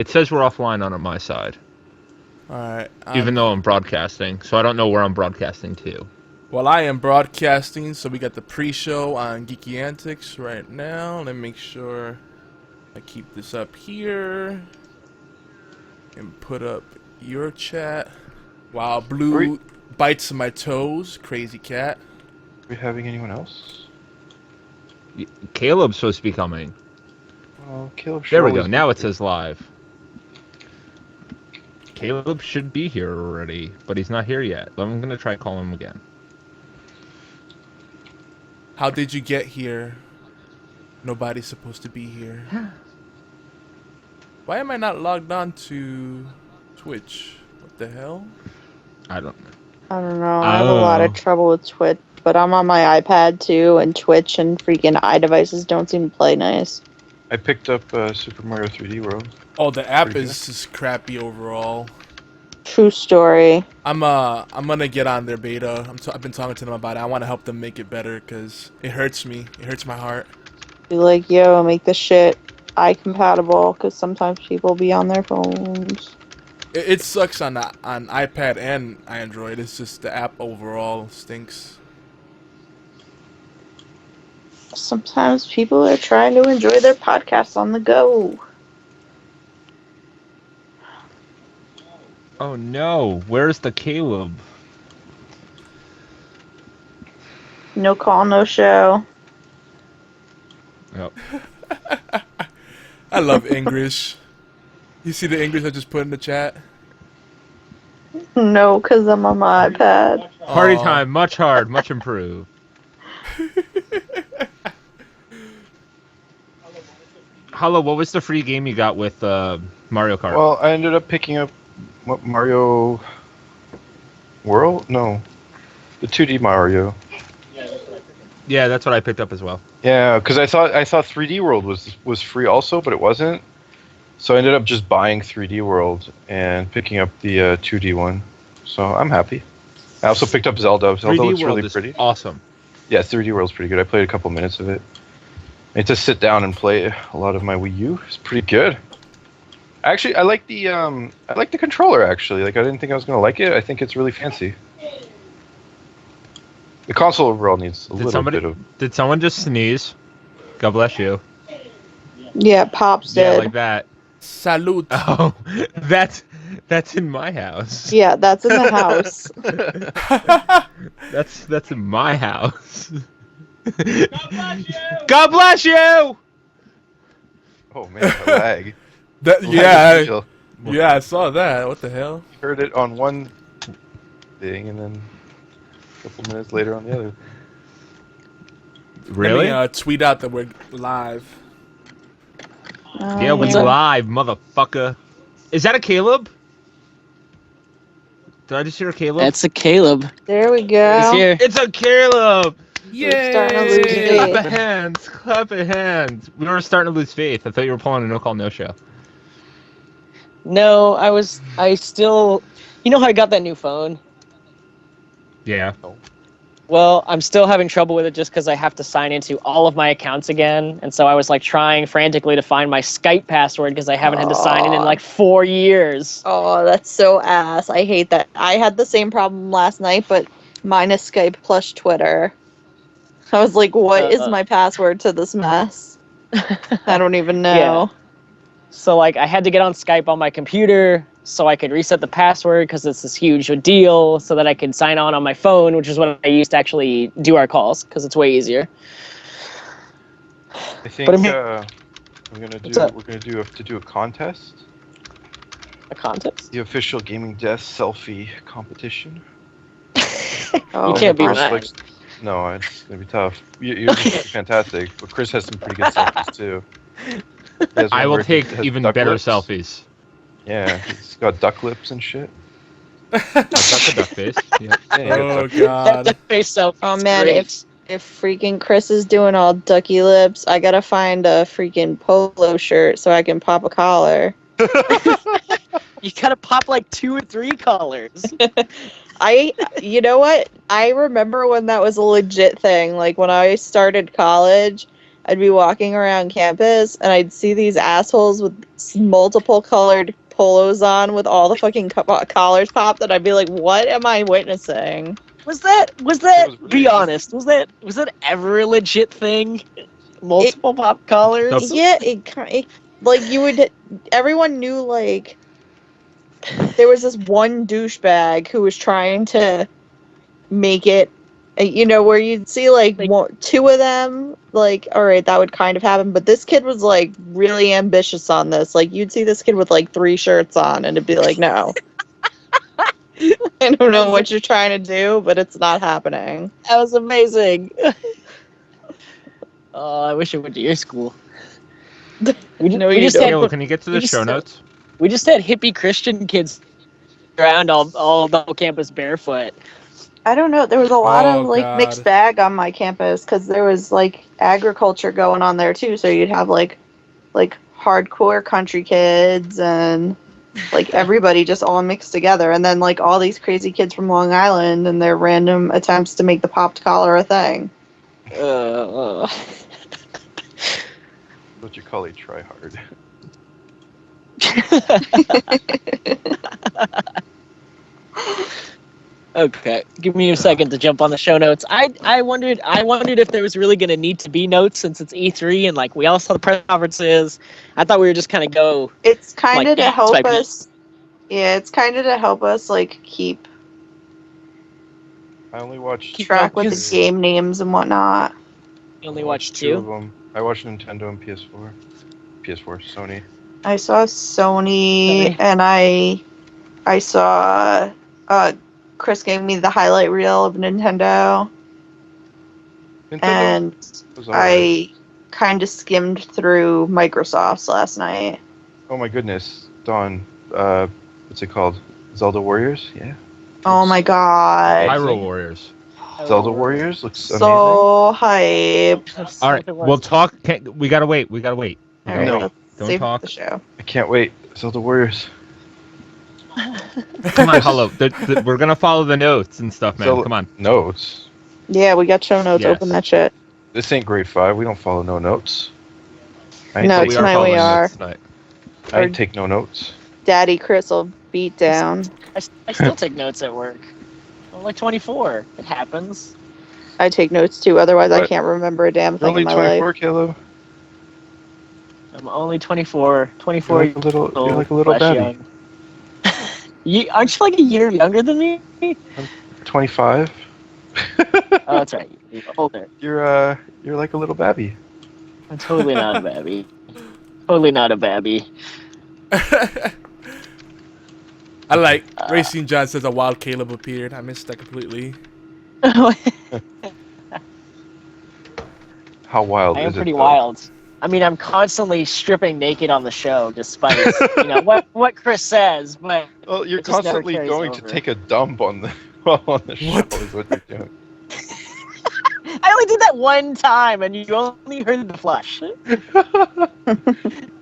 It says we're offline on my side. Alright. Even though I'm broadcasting, so I don't know where I'm broadcasting to. Well, I am broadcasting, so we got the pre-show on Geeky Antics right now. Let me make sure I keep this up here and put up your chat. Wow, Blue bites my toes. Crazy cat. Are we having anyone else? Caleb's supposed to be coming. Well, Caleb should There we go. always Now be it says live. Caleb should be here already, but he's not here yet. I'm going to try calling him again. How did you get here? Nobody's supposed to be here. Why am I not logged on to Twitch? What the hell? I don't know. I don't know. I have a lot of trouble with Twitch, but I'm on my iPad too, and Twitch and freaking iDevices don't seem to play nice. I picked up Super Mario 3D World. Oh, the app is just crappy overall. True story. I'm gonna get on their beta. I've been talking to them about it. I want to help them make it better because it hurts me. It hurts my heart. Be like, yo, make this shit iCompatible, because sometimes people be on their phones. It sucks on iPad and Android. It's just the app overall stinks. Sometimes people are trying to enjoy their podcasts on the go. Oh no, where's the Caleb? No call, no show. Yep. I love English. You see the English I just put in the chat? No, because I'm on my iPad. Party time, much hard, much improved. Hello, what was the free game you got with Mario Kart? Well, I ended up picking up Mario World? No. The 2D Mario. Yeah, that's what I picked up as well. Yeah, because I thought 3D World was free also, but it wasn't. So I ended up just buying 3D World and picking up the 2D one. So I'm happy. I also picked up Zelda. Zelda looks really pretty. Awesome. Yeah, 3D World's pretty good. I played a couple minutes of it. I just sit down and play a lot of my Wii U. It's pretty good. Actually, I like the controller. Actually, like I didn't think I was gonna like it. I think it's really fancy. The console overall needs a little bit of. Did someone just sneeze? God bless you. Yeah, Pops did. Yeah, like that. Salute. Oh, that's in my house. Yeah, that's in the house. That's in my house. God bless you! God bless you! Oh man, the lag. Yeah, I saw that. What the hell? Heard it on one thing and then a couple minutes later on the other. Really? Let me tweet out that we're live. Yeah, we live, motherfucker. Is that a Caleb? Did I just hear a Caleb? That's a Caleb. There we go. He's here. It's a Caleb! We're starting to lose Clap faith. of hands! Clap of hands! We were starting to lose faith. I thought you were pulling a no call, no show. No, I still... You know how I got that new phone? Yeah. Well, I'm still having trouble with it just because I have to sign into all of my accounts again. And so I was like trying frantically to find my Skype password because I haven't had to sign in like 4 years. Oh, that's so ass. I hate that. I had the same problem last night, but mine is Skype plus Twitter. I was like, what is my password to this mess? I don't even know. Yeah. So like I had to get on Skype on my computer so I could reset the password because it's this huge deal so that I could sign on my phone, which is what I used to actually do our calls because it's way easier. I think But we're gonna have to do a contest. A contest? The official Gaming Death selfie competition. Oh, You can't beat Chris that. looks- no, it's gonna be tough. You're fantastic, but Chris has some pretty good selfies too. He has I one will where he take has even duck better lips. selfies. Yeah, he's got duck lips and shit. I've got the duck face. Yeah. Yeah, Oh That god. face selfie. Oh is man, great. if freaking Chris is doing all ducky lips, I gotta find a freaking polo shirt so I can pop a collar. You gotta pop like 2 or 3 collars. You know what? I remember when that was a legit thing. Like when I started college, I'd be walking around campus and I'd see these assholes with multiple colored polos on with all the fucking collars popped, and I'd be like, what am I witnessing? Was that It was really be honest, was that ever a legit thing? Multiple pop collars? Yeah, it like you would, everyone knew, like, there was this one douchebag who was trying to make it, where you'd see like two of them, like, all right, that would kind of happen, but this kid was like really ambitious on this. Like, you'd see this kid with like 3 shirts on and it'd be like, no. I don't know what you're trying to do, but it's not happening. That was amazing. Oh, I wish I went to your school. No, you just don't. had, Caleb, can you get to the we just show had- notes? We just had hippie Christian kids around all the whole campus barefoot. I don't know. There was a lot Oh, of like God. mixed bag on my campus because there was like agriculture going on there too. So you'd have like hardcore country kids and like everybody just all mixed together, and then like all these crazy kids from Long Island and their random attempts to make the popped collar a thing. What you call a try hard. Okay, give me a second to jump on the show notes. I wondered if there was really going to need to be notes since it's E3 and like we all saw the press conferences. I thought we were just kind of go. It's kind of Like, to help type of- us. Yeah, it's kind of to help us like keep I only watched track with focused. the game names and whatnot. You only I watched two of two. them. I watched Nintendo and PS4. PS4, Sony. I saw Sony, Sony. and I saw Chris gave me the highlight reel of Nintendo, Nintendo and was alright. I kind of skimmed through Microsoft's last night. Oh my goodness, Dawn. What's it called? Zelda Warriors? Yeah. Oh my god. Hyrule Warriors. Zelda Warriors looks amazing. So hype. All right, we'll talk. We gotta wait. We gotta wait. All right, No. let's Don't save talk. the show. I can't wait. Zelda Warriors. Come on, hello. We're gonna follow the notes and stuff, man. Zelda- Come on. Notes. Yeah, we got show notes. Yes. Open that shit. This ain't grade 5. We don't follow no notes. I ain't No, take, tonight we following are. notes tonight. I ain't take no notes. Daddy Chris will beat down. I still take notes at work. I'm like 24. It happens. I take notes too, otherwise I What? can't remember a damn You're thing only in my 24, life. Caleb. I'm only 24. 24 You're like a little, old, you're like a little slash baby. young. Aren't you like a year younger than me? 25. Oh, that's right. You're older. You're like a little babby. I'm totally not a babby. Totally not a babby. I like Racing John says a wild Caleb appeared. I missed that completely. How wild I am is pretty it? though? wild. I mean, I'm constantly stripping naked on the show, despite what Chris says. But Well, you're It just never constantly carries going to over. take a dump on the on the show. What? Is what you're doing. I only did that one time, and you only heard the flush. Ew,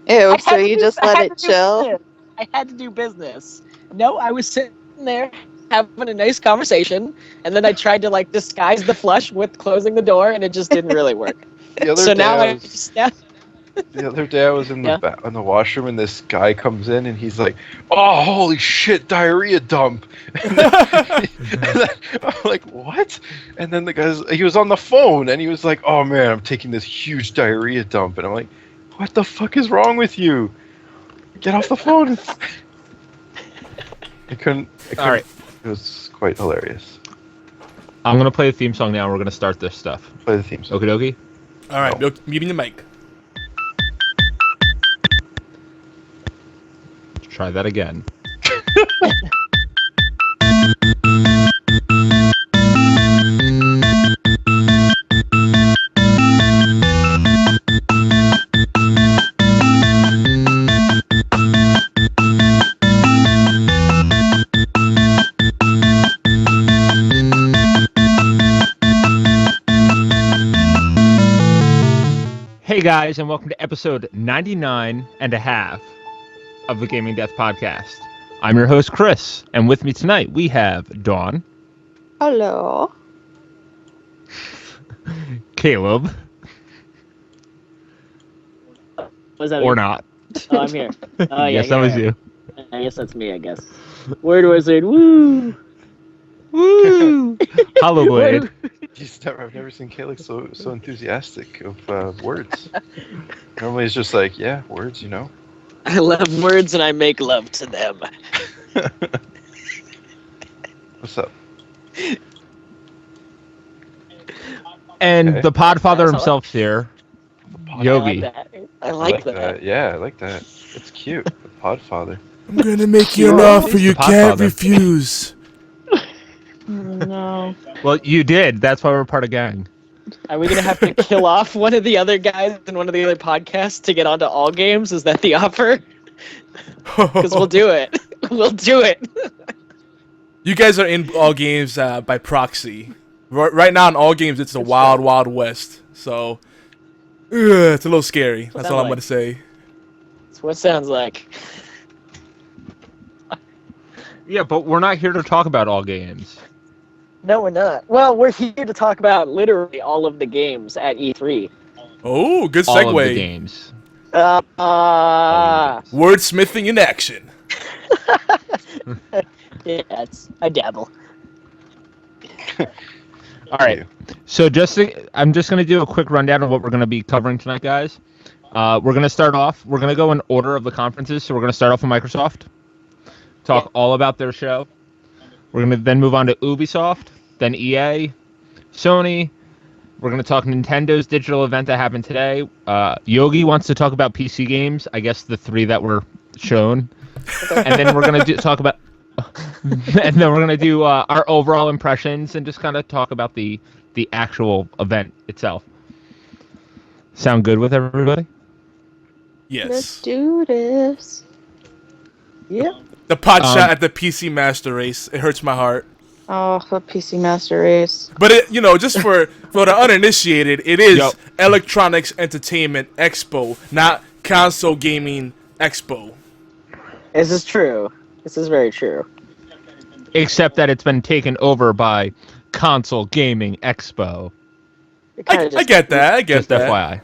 I so had to you do- just I let had it to do chill? business. I had to do business. No, I was sitting there having a nice conversation, and then I tried to like disguise the flush with closing the door, and it just didn't really work. The other So day now I I was, just now, the other day I was in the Yeah. in the washroom and this guy comes in and he's like, "Oh, holy shit, diarrhea dump!" And then I'm like, "What?" And then he was on the phone and he was like, "Oh man, I'm taking this huge diarrhea dump," and I'm like, "What the fuck is wrong with you? Get off the phone!" I couldn't. All right. It was quite hilarious. I'm gonna play the theme song now. And we're gonna start this stuff. Play the theme song. Okie dokie. All right, muting the mic. Try that again. Hey guys, and welcome to episode 99.5 of the Gaming Death Podcast. I'm your host, Chris, and with me tonight we have Dawn, Hello. Caleb, Was that or me? not. Oh, I'm here. Oh, yeah, Yes, that here was I am. you. I guess that's me, I guess. Word wizard, woo! Woo! Hollow Blade. I've never seen Kalik so enthusiastic of words. Normally it's just like, yeah, words, you know. I love words and I make love to them. What's up? And Okay. the Podfather That's all. himself's here. I Yogi. like that. I like that. Yeah, I like that. It's cute. The Podfather. I'm gonna make you Sure. an offer He's you the can't Podfather. refuse. No. Well, you did. That's why we're part of gang. Are we gonna have to kill off one of the other guys in one of the other podcasts to get onto all games? Is that the offer? Because we'll do it. We'll do it. You guys are in all games by proxy. Right now in all games, it's the wild, wild west. So, it's a little scary. That's Sounds all I'm like- gonna say. That's what it sounds like. Yeah, but we're not here to talk about all games. No, we're not. Well, we're here to talk about literally all of the games at E3. Oh, good All of the segue. games. Wordsmithing in action. Yeah, I dabble. All right. So I'm just going to do a quick rundown of what we're going to be covering tonight, guys. We're going to start off. We're going to go in order of the conferences. So we're going to start off with Microsoft. Talk all about their show. We're going to then move on to Ubisoft, then EA, Sony. We're going to talk Nintendo's digital event that happened today. Yogi wants to talk about PC games. I guess the 3 that were shown. And then we're going to talk about... and then we're going to do our overall impressions and just kind of talk about the actual event itself. Sound good with everybody? Yes. Let's do this. Yeah. The pot shot at the PC Master Race. It hurts my heart. Oh, the PC Master Race. But it, just for the uninitiated, it is Yo. Electronics Entertainment Expo, not Console Gaming Expo. This is true. This is very true. Except that it's been taken over by Console Gaming Expo. It I kinda just- get that. I get Just that. FYI.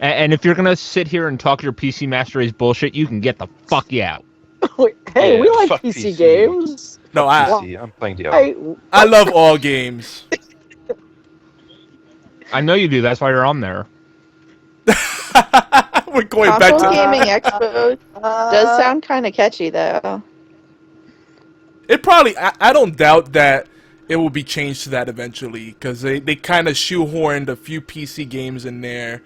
And if you're going to sit here and talk your PC Master Race bullshit, you can get the fuck out. Hey, Yeah, we like fuck PC, PC. games. No, PC, I'm playing Diablo. I love all games. I know you do. That's why you're on there. We're going back Console to Gaming Expo does sound kind of catchy, though. it. Probably, I don't doubt that it will be changed to that eventually, because they kind of shoehorned a few PC games in there.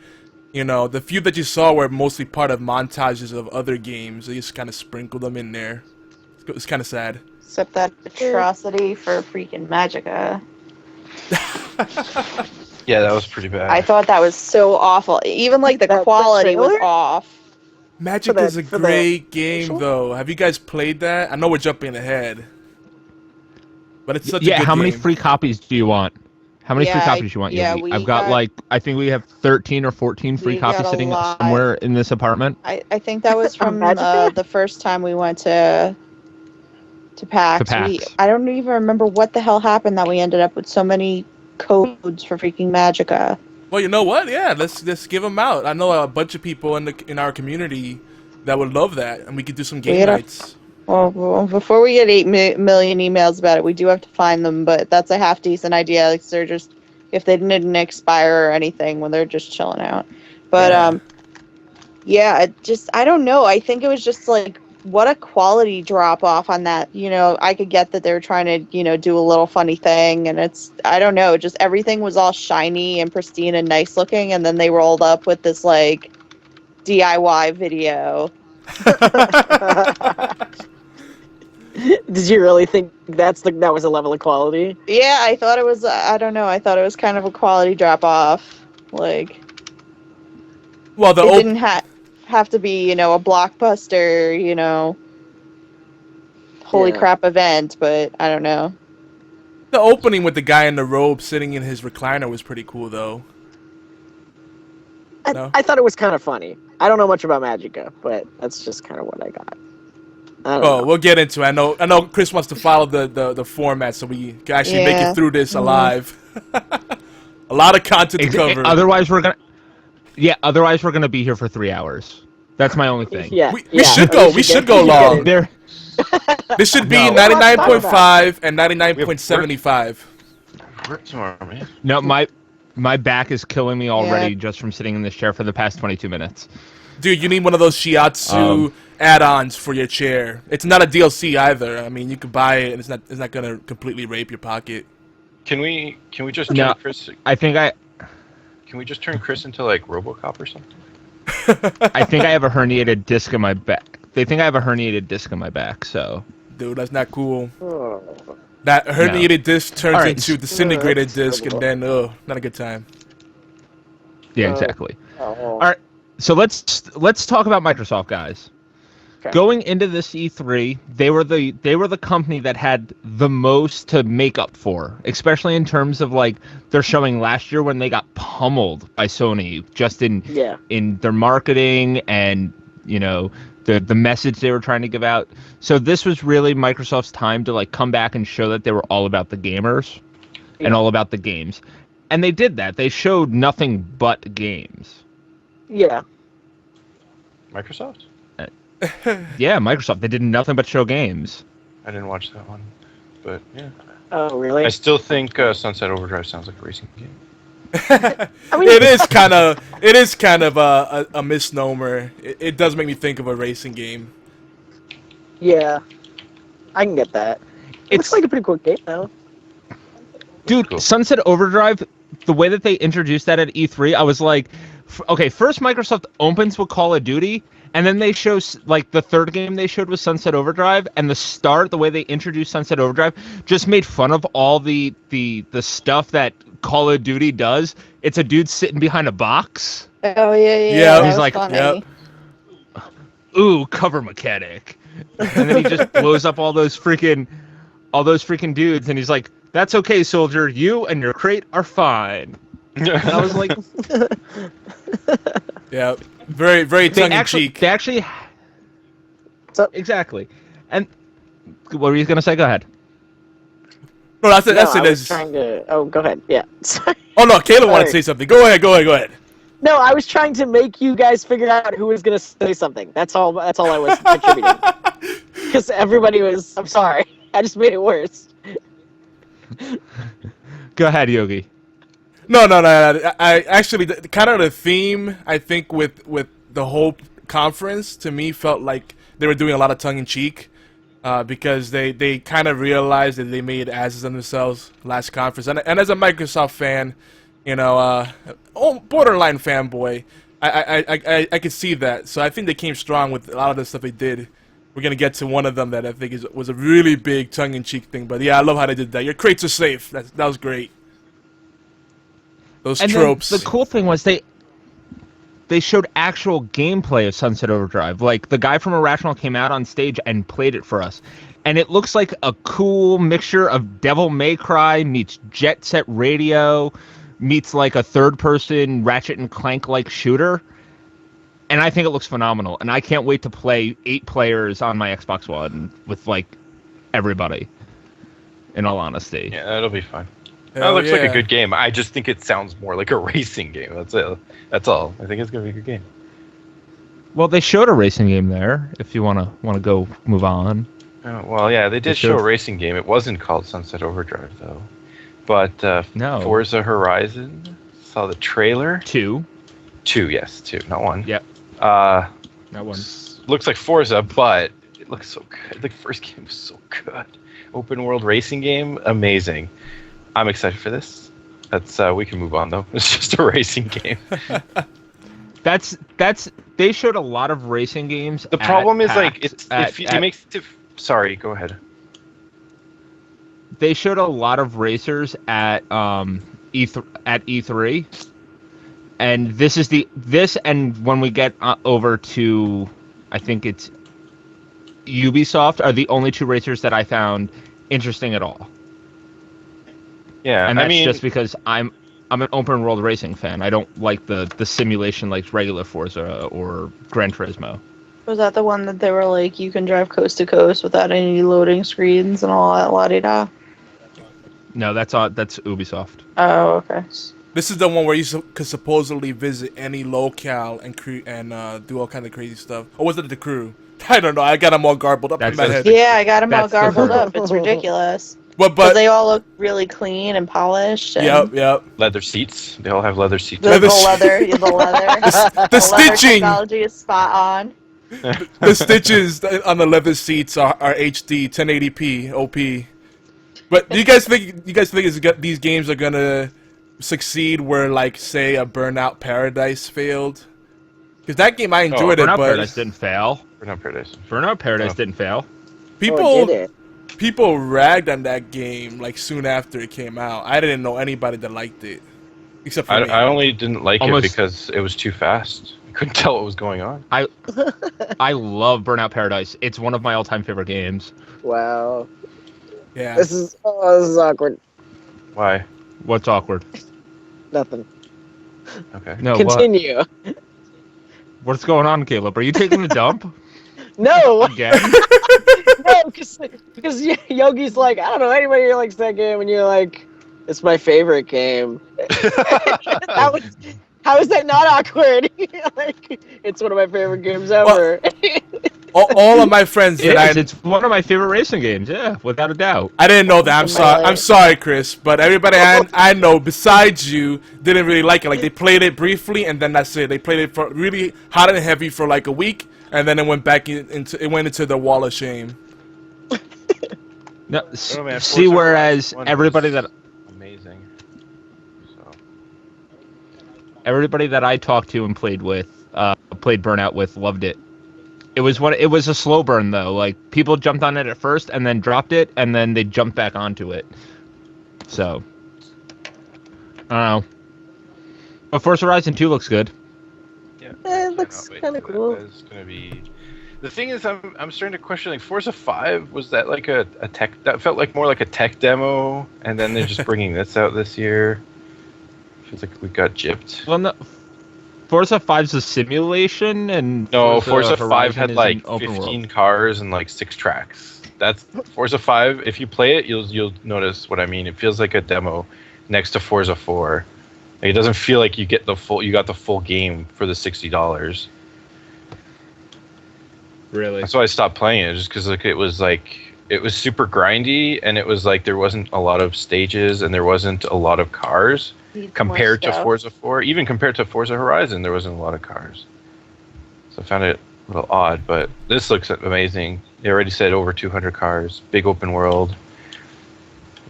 The few that you saw were mostly part of montages of other games. They just kind of sprinkled them in there. It's kind of sad. Except that atrocity for freaking Magica. Yeah, that was pretty bad. I thought that was so awful. Even like the That quality was trailer? off. Magic For the- is a for the great game, commercial? though. Have you guys played that? I know we're jumping ahead, but it's such a Yeah, good how many game. free copies do you want? How many free Yeah, copies do you want, yeah, Yogi? we I've got got- I think we have 13 or 14 free We got copies a sitting lot. somewhere in this apartment. I think that was from Magica? the first time we went to PAX. To PAX. I don't even remember what the hell happened that we ended up with so many codes for freaking Magica. Well, you know what? Yeah, let's give them out. I know a bunch of people in our community that would love that, and we could do some game had a- nights. Well, before we get 8 million emails about it, we do have to find them, but that's a half decent idea. Like, they're just, if they didn't expire or anything, when they're just chilling out. But, Yeah. I don't know. I think it was just like, what a quality drop off on that. I could get that they were trying to, do a little funny thing, and I don't know, just everything was all shiny and pristine and nice looking, and then they rolled up with this, like, DIY video. Did you really think that was a level of quality? Yeah, I thought it was, I don't know, I thought it was kind of a quality drop off. Like, Well, it didn't have to be, a blockbuster, holy Yeah. crap event, but I don't know. the opening with the guy in the robe sitting in his recliner was pretty cool, though. No? I thought it was kind of funny. I don't know much about Magica, but that's just kind of what I got. I don't Oh, know. we'll get into it. I know Chris wants to follow the format so we can actually make Yeah. it through this alive. A lot of content to cover. Otherwise, we're gonna. Yeah, otherwise we're gonna be here for 3 hours. That's my only thing. Yeah, We should go. We should go long. There, This should be No. 99.5 and 99.75. Work tomorrow, man. no, my back is killing me already just from sitting in this chair for the past 22 minutes. Dude, you need one of those Shiatsu add-ons for your chair. It's not a DLC either. I mean, you can buy it, and it's not gonna completely rape your pocket. Can we just turn No, Chris? I think Can we just turn Chris into like RoboCop or something? I think I have a herniated disc in my back. They think I have a herniated disc in my back, so. Dude, that's not cool. Oh. That herniated disc turns All right. into disintegrated that's disc, and terrible. then not a good time. Yeah, exactly. Oh. All right, so let's talk about Microsoft, guys. Okay. Going into this E3, they were the company that had the most to make up for, especially in terms of like they're showing last year when they got pummeled by Sony just in their marketing and the message they were trying to give out. So this was really Microsoft's time to like come back and show that they were all about the gamers and all about the games. And they did that. They showed nothing but games. Yeah. Microsoft? Yeah, Microsoft. They did nothing but show games. I didn't watch that one, but yeah. Oh, really? I still think Sunset Overdrive sounds like a racing game. I mean, It is kind of a misnomer. It does make me think of a racing game. Yeah. I can get that. It looks It's like a pretty cool game, though. dude, Cool. Sunset Overdrive. The way that they introduced that at E3, I was like, okay. First, Microsoft opens with Call of Duty, and then they show like the third game they showed was Sunset Overdrive, and the way they introduced Sunset Overdrive just made fun of all the stuff that Call of Duty does. It's a dude sitting behind a box. Oh yeah. Yeah. That He's was like, funny. yep. Ooh, cover mechanic. And then he just blows up all those freaking dudes, and he's like, "That's okay, soldier. You and your crate are fine." And I was like, Yeah, very, very they tongue in actually, cheek. So, exactly. And what were you gonna say? Go ahead. No, that's it. no, That's I it. was trying to... Oh, go ahead. Yeah. Sorry. Oh no, Caleb wanted to Sorry. say something. Go ahead. No, I was trying to make you guys figure out who was going to say something. That's all I was contributing. Because everybody was... I'm sorry. I just made it worse. Go ahead, Yogi. No. I actually kind of the theme. I think with the whole conference to me felt like they were doing a lot of tongue in cheek, because they kind of realized that they made asses of themselves last conference. And as a Microsoft fan, borderline fanboy, I could see that. So I think they came strong with a lot of the stuff they did. We're gonna get to one of them that I think was a really big tongue in cheek thing. But yeah, I love how they did that. Your crates are safe. That was great. Those And tropes. then the cool thing was they showed actual gameplay of Sunset Overdrive. Like the guy from Irrational came out on stage and played it for us, and it looks like a cool mixture of Devil May Cry meets Jet Set Radio meets like a third-person Ratchet and Clank-like shooter. And I think it looks phenomenal, and I can't wait to play 8 players on my Xbox One with like everybody. In all honesty, Yeah, that'll be fun. That Hell looks like yeah. a good game. I just think it sounds more like a racing game. That's it. That's all. I think it's gonna be a good game. well, they showed a racing game there. If you wanna go move on, Well, yeah, they did It should- show a racing game. It wasn't called Sunset Overdrive though. But No. Forza Horizon, saw the trailer. 2. 2, yes, 2, not 1. Yep. Uh, That one. looks like Forza, but it looks so good. The first game was so good. Open world racing game, amazing. I'm excited for this. That's we can move on though. It's just a racing game. That's they showed a lot of racing games. The problem is like PAX, it makes it. Sorry, go ahead. they showed a lot of racers at E3, and this and when we get over to, I think it's Ubisoft, are the only 2 racers that I found interesting at all. Yeah, And that's I mean, just because I'm an open world racing fan. I don't like the simulation like regular Forza or Gran Turismo. Was that the one that they were like, you can drive coast to coast without any loading screens and all that la-di-da? No, that's Ubisoft. Oh, okay. This is the one where you could supposedly visit any locale and do all kind of crazy stuff. Or was it the crew? I don't know. I got them all garbled up in my head. Yeah, I got them all That's the garbled crew. up. It's ridiculous. But Because they all look really clean and polished. And yep. Leather seats. They all have leather seats. The leather. The leather stitching. technology is spot on. The stitches on the leather seats are HD 1080p OP. But do you guys think these games are gonna succeed where, like, say, a Burnout Paradise failed? Because that game I enjoyed Burnout but Paradise didn't fail. Burnout Paradise. Burnout Paradise didn't fail. People ragged on that game like soon after it came out. I didn't know anybody that liked it, except for me. I only didn't like Almost- it because it was too fast. I couldn't tell what was going on. I love Burnout Paradise. It's one of my all-time favorite games. Wow. Yeah. This is awkward. Why? What's awkward? Nothing. Okay. No, what? Continue. What's going on, Caleb? Are you taking a dump No. again? No, because Yogi's like, I don't know anybody who likes that game, and you're like, it's my favorite game. How is that not awkward? Like, it's one of my favorite games ever. all of my friends It's one of my favorite racing games. Yeah, without a doubt. I didn't know that. I'm sorry, Chris, but everybody I know besides you didn't really like it. Like, they played it briefly, and then that's it. They played it for really hot and heavy for like a week, and then it went back into the wall of shame. No, Oh, man, see, Forza whereas Horizon everybody was that amazing. So everybody that I talked to and played Burnout with, loved it. It was a slow burn though. Like, people jumped on it at first and then dropped it, and then they jumped back onto it. So I don't know. But Forza Horizon 2 looks good. yeah, It looks cannot wait kind of for that. cool. That's gonna be. The thing is, I'm starting to question, like, Forza 5, was that like a tech, that felt like more like a tech demo, and then they're just bringing this out this year. Feels like we got gypped. Well, no, Forza 5's a simulation, and No, Forza 5 Horizon had is like an open 15 world. cars and like 6 tracks. That's Forza 5. If you play it, you'll notice what I mean. It feels like a demo next to Forza 4. Like, it doesn't feel like you got the full game for the $60. Really? That's why I stopped playing it, just because it was super grindy, and it was like there wasn't a lot of stages and there wasn't a lot of cars compared to Forza 4. Even compared to Forza Horizon, there wasn't a lot of cars. So I found it a little odd, but this looks amazing. They already said over 200 cars, big open world.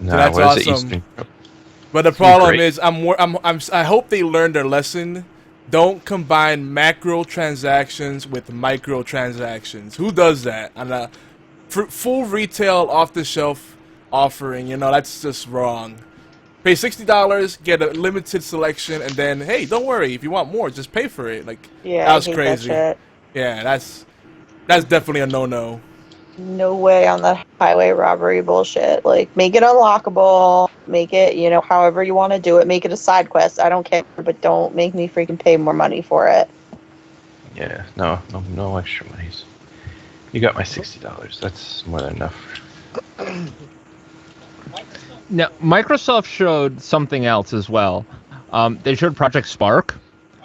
So that's what is it, awesome. Eastern? But the problem great. is, I hope they learned their lesson. Don't combine macro transactions with micro transactions. Who does that? On a full retail off-the-shelf offering, that's just wrong. Pay $60, get a limited selection, and then, hey, don't worry, if you want more, just pay for it. Like, Yeah, that was I hate crazy. That shit. Yeah, that's definitely a no-no. No way on the highway robbery bullshit. Like, make it unlockable. Make it, however you want to do it. Make it a side quest. I don't care, but don't make me freaking pay more money for it. Yeah, no extra monies. You got my $60. That's more than enough. Now, Microsoft showed something else as well. They showed Project Spark.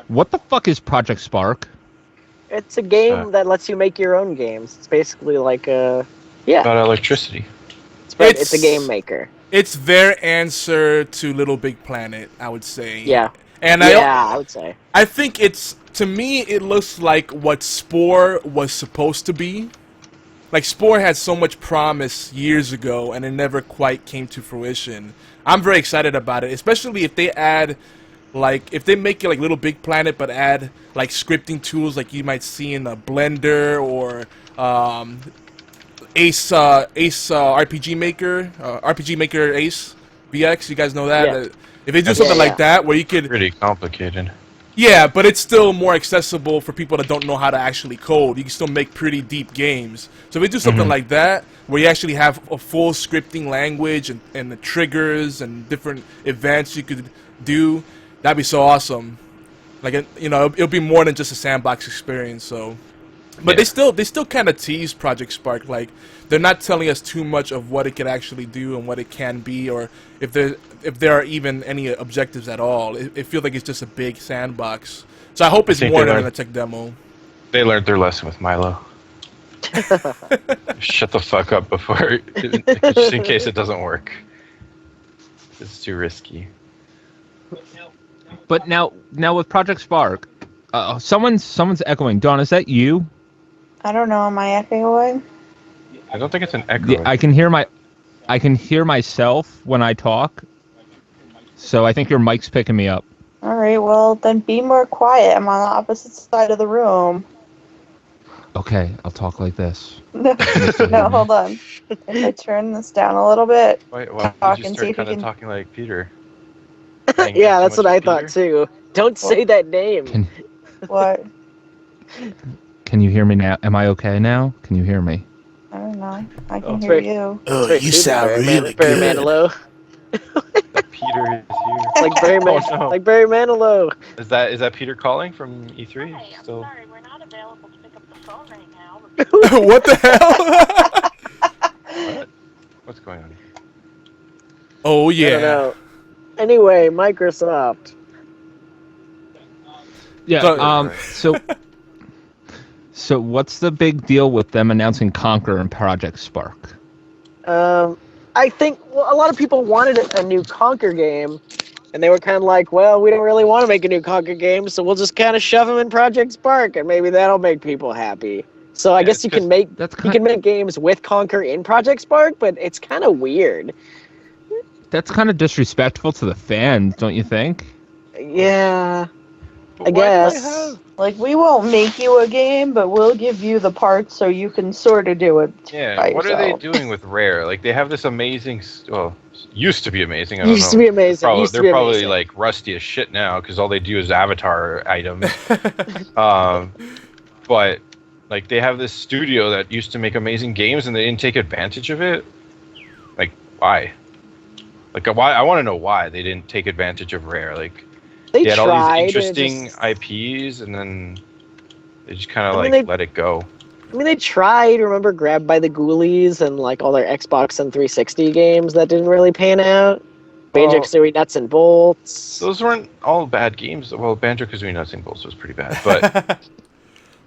What the fuck is Project Spark? It's a game that lets you make your own games. It's basically like About electricity. it's a game maker. It's their answer to Little Big Planet, I would say. Yeah. And I would say. I think to me, it looks like what Spore was supposed to be. Like, Spore had so much promise years ago, and it never quite came to fruition. I'm very excited about it, especially if they add, if they make it like Little Big Planet, but add, scripting tools like you might see in a Blender or Ace RPG Maker, RPG Maker Ace VX. You guys know that? Yeah. If they do something like that, where you could... Pretty complicated. Yeah, but it's still more accessible for people that don't know how to actually code. You can still make pretty deep games. So if we do something like that, where you actually have a full scripting language and the triggers and different events you could do, that'd be so awesome. It'll be more than just a sandbox experience. So But Yeah. they still kind of tease Project Spark. Like they're not telling us too much of what it could actually do and what it can be, or if there are even any objectives at all. It feels like it's just a big sandbox. So I hope it's think more they than learned- a tech demo. They learned their lesson with Milo. Shut the fuck up before, just in case it doesn't work. It's too risky. But now with Project Spark, someone's echoing. Dawn, is that you? I don't know. Am I echoing? I don't think it's an echo. I can hear myself when I talk. So I think your mic's picking me up. All right. Well, then be more quiet. I'm on the opposite side of the room. Okay, I'll talk like this. No, hold on. If I turn this down a little bit, Why talk did you and see start if you kind of can. talking like Peter? Yeah, that's what I thought too. Don't say that name. What? Can you hear me now? Am I okay now? Can you hear me? I don't know. I can it's hear very- you. Oh, Very soothing, Barry Manilow. Peter is here. Like Barry, Oh, no. like Barry Manilow. Is that Peter calling from E3? Hey, I'm Still. sorry, we're not available to pick up the phone right now. What the hell? What? What's going on here? Oh I don't yeah. know. Anyway, Microsoft. Yeah. So what's the big deal with them announcing Conquer and Project Spark? I think a lot of people wanted a new Conquer game, and they were kind of like, well, we don't really want to make a new Conquer game, so we'll just kind of shove them in Project Spark, and maybe that'll make people happy. So I Yeah, guess it's you can just- make That's you can make games with Conquer in Project Spark, but it's kind of weird. That's kind of disrespectful to the fans, don't you think? Yeah, But I why do they guess. have- Like, we won't make you a game, but we'll give you the parts so you can sort of do it. Yeah, by what are they yourself. doing with Rare? Like, they have this amazing, well, used to be amazing. I don't used know. to be amazing. They're probably like rusty as shit now because all they do is Avatar items. But like, they have this studio that used to make amazing games and they didn't take advantage of it. Like, why? Like, why? I want to know why they didn't take advantage of Rare. Like, they had all tried. these and it interesting just- IPs and then they just kind of I mean, like they- let it go. I mean, they tried. Remember, Grabbed by the Ghoulies and like all their Xbox and 360 games that didn't really pan out. Banjo Kazooie Nuts and Bolts. Those weren't all bad games. Well, Banjo-Kazooie Nuts and Bolts was pretty bad, but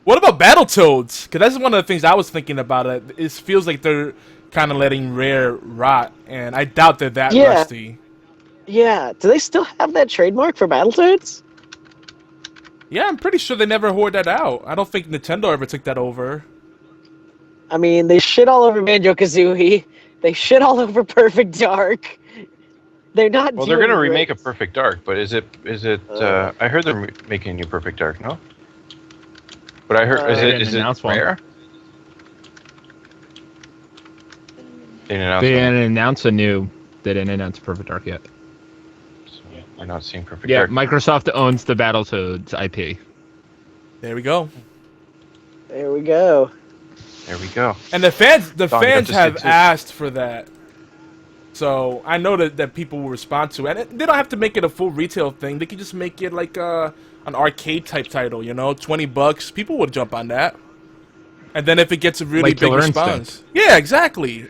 What about Battletoads? Because that's one of the things I was thinking about. It feels like they're kind of letting Rare rot, and I doubt they're that Yeah. rusty. Yeah, do they still have that trademark for Battletoads? Yeah, I'm pretty sure they never hoard that out. I don't think Nintendo ever took that over. I mean, they shit all over Banjo Kazooie. They shit all over Perfect Dark. They're not. well, they're doing gonna remake a great. Perfect Dark. But is it? I heard they're making a new Perfect Dark. No. But I heard They is didn't it announce one. Rare? They didn't announce They one. didn't announce a new. They didn't announce Perfect Dark yet. So we're not seeing Perfect Yeah, Dark. Microsoft owns the Battletoads IP. There we go. There we go. There we go. And the fans Don, you got to have say too. asked for that. So I know that people will respond to it. And they don't have to make it a full retail thing. They can just make it like an arcade type title, you know, $20. People would jump on that. And then if it gets a really Like big Killer response. Yeah, exactly.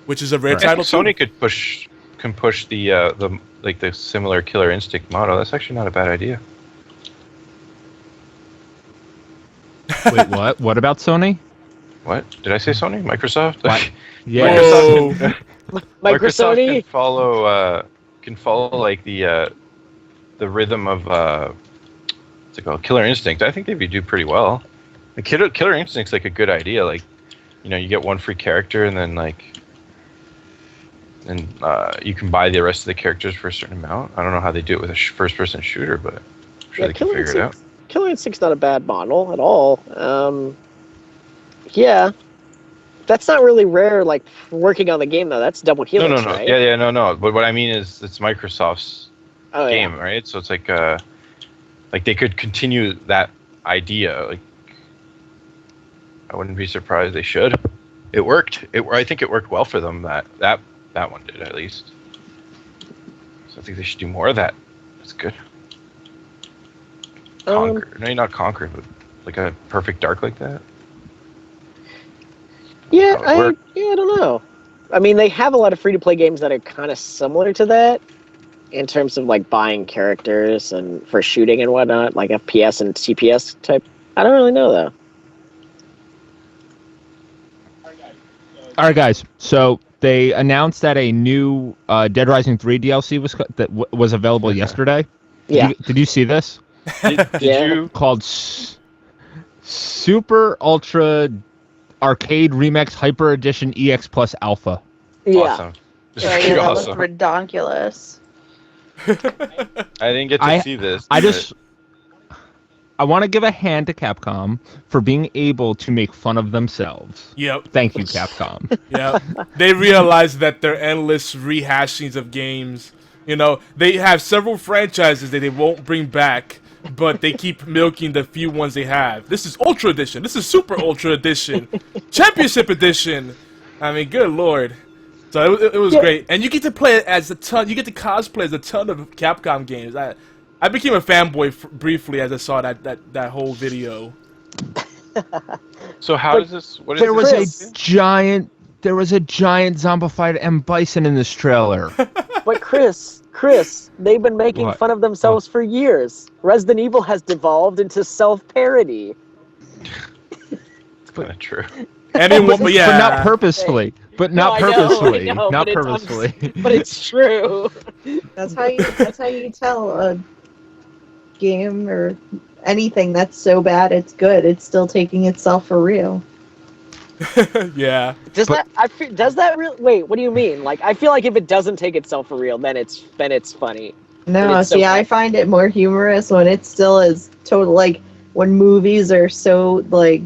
Which is a rare I title think Sony too. can push the similar Killer Instinct model. That's actually not a bad idea. Wait, what? What about Sony? What did I say? Sony? Microsoft? What? Yeah. Whoa. Microsoft. Can follow like the rhythm of what's it called? Killer Instinct. I think they would do pretty well. The Killer Instinct's like a good idea. Like, you know, you get one free character and then you can buy the rest of the characters for a certain amount. I don't know how they do it with a first-person shooter, but I'm sure they can figure it out. Killer Instinct's not a bad model at all. Yeah. That's not really Rare, like, working on the game, though. That's Double Helix, No. right? Yeah, no. But what I mean is, it's Microsoft's Oh, game, yeah. right? So it's like they could continue that idea. Like, I wouldn't be surprised they should. It worked. I think it worked well for them. That one did, at least. So I think they should do more of that. That's good. Conquer. Maybe not Conquer, but like a Perfect Dark like that. Yeah, How it works. I don't know. I mean, they have a lot of free-to-play games that are kind of similar to that in terms of like buying characters and for shooting and whatnot, like FPS and TPS type. I don't really know though. All right, guys. So they announced that a new Dead Rising 3 DLC was available yesterday. Yeah. Did you see this? Did Yeah. you? Called Super Ultra Arcade Remix Hyper Edition EX Plus Alpha. Yeah. Awesome. This Yeah, is yeah, pretty that looked awesome. redonkulous. I didn't get to see this. I want to give a hand to Capcom for being able to make fun of themselves. Yep. Thank you, Capcom. Yep. They realize that they're endless rehashings of games. You know, they have several franchises that they won't bring back, but they keep milking the few ones they have. This is Ultra Edition. This is Super Ultra Edition. Championship Edition. I mean, good lord. So it was great. And you get to play it as a ton. You get to cosplay as a ton of Capcom games. I became a fanboy briefly as I saw that whole video. So how does this? What is There was this? a giant zombified M. Bison in this trailer. But Chris, they've been making What? fun of themselves for years. Resident Evil has devolved into self-parody. It's kind of true. Anyone, but yeah, But not purposefully. But not No, I know, purposefully. I know, Not but it's- purposefully. But it's true. That's how you tell a game or anything that's so bad it's good. It's still taking itself for real. yeah. Does that really? Wait, what do you mean? Like, I feel like if it doesn't take itself for real, then it's funny. But No, it's so see, I bad. find it more humorous when it still is total, like, when movies are so, like,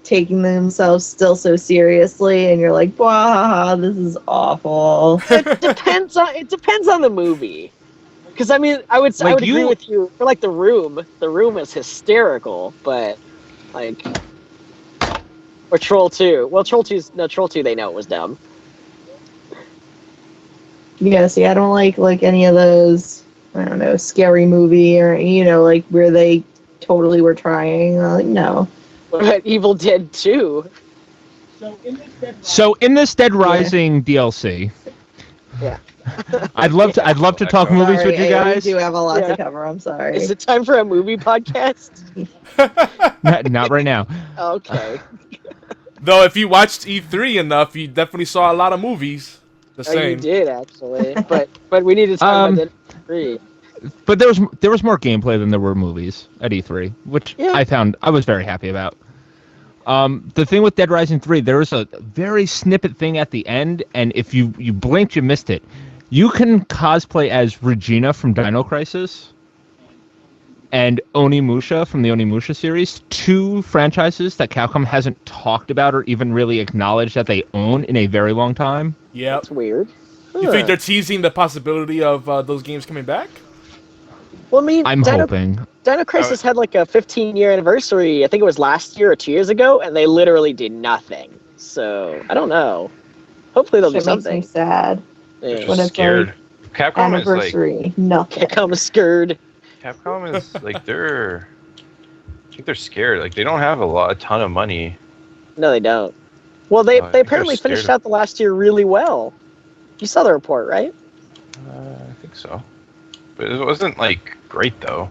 taking themselves still so seriously, and you're like, wow, this is awful. It depends on the movie. Because I mean, I would agree with you for like The Room. The Room is hysterical, but like, or Troll 2. Well, Troll 2 they know it was dumb. Yeah, see, I don't like any of those, I don't know, scary movie or, like, where they totally were trying. No. But Evil Dead 2. So in this Dead Rising DLC, Yeah. I'd love to talk movies with you guys. We do have a lot Yeah. to cover, I'm sorry. Is it time for a movie podcast? Not right now. Okay. Though if you watched E3 enough, you definitely saw a lot of movies. The Oh, you same. did actually, but we need to talk about Dead 3. But there was more gameplay than there were movies at E3, which Yeah. I was very happy about. The thing with Dead Rising 3, there was a very snippet thing at the end, and if you blinked, you missed it. You can cosplay as Regina from Dino Crisis and Onimusha from the Onimusha series, two franchises that Capcom hasn't talked about or even really acknowledged that they own in a very long time. Yep. That's weird. You think they're teasing the possibility of those games coming back? Well, I mean, I'm hoping. Dino Crisis had like a 15-year anniversary. I think it was last year or 2 years ago, and they literally did nothing. So I don't know. Hopefully they'll do It makes me something. sad. Yeah. When it's Scared. Capcom is like Anniversary, nothing. I'm scared. Capcom is like I think they're scared. Like they don't have a ton of money. No, they don't. Well, they I think they're apparently scared finished of- out the last year really well. You saw the report, right? I think so, but it wasn't like great though.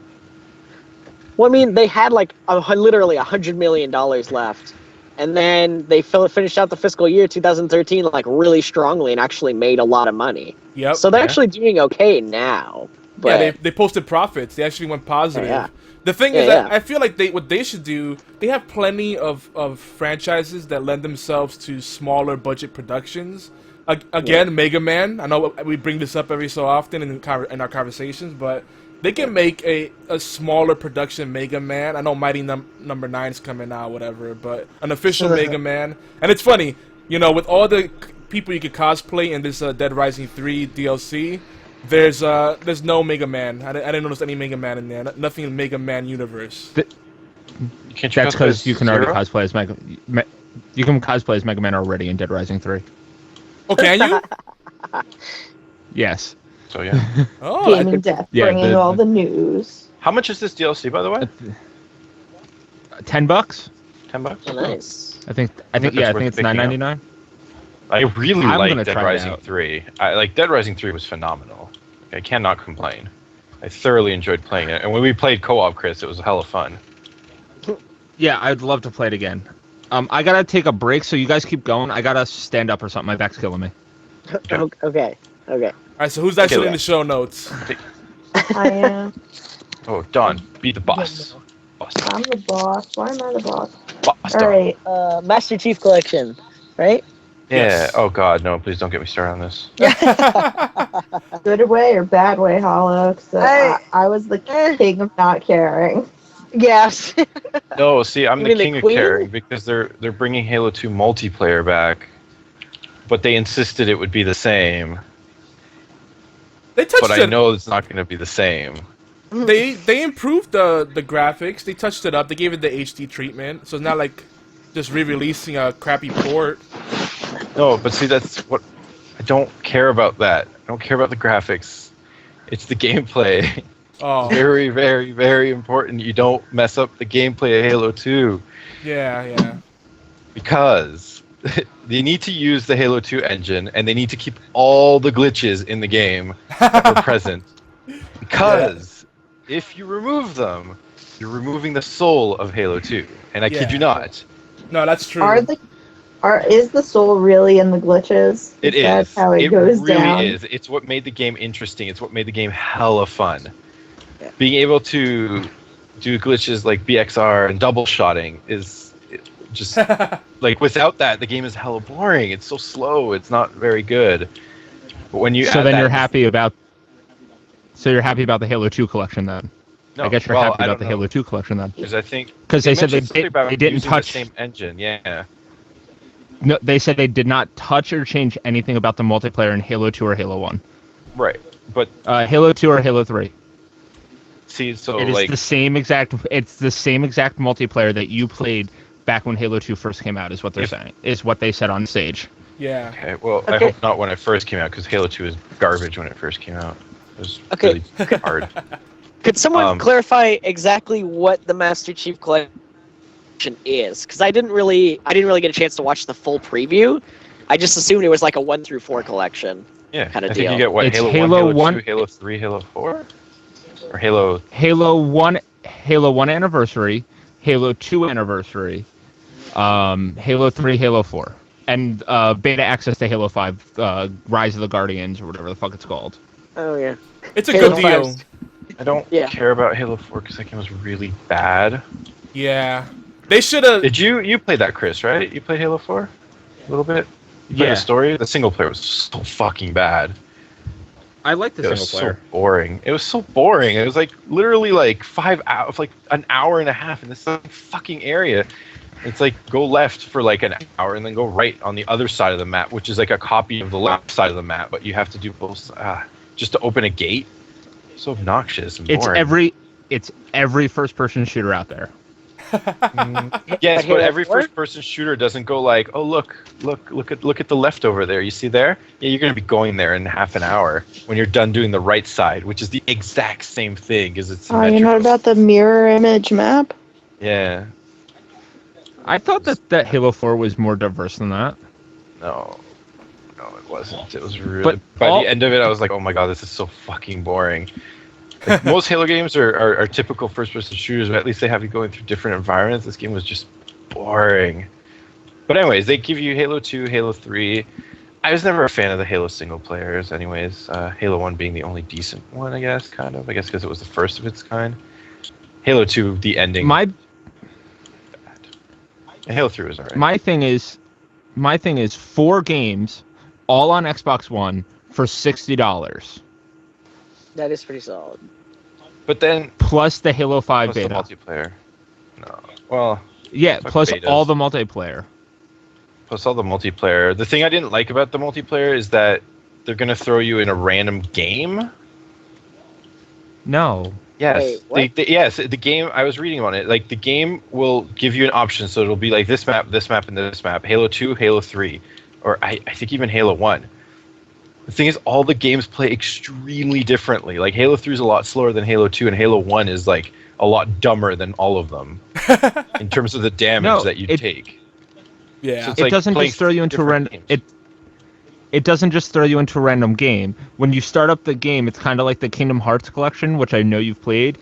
Well, I mean, they had like literally $100 million left, and then they finished out the fiscal year 2013 like really strongly and actually made a lot of money. Yep. So they're Yeah. actually doing okay now. But Yeah, they posted profits. They actually went positive. Yeah. The thing Yeah, is, yeah. I feel like what they should do, they have plenty of franchises that lend themselves to smaller budget productions. Again, Mega Man. I know we bring this up every so often in our conversations, but they can make a smaller production Mega Man. I know Mighty Number 9's coming out, whatever, but an official Mega Man. And it's funny, with all the people you could cosplay in this Dead Rising 3 DLC, there's no Mega Man. I didn't notice any Mega Man in there. Nothing in Mega Man universe. Can't That's cosplay because as you can already Zero? cosplay as you can cosplay as Mega Man already in Dead Rising 3. Oh, can you? Yes. So yeah. Oh, Gaming Death, yeah, bringing all the news. How much is this DLC, by the way? $10. $10. Oh, nice. I think that's yeah, I worth think it's picking up. $9.99. I really I'm like gonna Dead try it Rising out. 3. Dead Rising 3 was phenomenal. I cannot complain. I thoroughly enjoyed playing it. And when we played co-op, Chris, it was hella fun. Yeah, I'd love to play it again. I gotta take a break, so you guys keep going. I gotta stand up or something. My back's killing me. Okay. All right, so who's actually Okay. in the show notes? I am. Oh, Don, be the boss. Boss. I'm the boss. Why am I the boss? Boss All Don. right. Master Chief Collection, right? Yeah. Yes. Oh God, no! Please don't get me started on this. Good way or bad way, Hollow? 'Cause I was the king of not caring. Yes. No, see, I'm You the mean the king of queen? caring because they're bringing Halo 2 multiplayer back, but they insisted it would be the same. They touched But I it. know it's not going to be the same. They improved the graphics. They touched it up. They gave it the HD treatment, so it's not like just re-releasing a crappy port. No, but see, that's what I don't care about. That I don't care about the graphics. It's the gameplay. Oh, Very, very, very important. You don't mess up the gameplay of Halo 2 yeah. because they need to use the Halo 2 engine and they need to keep all the glitches in the game that were present. Because if you remove them, you're removing the soul of Halo 2. And I kid you Yeah. not. No, that's true. Is the soul really in the glitches? It is. That's how it goes really down. is. It's what made the game interesting. It's what made the game hella fun. Yeah. Being able to do glitches like BXR and double shotting is just like without that, the game is hella boring. It's so slow. It's not very good. But when you So add then that, you're happy about. So you're happy about the Halo 2 collection then? No, I guess you're well, happy I about don't the know. Halo 2 collection then. Because I think Because they said mentioned something about they didn't using touch. the same engine. Yeah, No, they said they did not touch or change anything about the multiplayer in Halo 2 or Halo 1. right. But Halo 2 or Halo 3. see, so It is like the same exact. It's the same exact multiplayer that you played back when Halo 2 first came out. Is what they're saying. Is what they said on stage. Yeah. okay, well, I hope not when it first came out because Halo 2 is garbage when it first came out. It was Okay. really hard. Could someone Um, clarify exactly what the Master Chief Collection is? Because I didn't really get a chance to watch the full preview. I just assumed it was like a 1 through 4 collection. Yeah, Kinda I think deal. you get what It's Halo 1, Halo Halo 1 2, Halo 3, Halo 4, or Halo. Halo 1 anniversary, Halo 2 anniversary, Halo 3, Halo 4, and beta access to Halo 5, Rise of the Guardians, or whatever the fuck it's called. Oh yeah. It's a Halo good deal. 5's I don't Yeah. care about Halo 4 because that game was really bad. Yeah. They should have. Did you played that, Chris? Right? You played Halo 4 a little bit. You played Yeah. the story. The single player was so fucking bad. I like the It was so boring. It was so boring. It was like literally like 5 hours, like an hour and a half in this fucking area. It's like go left for like an hour and then go right on the other side of the map, which is like a copy of the left side of the map, but you have to do both just to open a gate. So obnoxious and boring. It's every first-person shooter out there. Yes, Halo but every 4? first-person shooter doesn't go like, oh look at the left over there. You see there? Yeah, you're gonna be going there in half an hour when you're done doing the right side, which is the exact same thing as it's. Oh, you know about the mirror image map? Yeah. I thought that Halo 4 was more diverse than that. No, it wasn't. It was really. But By all- the end of it, I was like, oh my god, this is so fucking boring. Like, most Halo games are typical first-person shooters, but at least they have you going through different environments. This game was just boring. But anyways, they give you Halo 2, Halo 3. I was never a fan of the Halo single players anyways. Halo 1 being the only decent one, I guess, kind of. I guess because it was the first of its kind. Halo 2, the ending. My And Halo 3 was alright. my thing is 4 games, all on Xbox One for $60, That is pretty solid. But then, plus the Halo 5 plus the beta. multiplayer. No. Well, Yeah, Fuck plus betas. all the multiplayer. plus all the multiplayer. The thing I didn't like about the multiplayer is that they're going to throw you in a random game. No. Yes. Wait, what? Yes, the game, I was reading on it. Like, the game will give you an option, so it'll be like this map, and this map. Halo 2, Halo 3. Or I think even Halo 1. The thing is, all the games play extremely differently. Like Halo 3 is a lot slower than Halo 2, and Halo 1 is like a lot dumber than all of them in terms of the damage that you take. Yeah. So it's It like doesn't playing just throw you into different random. games. It doesn't just throw you into a random game. When you start up the game, it's kind of like the Kingdom Hearts collection, which I know you've played,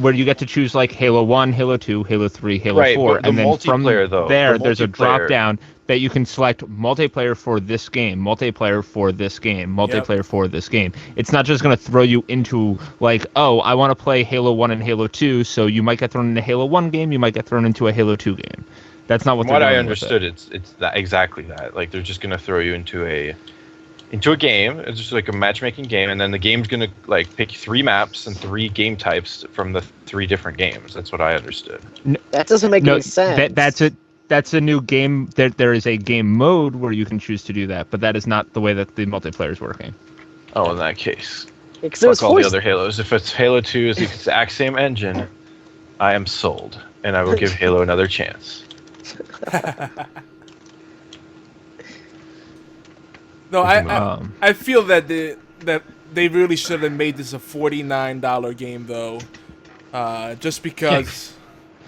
where you get to choose like Halo 1, Halo 2, Halo 3, Halo Right, 4, but the and then from multiplayer, though, there, the there's a drop multiplayer- down that you can select multiplayer for this game, multiplayer for this game, multiplayer for this game. It's not just going to throw you into like, oh, I want to play Halo 1 and Halo 2, so you might get thrown into a Halo 1 game, you might get thrown into a Halo 2 game. That's not what From they're what I doing with understood, it. it's that exactly that. Like they're just gonna throw you into a game. It's just like a matchmaking game, and then the game's gonna like pick 3 maps and 3 game types from the 3 different games. That's what I understood. That doesn't make any sense. That's a new game. There is a game mode where you can choose to do that, but that is not the way that the multiplayer is working. Oh, in that case, Because it was fuck all the forced. other Halos. If it's Halo 2 is the exact same engine, I am sold, and I will give Halo another chance. No, Um, I feel that they really should have made this a $49 game though, just because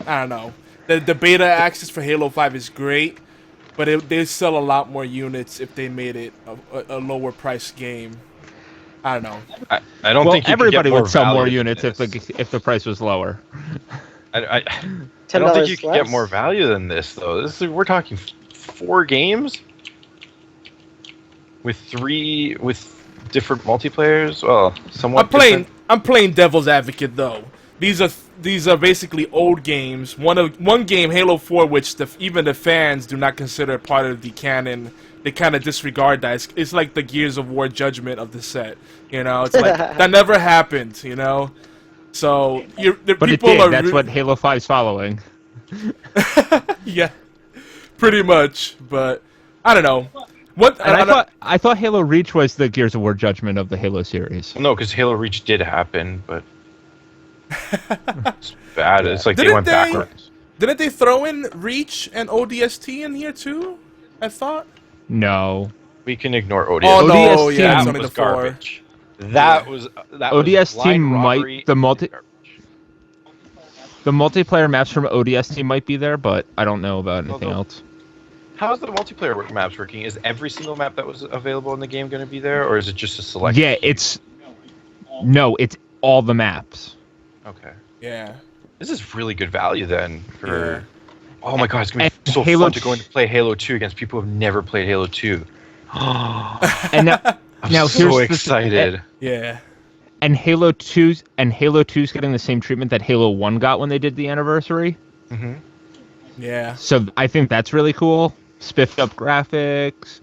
I don't know. The beta access for Halo 5 is great, but they sell a lot more units if they made it a lower price game. I don't know. I don't well, think you could everybody get more would sell more value than units if this. the price was lower. I don't think you $10 can get less. more value than this, though. We're talking 4 games with different multiplayers. Well, somewhat. I'm playing devil's advocate though. These are basically old games. One game, Halo 4, which even the fans do not consider part of the canon. They kind of disregard that. It's like the Gears of War judgment of the set. You know, it's like that never happened. You know, so But it people did. are That's what Halo 5's following. yeah, pretty much. But I don't know. What And I thought Halo Reach was the Gears of War judgment of the Halo series. No, because Halo Reach did happen, but it's bad. It's like they Didn't went they- backwards. Didn't they throw in Reach and ODST in here too? I thought. No. We can ignore ODST. Oh no, ODST yeah, it's that only was the 4. garbage. That was ODST blind might- robbery the and multi- garbage. The multiplayer maps from ODST might be there, but I don't know about anything Although- else. How is the multiplayer maps working? Is every single map that was available in the game going to be there, or is it just a select? Yeah, it's all the maps. Okay. Yeah. This is really good value then for. Yeah. Oh my god, it's gonna be And so Halo fun to go and play Halo 2 against people who have never played Halo 2. And now, I'm now so here's excited. Yeah. And Halo 2's getting the same treatment that Halo 1 got when they did the anniversary. hmm Yeah. So I think that's really cool. Spiffed up graphics,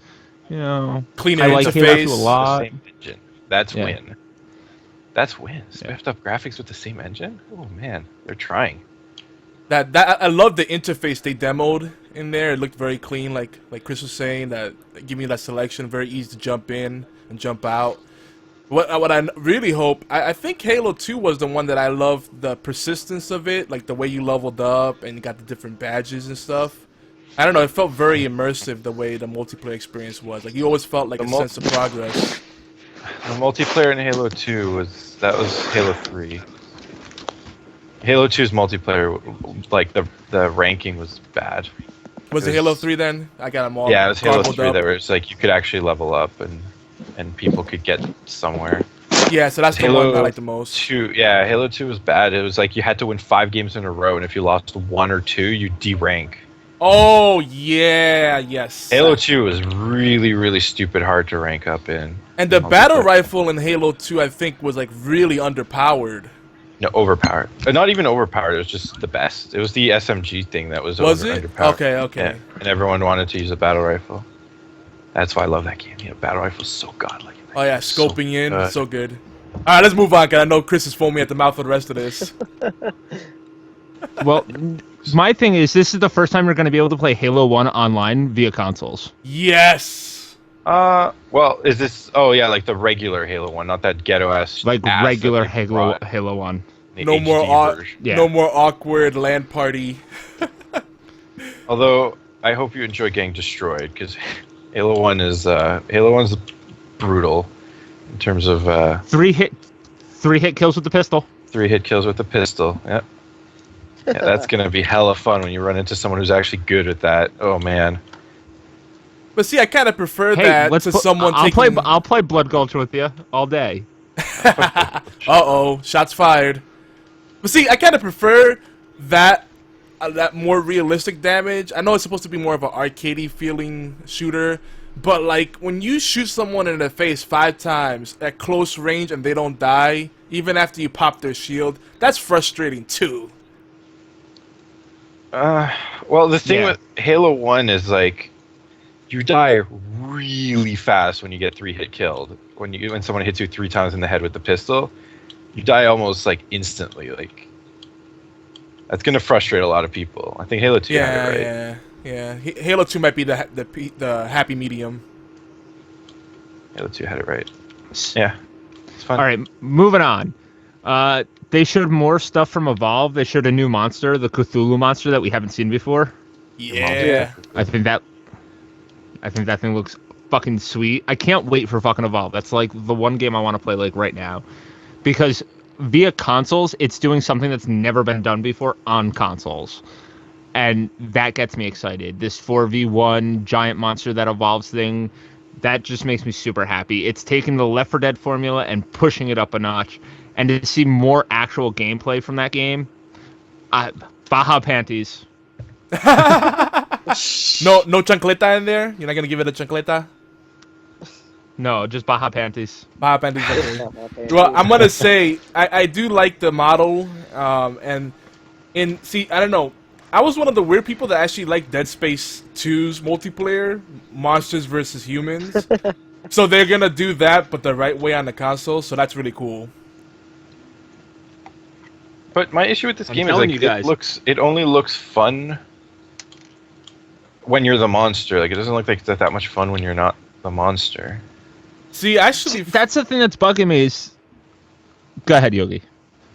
you know. Cleaner I like Halo 2 a interface. lot. Same engine. That's Yeah. win. That's win. Spiffed up graphics with the same engine. Oh man, they're trying. That I love the interface they demoed in there. It looked very clean, like Chris was saying. That give me that selection, very easy to jump in and jump out. What I really hope, I think Halo 2 was the one that I loved the persistence of it, like the way you leveled up and you got the different badges and stuff. I don't know, it felt very immersive the way the multiplayer experience was. Like you always felt like a sense of progress. The multiplayer in Halo 2 was Halo 3. Halo 2's multiplayer, like the ranking was bad. Was it Halo 3 then? I got them all. Yeah, it was Halo garbled 3 up. that was like you could actually level up and people could get somewhere. Yeah, so that's the Halo one I like the most. 2, yeah, Halo 2 was bad. It was like you had to win 5 games in a row, and if you lost 1 or 2, you D-rank. Oh yeah, yes. Halo 2 was really, really stupid hard to rank up in. And the Multiplayer. battle rifle in Halo 2, I think, was like really underpowered. No, overpowered. Not even overpowered. It was just the best. It was the SMG thing that was, Was it? underpowered. Okay. Yeah, and everyone wanted to use a battle rifle. That's why I love that game. Battle rifle's so godlike. Oh yeah, scoping in, good. so good. All right, let's move on, cause I know Chris is foaming at the mouth for the rest of this. Well, my thing is, this is the first time you're going to be able to play Halo 1 online via consoles. Yes. Well, is this? Oh yeah, like the regular Halo 1, not that ghetto ass. Like ass regular that they brought in Halo 1. the No more, HD version. Yeah. no more awkward LAN party. Although I hope you enjoy getting destroyed because Halo 1's brutal in terms of 3-hit kills with the pistol. 3-hit kills with the pistol. Yeah. Yeah, that's gonna be hella fun when you run into someone who's actually good at that. Oh man. But see, I kind of prefer Hey, that to someone I'll taking. I'll play Blood Gulch with you all day. Uh-oh, shots fired. But see, I kind of prefer that that more realistic damage. I know it's supposed to be more of an arcadey feeling shooter, but like when you shoot someone in the face 5 times at close range and they don't die, even after you pop their shield, that's frustrating too. Well, the thing Yeah. with Halo 1 is like you die really fast when you get 3-hit killed. When someone hits you 3 times in the head with the pistol, you die almost like instantly. Like that's gonna frustrate a lot of people. I think Halo 2 had it right. Yeah. Halo 2 might be the happy medium. Halo 2 had it right. Yeah, it's fun. All right, moving on. They showed more stuff from Evolve. They showed a new monster, the Cthulhu monster that we haven't seen before. Yeah. I think that thing looks fucking sweet. I can't wait for fucking Evolve. That's like the one game I want to play like right now, because via consoles, it's doing something that's never been done before on consoles, and that gets me excited. This 4v1 giant monster that evolves thing, that just makes me super happy. It's taking the Left 4 Dead formula and pushing it up a notch, and to see more actual gameplay from that game, Baja panties. No chancleta in there? You're not gonna give it a chancleta? No, just Baja panties. Baja panties, okay. Well, I'm gonna say I do like the model, and see, I don't know. I was one of the weird people that actually liked Dead Space 2's multiplayer, monsters versus humans. So they're gonna do that, but the right way on the console. So that's really cool. But my issue with this I'm game is telling like you guys. it only looks fun when you're the monster. Like it doesn't look like it's that much fun when you're not the monster. See, actually, That's the thing that's bugging me is... Go ahead, Yogi.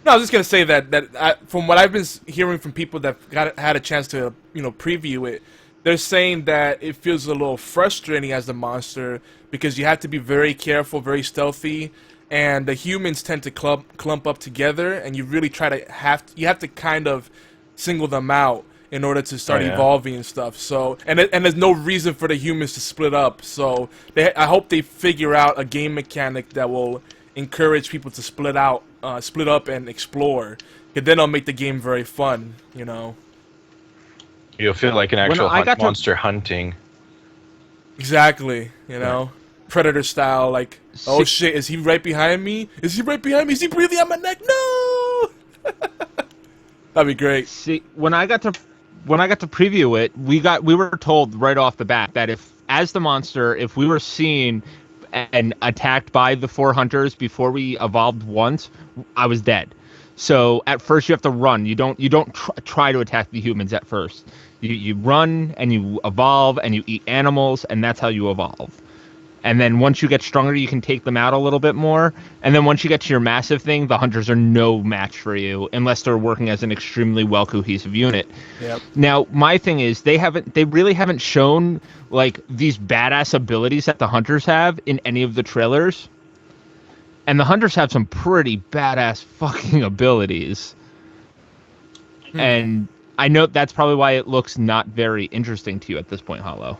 no, I was just gonna say that from what I've been hearing from people that had a chance to preview it, they're saying that it feels a little frustrating as the monster because you have to be very careful, very stealthy, and the humans tend to clump up together, and you really have to kind of single them out in order to start evolving and stuff. So and there's no reason for the humans to split up. So I hope they figure out a game mechanic that will encourage people to split up and explore. Because then it'll make the game very fun. You'll feel like an actual monster hunting. Exactly. Predator style. Like, oh shit, is he right behind me? Is he right behind me? Is he breathing on my neck? No. That'd be great. See, when I got to preview it, we were told right off the bat that if we were seen and attacked by the 4 hunters before we evolved once, I was dead. So at first you have to run. You don't try to attack the humans at first. You run and you evolve and you eat animals, and that's how you evolve. And then once you get stronger, you can take them out a little bit more. And then once you get to your massive thing, the hunters are no match for you unless they're working as an extremely well cohesive unit. Yep. Now, my thing is they really haven't shown like these badass abilities that the hunters have in any of the trailers. And the hunters have some pretty badass fucking abilities. And I know that's probably why it looks not very interesting to you at this point, Hollow.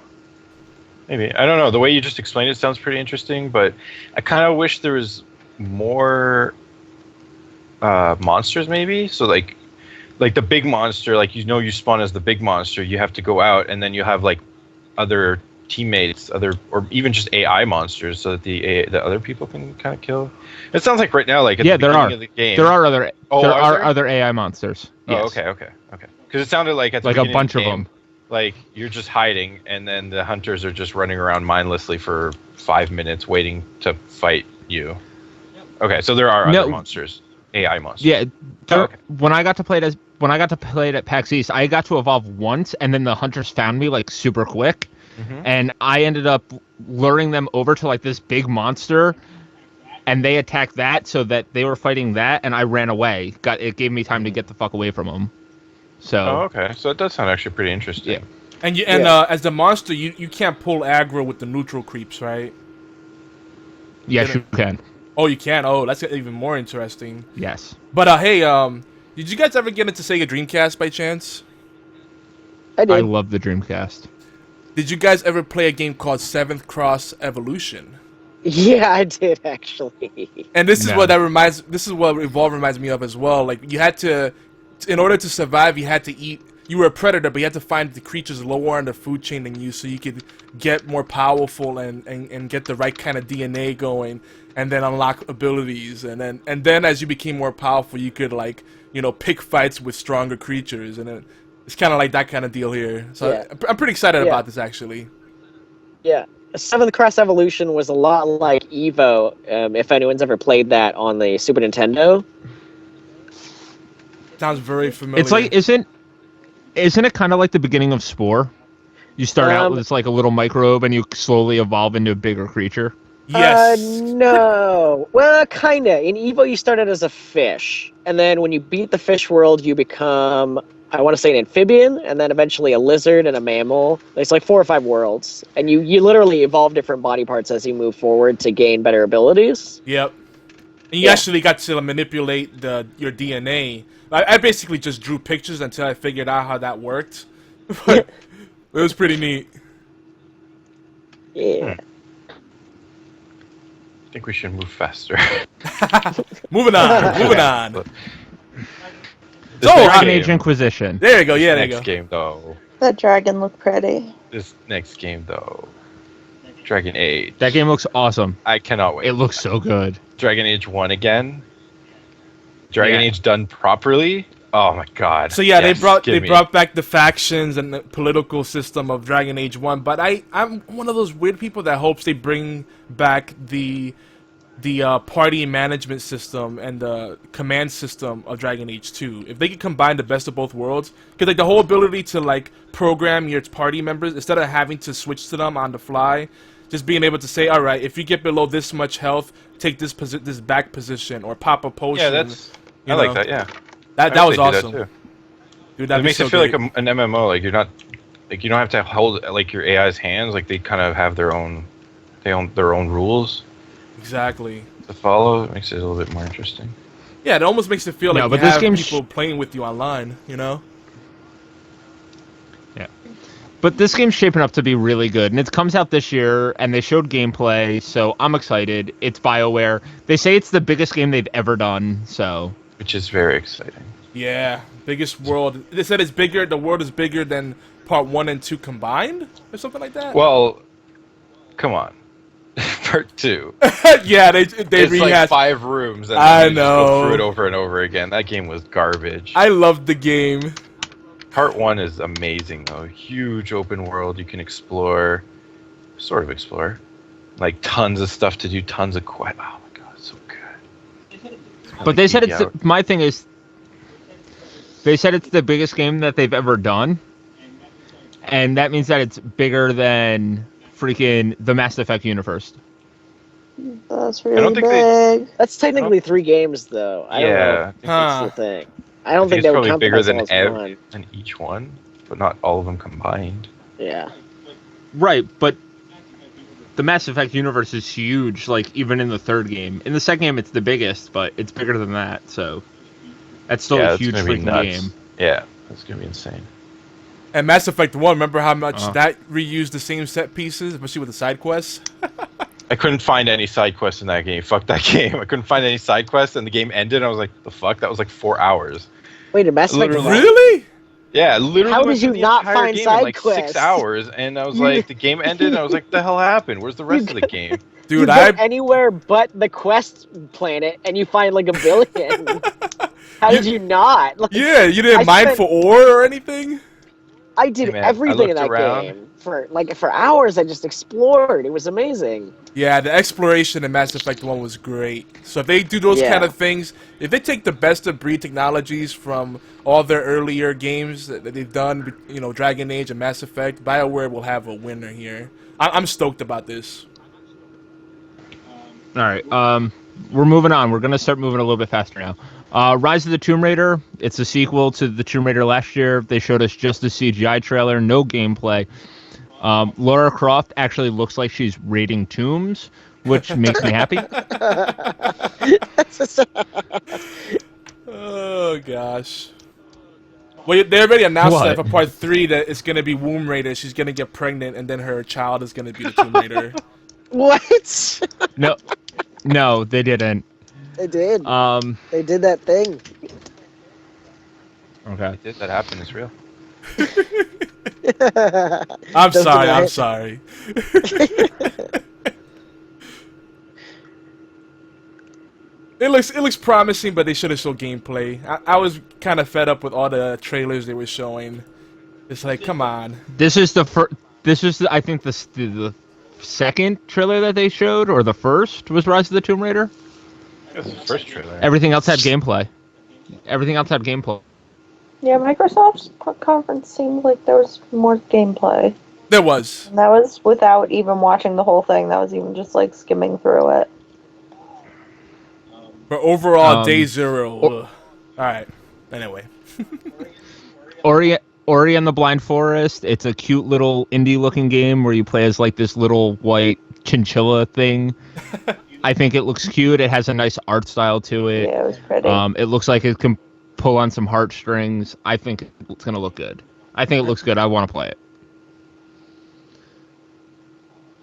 Maybe. I don't know. The way you just explained it sounds pretty interesting, but I kind of wish there was more monsters maybe. So like the big monster, like you spawn as the big monster, you have to go out and then you have like other teammates, or even just AI monsters so that the other people can kind of kill. It sounds like right now, like at the beginning of the game. There are other there? other AI monsters. Yes. Oh, okay. Because it sounded like at the like beginning a bunch of the game, them. Like you're just hiding, and then the hunters are just running around mindlessly for 5 minutes waiting to fight you. Okay, so there are other monsters, AI monsters. Yeah, okay. When I got to play it at PAX East, I got to evolve once, and then the hunters found me like super quick, and I ended up luring them over to like this big monster, and they attacked that, so that they were fighting that, and I ran away. It gave me time to get the fuck away from them. So. Oh, okay. So it does sound actually pretty interesting. Yeah. And as the monster, you can't pull aggro with the neutral creeps, right? Yes, Get you it. can. Oh, you can. Oh, that's even more interesting. Yes. But hey, did you guys ever get into Sega Dreamcast by chance? I I did. love the Dreamcast. Did you guys ever play a game called Seventh Cross Evolution? Yeah, I did actually. And this is No. what This is what Evolve reminds me of as well. Like you had to, in order to survive, you had to eat. You were a predator, but you had to find the creatures lower on the food chain than you, so you could get more powerful and get the right kind of DNA going, and then unlock abilities. And then as you became more powerful, you could like pick fights with stronger creatures, and it's kind of like that kind of deal here. So Yeah. I'm pretty excited Yeah. about this actually. Yeah. Seventh Cross Evolution was a lot like Evo, if anyone's ever played that on the Super Nintendo. Sounds very familiar. It's like isn't it kind of like the beginning of Spore? You start out with like a little microbe and you slowly evolve into a bigger creature. yes. No. Well, kinda. In Evo, you started as a fish, and then when you beat the fish world, you become, I want to say, an amphibian, and then eventually a lizard and a mammal. There's like 4 or 5 worlds, and you literally evolve different body parts as you move forward to gain better abilities. Yep. And you actually got to manipulate your DNA. I basically just drew pictures until I figured out how that worked. But it was pretty neat. Yeah. I think we should move faster. Moving on. Moving on. This So, next Dragon game- Age Inquisition. There you go. Yeah, there you Next go. game though. That dragon looked pretty. This next game though. Dragon Age. That game looks awesome. I cannot wait. It looks so good. Dragon Age 1 again. Dragon Yeah. Age done properly. Oh my god. So yeah, Yes, they give me brought back the factions and the political system of Dragon Age 1, but I'm one of those weird people that hopes they bring back the party management system and the command system of Dragon Age 2. If they could combine the best of both worlds, because like the whole ability to like program your party members instead of having to switch to them on the fly, just being able to say, all right, if you get below this much health, take this back position or pop a potion. Yeah, that's. you I like know. that. Yeah. That I was hope they do awesome. that too. Dude, that'd It be makes so it feel great. like an MMO. Like you're not, like you don't have to hold like your AI's hands. Like they kind of have their own, their own rules Exactly. to follow. It makes it a little bit more interesting. Yeah, it almost makes it feel like No, you but this have game's- people playing with you online, you know? But this game's shaping up to be really good, and it comes out this year, and they showed gameplay, so I'm excited. It's BioWare. They say it's the biggest game they've ever done, so... Which is very exciting. Yeah, biggest world. They said it's bigger, the world is bigger than part 1 and 2 combined? Or something like that? Well, come on. Part 2. Yeah, they It's like rehashed. 5 rooms. And I then you just go know. through it over and over again. That game was garbage. I loved the game. Part 1 is amazing though. Huge open world you can explore. Sort of explore. Like tons of stuff to do, tons of quest. Oh my god, it's so good. But they said it's... Yeah. My thing is... They said it's the biggest game that they've ever done, and that means that it's bigger than freaking the Mass Effect universe. That's don't really think they- big. That's technically 3 games, though. I don't know. Yeah, I think Huh. That's the thing. I don't I think think they it's would probably count bigger them than as one. than each one, but not all of them combined. Yeah. Right, but the Mass Effect universe is huge, like, even in the third game. In the second game, it's the biggest, but it's bigger than that, so... That's still a it's huge gonna be freaking nuts. game. Yeah, that's gonna be insane. And Mass Effect 1, remember how much Uh-huh. that reused the same set pieces, especially with the side quests? I couldn't find any side quests in that game. Fuck that game. I couldn't find any side quests, and the game ended. And I was like, "The fuck?" That was like 4 hours. Wait, a Mass Effect Literally. one? Really? Yeah, literally. How went did through you the not entire find game side in like quests? 6 hours? And I was like, the game ended. And I was like, "The hell happened? Where's the rest of the game?" Dude, you I... go anywhere but the quest planet, and you find like a billion. How did you not? Like, Yeah, you didn't I mine spent- for ore or anything? I did Hey, man, I everything in looked that around. game for hours. I just explored. It was amazing. Yeah, the exploration in Mass Effect 1 was great. So if they do those Yeah. kind of things, if they take the best of breed technologies from all their earlier games that they've done, you know, Dragon Age and Mass Effect, BioWare will have a winner here. I'm stoked about this. Alright, we're moving on. We're going to start moving a little bit faster now. Rise of the Tomb Raider. It's a sequel to the Tomb Raider last year. They showed us just a CGI trailer, no gameplay. Lara Croft actually looks like she's raiding tombs, which makes me happy. Oh gosh. Well, they already announced that What? for part 3 that it's gonna be Womb Raider. She's gonna get pregnant, and then her child is gonna be the Tomb Raider. What? No, no, they didn't. They did. Um, They did that thing. okay. Did that happen? It's real. I'm Don't sorry. deny I'm it. sorry. It looks promising, but they should have showed gameplay. I was kind of fed up with all the trailers they were showing. It's like, come on. This is the first. This is, I think, the second trailer that they showed, or the first was Rise of the Tomb Raider. It was the first trailer. Everything else had gameplay. Everything else had gameplay. Yeah, Microsoft's conference seemed like there was more gameplay. There was. And that was without even watching the whole thing. That was even just like skimming through it. But overall, Day Um, Zero. All right. Anyway. Ori and the Blind Forest. It's a cute little indie-looking game where you play as like this little white chinchilla thing. I think it looks cute. It has a nice art style to it. Yeah, it was pretty. It looks like it can pull on some heartstrings. I think it's gonna look good. I think it looks good. I want to play it.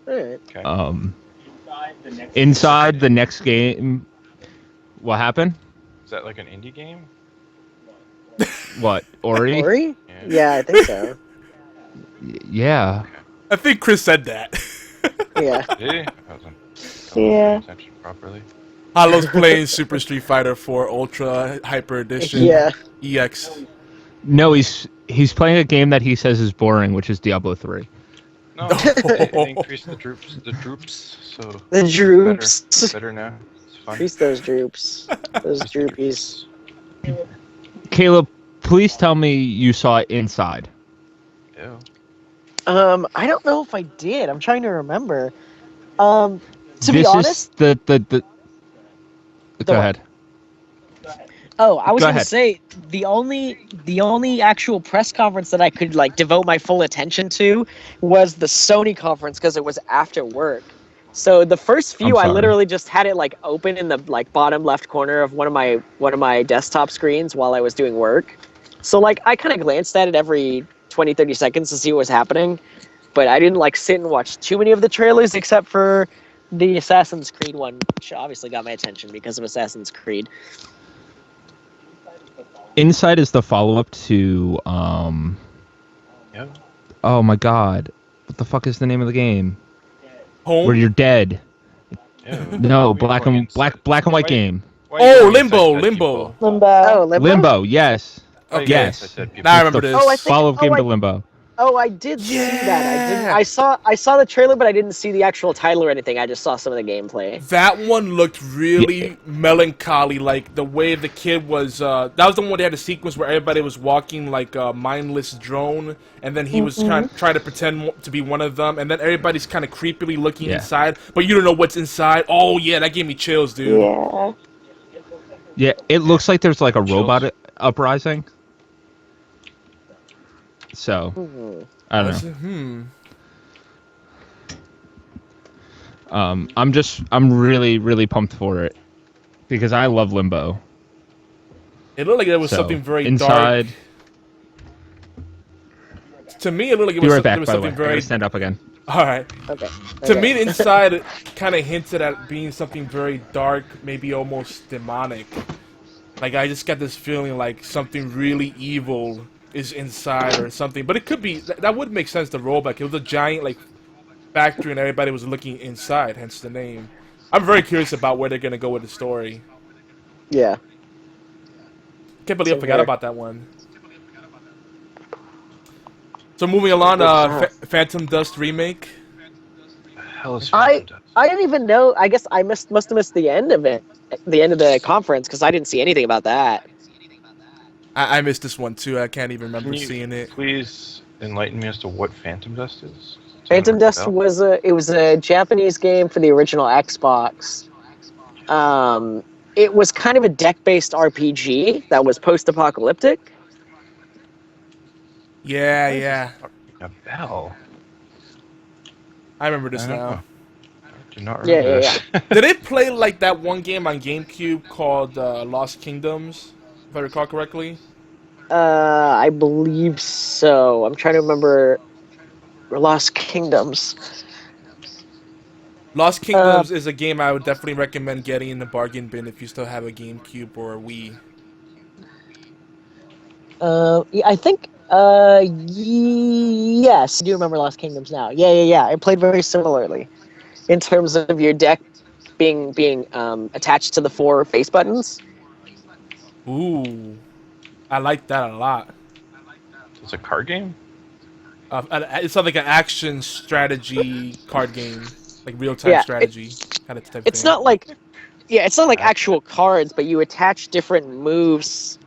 Alright. Okay. Inside the next game. What happened? Is that like an indie game? What? Ori? Ori? Yeah. Yeah, I think so. Yeah. I think Chris said that. Yeah. Did he? I wasn't Yeah. paying attention properly. Halo's playing Super Street Fighter 4 Ultra Hyper Edition Yeah. EX. No, he's playing a game that he says is boring, which is Diablo 3. No, they increased the troops, so The droops. better now. It's fun. Increase those droops. Those droopies. Caleb, please tell me you saw it Inside. Ew. I don't know if I did. I'm trying to remember. To be This honest, is the Go what? ahead. oh, I was Go gonna ahead. say the only actual press conference that I could like devote my full attention to was the Sony conference because it was after work. So the first I'm few, I sorry. literally just had it like open in the like bottom left corner of one of my desktop screens while I was doing work. So like I kind of glanced at it every 20-30 seconds to see what was happening, but I didn't like sit and watch too many of the trailers except for the Assassin's Creed one, which obviously got my attention because of Assassin's Creed. Inside is the follow-up to Yeah. oh my god. What the fuck is the name of the game? Home? Where you're dead. Ew. No, Why are black you going and inside? white Why- game. why are you Oh, going Limbo, inside dead Limbo. people? Limbo. Oh, Limbo. Limbo, yes. Why are you Okay. going Yes. inside dead people? Now I It's remember the this. Oh, I think- follow-up game oh, to I- Limbo. Oh, I did see that. Yeah. I saw the trailer, but I didn't see the actual title or anything. I just saw some of the gameplay. That one looked really melancholy, like the way the kid was. That was the one where they had a sequence where everybody was walking like a mindless drone, and then he was trying to pretend to be one of them, and then everybody's kind of creepily looking Yeah. inside, but you don't know what's inside. Oh yeah, that gave me chills, dude. Yeah. Yeah, it looks like there's like a Chills. robot uprising. So, I don't know. I'm really, really pumped for it because I love Limbo. It looked like there was So, something very Inside. dark. To me, it looked like it Be was, right there back, was by the way. something I gotta very. stand up again. All right. Okay. To Okay. me, the inside kind of hinted at being something very dark, maybe almost demonic. Like I just got this feeling like something really evil is inside or something. But it could be that would make sense. The rollback. It was a giant like factory, and everybody was looking inside. Hence the name. I'm very curious about where they're gonna go with the story. Yeah. Can't believe I Same forgot here. about that one. So moving along, Phantom Dust remake. Hell is I didn't even know. I guess I must have missed the end of it, the end of the conference, because I didn't see anything about that. I missed this one too. I can't even remember Can you seeing it. please enlighten me as to what Phantom Dust is? Phantom Doesn't ring a Dust bell. was a Japanese game for the original Xbox. It was kind of a deck-based RPG that was post-apocalyptic. Yeah, yeah. A bell. I remember this I don't now. know. Do not Yeah, remember yeah, this. Did it play like that one game on GameCube called Lost Kingdoms, if I recall correctly? I believe so. I'm trying to remember. Lost Kingdoms. Lost Kingdoms is a game I would definitely recommend getting in the bargain bin if you still have a GameCube or a Wii. Yeah, I think. Yes, I do remember Lost Kingdoms now. Yeah. It played very similarly in terms of your deck being attached to the 4 face buttons. Ooh, I like that a lot. It's a card game? It's like an action strategy card game, like real time Yeah, strategy kind of type it's thing. not like it's not like actual cards, but you attach different moves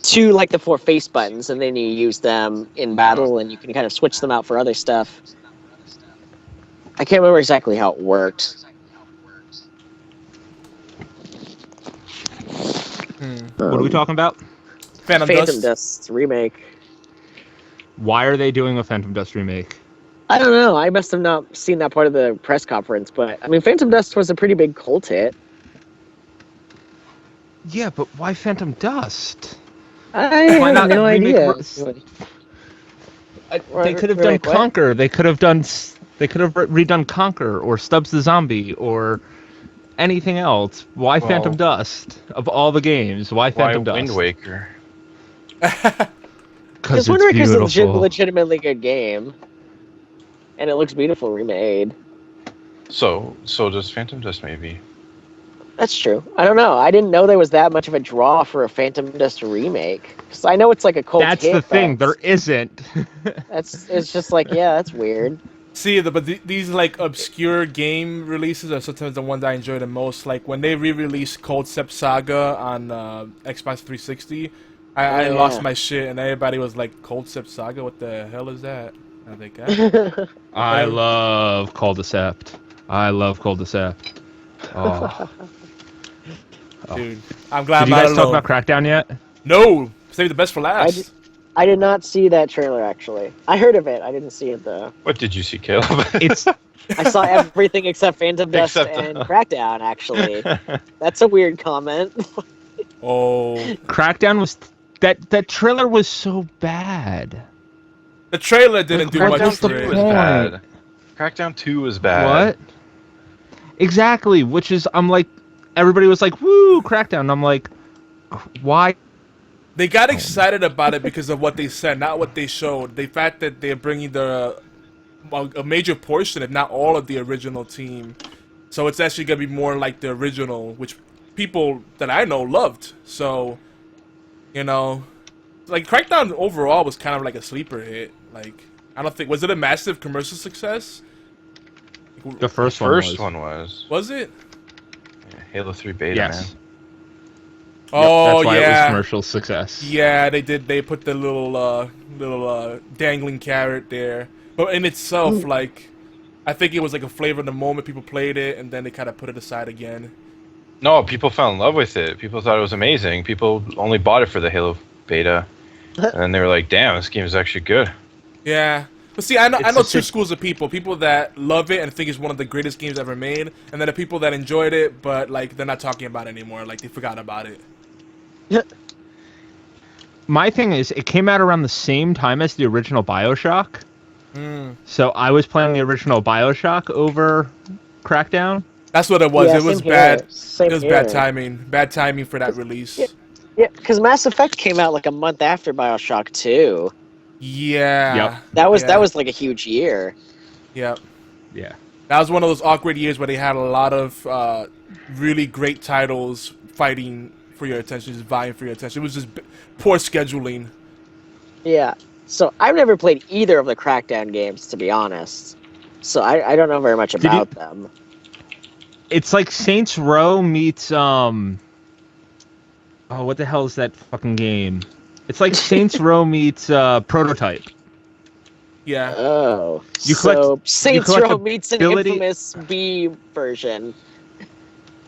to like the 4 face buttons, and then you use them in battle, and you can kind of switch them out for other stuff. I can't remember exactly how it worked. What are we talking about? Phantom Dust. Dust remake. Why are they doing a Phantom Dust remake? I don't know. I must have not seen that part of the press conference, but I mean, Phantom Dust was a pretty big cult hit. Yeah, but why Phantom Dust? I Why have not no remake idea. They could have done Remake what? Conquer. They could have redone Conquer or Stubbs the Zombie or anything else. Why Well, Phantom Dust? Of all the games, why Why Phantom Dust? Wind Waker? Because Wind it's Waker's a beautiful. legitimately good game, and it looks beautiful remade. So does Phantom Dust maybe? That's true. I don't know. I didn't know there was that much of a draw for a Phantom Dust remake. Because I know it's like a cult That's hit. the thing. but There isn't. it's just like, yeah, that's weird. See, these like obscure game releases are sometimes the ones I enjoy the most. Like when they re-released Cold Step Saga on Xbox 360, I Oh, lost yeah. my shit, and everybody was like, "Cold Step Saga? What the hell is that?" I think, ah. I love Cold Decept. I love Cold Decept. Oh. Dude, I'm glad Did you I'm not guys talk alone. about Crackdown yet? No, save the best for last. I did not see that trailer, actually. I heard of it. I didn't see it, though. What did you see, Caleb? It's I saw everything except Phantom Dust Except- and Crackdown, actually. That's a weird comment. Oh, Crackdown was that trailer was so bad. the trailer didn't do what much was the for it. was point? bad. Crackdown 2 was bad. What? Exactly, which is I'm like everybody was like, "Woo, Crackdown." And I'm like, "Why?" They got excited about it because of what they said, not what they showed. The fact that they're bringing a major portion, if not all, of the original team. So it's actually going to be more like the original, which people that I know loved. So, you know, like Crackdown overall was kind of like a sleeper hit. Like, I don't think, was it a massive commercial success? The first one was. Was it? Yeah, Halo 3 beta, Yes. man. Oh, That's why it was yeah. commercial success. Yeah, they did. They put the little dangling carrot there. But in itself, like, I think it was like a flavor of the moment. People played it, and then they kind of put it aside again. No, people fell in love with it. People thought it was amazing. People only bought it for the Halo beta. And then they were like, damn, this game is actually good. Yeah. But see, I know It's two a sit- schools of people. People that love it and think it's one of the greatest games ever made, and then the people that enjoyed it, but like they're not talking about it anymore. Like they forgot about it. My thing is, it came out around the same time as the original BioShock. So I was playing the original BioShock over Crackdown. That's what it was. Yeah, It was same here. bad. Same It was bad here. timing. Bad timing for that release. Yeah, because Mass Effect came out like a month after BioShock 2. Yeah. Yep. That Yeah. was like a huge year. Yep. Yeah. That was one of those awkward years where they had a lot of really great titles fighting for your attention, just vying for your attention. It was just poor scheduling. Yeah. So I've never played either of the Crackdown games, to be honest. So I don't know very much you- about them. It's like Saints Row meets oh, what the hell is that fucking game? It's like Saints Row meets Prototype. Yeah. Oh. You so collect- Saints collect Row meets an ability- infamous B version.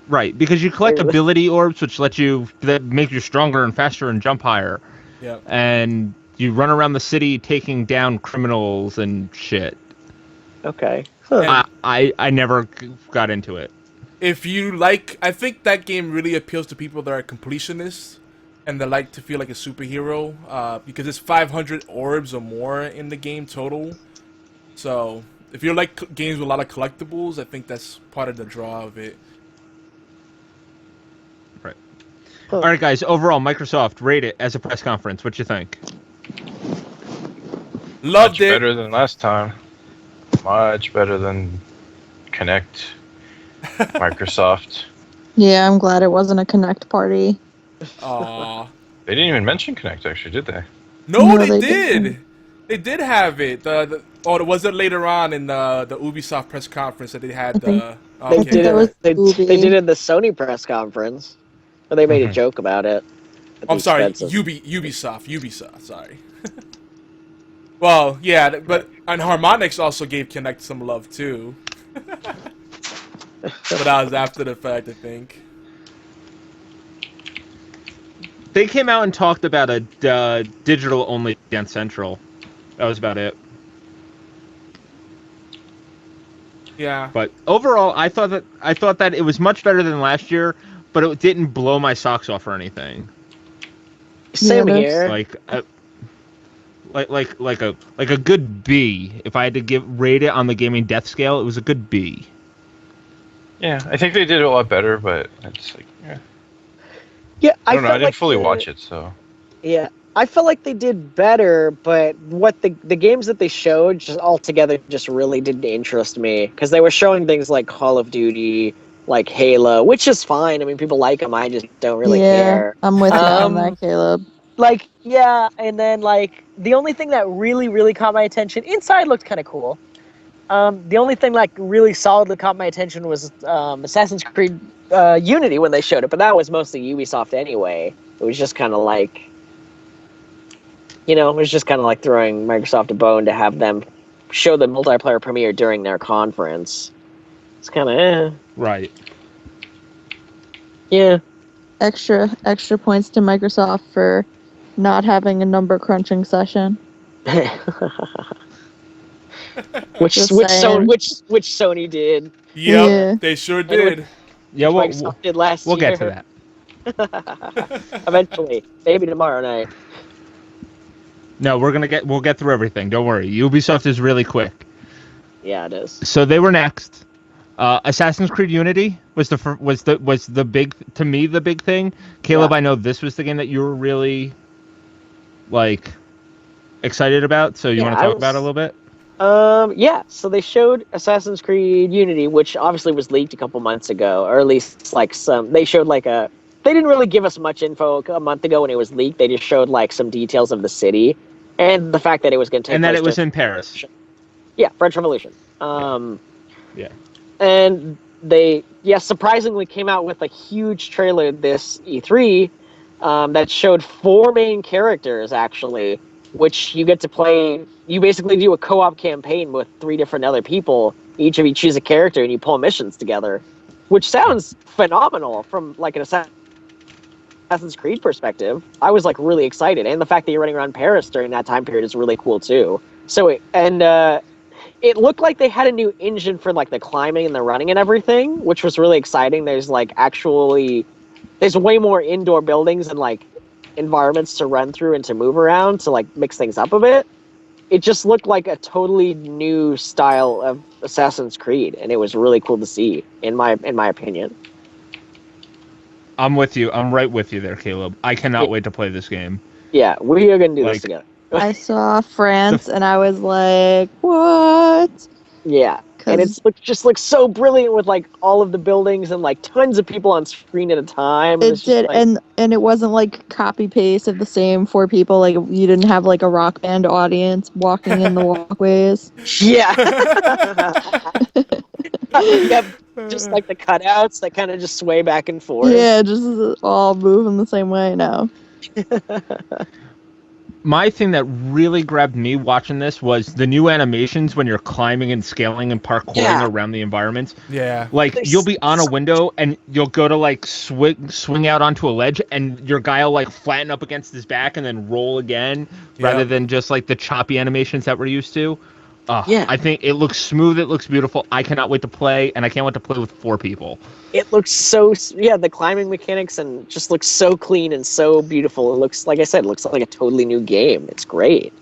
Right, because you collect ability orbs that make you stronger and faster and jump higher. Yeah. And you run around the city taking down criminals and shit. Okay. Huh. And I never got into it. if you like, I think that game really appeals to people that are completionists and they like to feel like a superhero because it's 500 orbs or more in the game total. So if you like games with a lot of collectibles, I think that's part of the draw of it. Right. All right, guys. Overall, Microsoft, rate it as a press conference. What you think? Loved Much it. better than last time. Much better than Connect. Microsoft. Yeah, I'm glad it wasn't a Connect party. Aw. They didn't even mention Connect, actually, did they? No, No, they they did. didn't. They did have it. Was it later on in the Ubisoft press conference that they had think- the? They think did that was it. Ubi. They did it at the Sony press conference, but they made a Mhm. joke about it. at I'm the sorry, expense of- Ubisoft. Sorry. Well, yeah, but and Harmonix also gave Kinect some love too. But that was after the fact, I think. They came out and talked about a digital only Dance Central. That was about it. Yeah. But overall, I thought that it was much better than last year, but it didn't blow my socks off or anything. Same there's- here. Like a good B. If I had to rate it on the gaming death scale, it was a good B. Yeah, I think they did a lot better, but it's like, yeah. Yeah, I don't know. I felt didn't like fully the- watch it, so. Yeah, I felt like they did better, but what the games that they showed just altogether just really didn't interest me because they were showing things like Call of Duty, like Halo, which is fine. I mean, people like them. I just don't really care. I'm with you on Um, that, Caleb. Like, yeah, and then like the only thing that really caught my attention, inside looked kind of cool. The only thing like really solidly caught my attention was Assassin's Creed Unity when they showed it, but that was mostly Ubisoft anyway. It was just kind of like, it was just kind of like throwing Microsoft a bone to have them show the multiplayer premiere during their conference. It's kind of Right. yeah. Extra points to Microsoft for not having a number crunching session. which Just which saying. Sony did, Yep, Yeah. they sure what- did. Yeah, which we'll Microsoft did last we'll year. get to that. Eventually, maybe tomorrow night. No, we'll get through everything. Don't worry. Ubisoft is really quick. Yeah, it is. So they were next. Assassin's Creed Unity was the big, to me, the big thing. Caleb, Yeah. I know this was the game that you were really like excited about. So you Yeah, want to I talk about it a was- little bit? Yeah, so they showed Assassin's Creed Unity, which obviously was leaked a couple months ago, or at least like they showed like they didn't really give us much info a month ago when it was leaked. They just showed like some details of the city and the fact that it was going to take And that place it was during- in Paris. Yeah, French Revolution. Yeah. And they, surprisingly came out with a huge trailer this E3 that showed 4 main characters, actually, which you get to play. You basically do a co-op campaign with 3 different other people. Each of you choose a character and you pull missions together, which sounds phenomenal from like an Assassin's Creed perspective. I was like really excited. And the fact that you're running around Paris during that time period is really cool too. So, it looked like they had a new engine for like the climbing and the running and everything, which was really exciting. There's way more indoor buildings and like environments to run through and to move around to like mix things up a bit. It just looked like a totally new style of Assassin's Creed, and it was really cool to see, in my opinion. I'm with you. I'm right with you there, Caleb. I cannot Yeah. wait to play this game. Yeah, we are gonna do Like- this together. I saw France and I was like, what? Yeah, and 'Cause it just looks so brilliant with like all of the buildings and like tons of people on screen at a time. it It's just, did, like- and it wasn't like copy paste of the same 4 people. Like you didn't have like a rock band audience walking in the walkways. Yeah. Yeah, just like the cutouts that kind of just sway back and forth. Yeah, just all moving the same way now. My thing that really grabbed me watching this was the new animations when you're climbing and scaling and parkouring Yeah. around the environments. Yeah. Like There's- you'll be on a window and you'll go to like swing out onto a ledge and your guy will like flatten up against his back and then roll again rather Yep. than just like the choppy animations that we're used to. Yeah. I think it looks smooth. It looks beautiful. I cannot wait to play, and I can't wait to play with 4 people. It looks so the climbing mechanics and just looks so clean and so beautiful. It looks, like I said, it looks like a totally new game. It's great.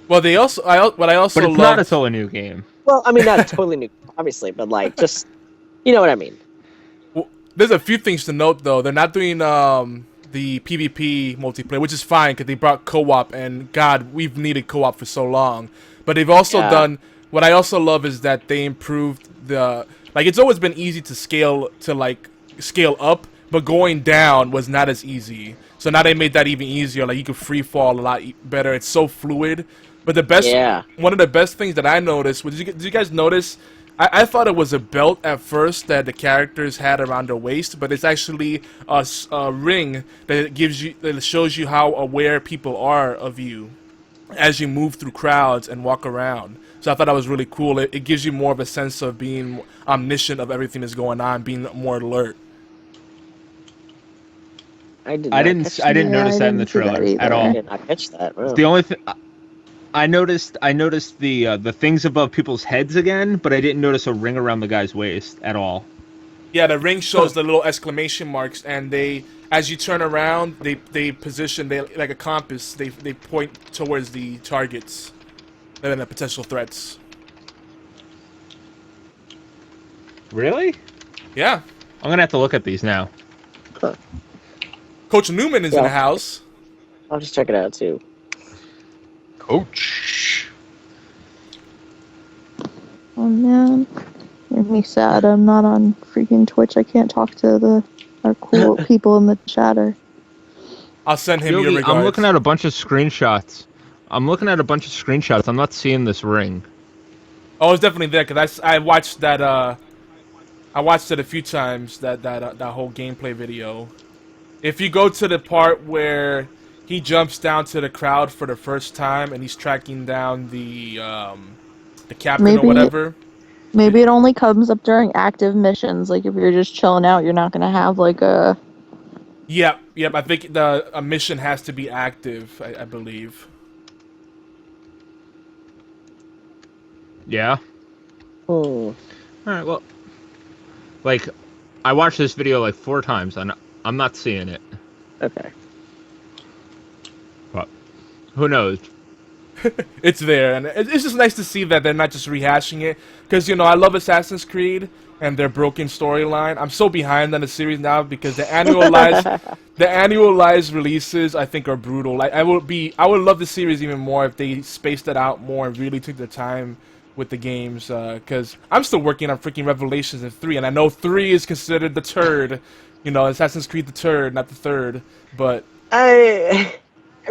Well, they also what I also But it's loved, not a totally new game. Well, I mean, not totally new, obviously, but like just you know what I mean. well, there's a few things to note though. They're not doing the PvP multiplayer, which is fine because they brought co-op, and God, we've needed co-op for so long. But they've also done what I also love is that they improved the it's always been easy to scale up, but going down was not as easy. So now they made that even easier. Like you could free fall a lot better. It's so fluid. But the best, one of the best things that I noticed was, did you guys notice? I thought it was a belt at first that the characters had around their waist, but it's actually a ring that shows you how aware people are of you as you move through crowds and walk around. So I thought that was really cool. It gives you more of a sense of being omniscient of everything that's going on, being more alert. I didn't notice that in the trailer at all. I did not catch that. Wow. The only thing I noticed the things above people's heads again, but I didn't notice a ring around the guy's waist at all. Yeah, the ring shows the little exclamation marks, and as you turn around, they position like a compass. They point towards the targets and the potential threats. Really? Yeah. I'm gonna have to look at these now. Huh. Coach Newman is in the house. I'll just check it out too. Coach. Oh man, made me sad. I'm not on freaking Twitch. I can't talk to our cool people in the chatter. I'll send him Yogi, your regards. I'm looking at a bunch of screenshots. I'm not seeing this ring. Oh, it's definitely there because I watched that. I watched it a few times. That whole gameplay video. If you go to the part where he jumps down to the crowd for the first time and he's tracking down the captain or whatever. Maybe it only comes up during active missions. Like if you're just chilling out, you're not gonna have like a. Yep. I think a mission has to be active. I believe. Yeah. Oh. All right. Well, I watched this video 4 times and I'm not seeing it. Okay. But who knows? It's there, and it's just nice to see that they're not just rehashing it. Because I love Assassin's Creed and their broken storyline. I'm so behind on the series now because the annualized releases I think are brutal. I would love the series even more if they spaced it out more and really took their time with the games. Because I'm still working on freaking Revelations in 3, and I know 3 is considered the turd. Assassin's Creed the turd, not the third. But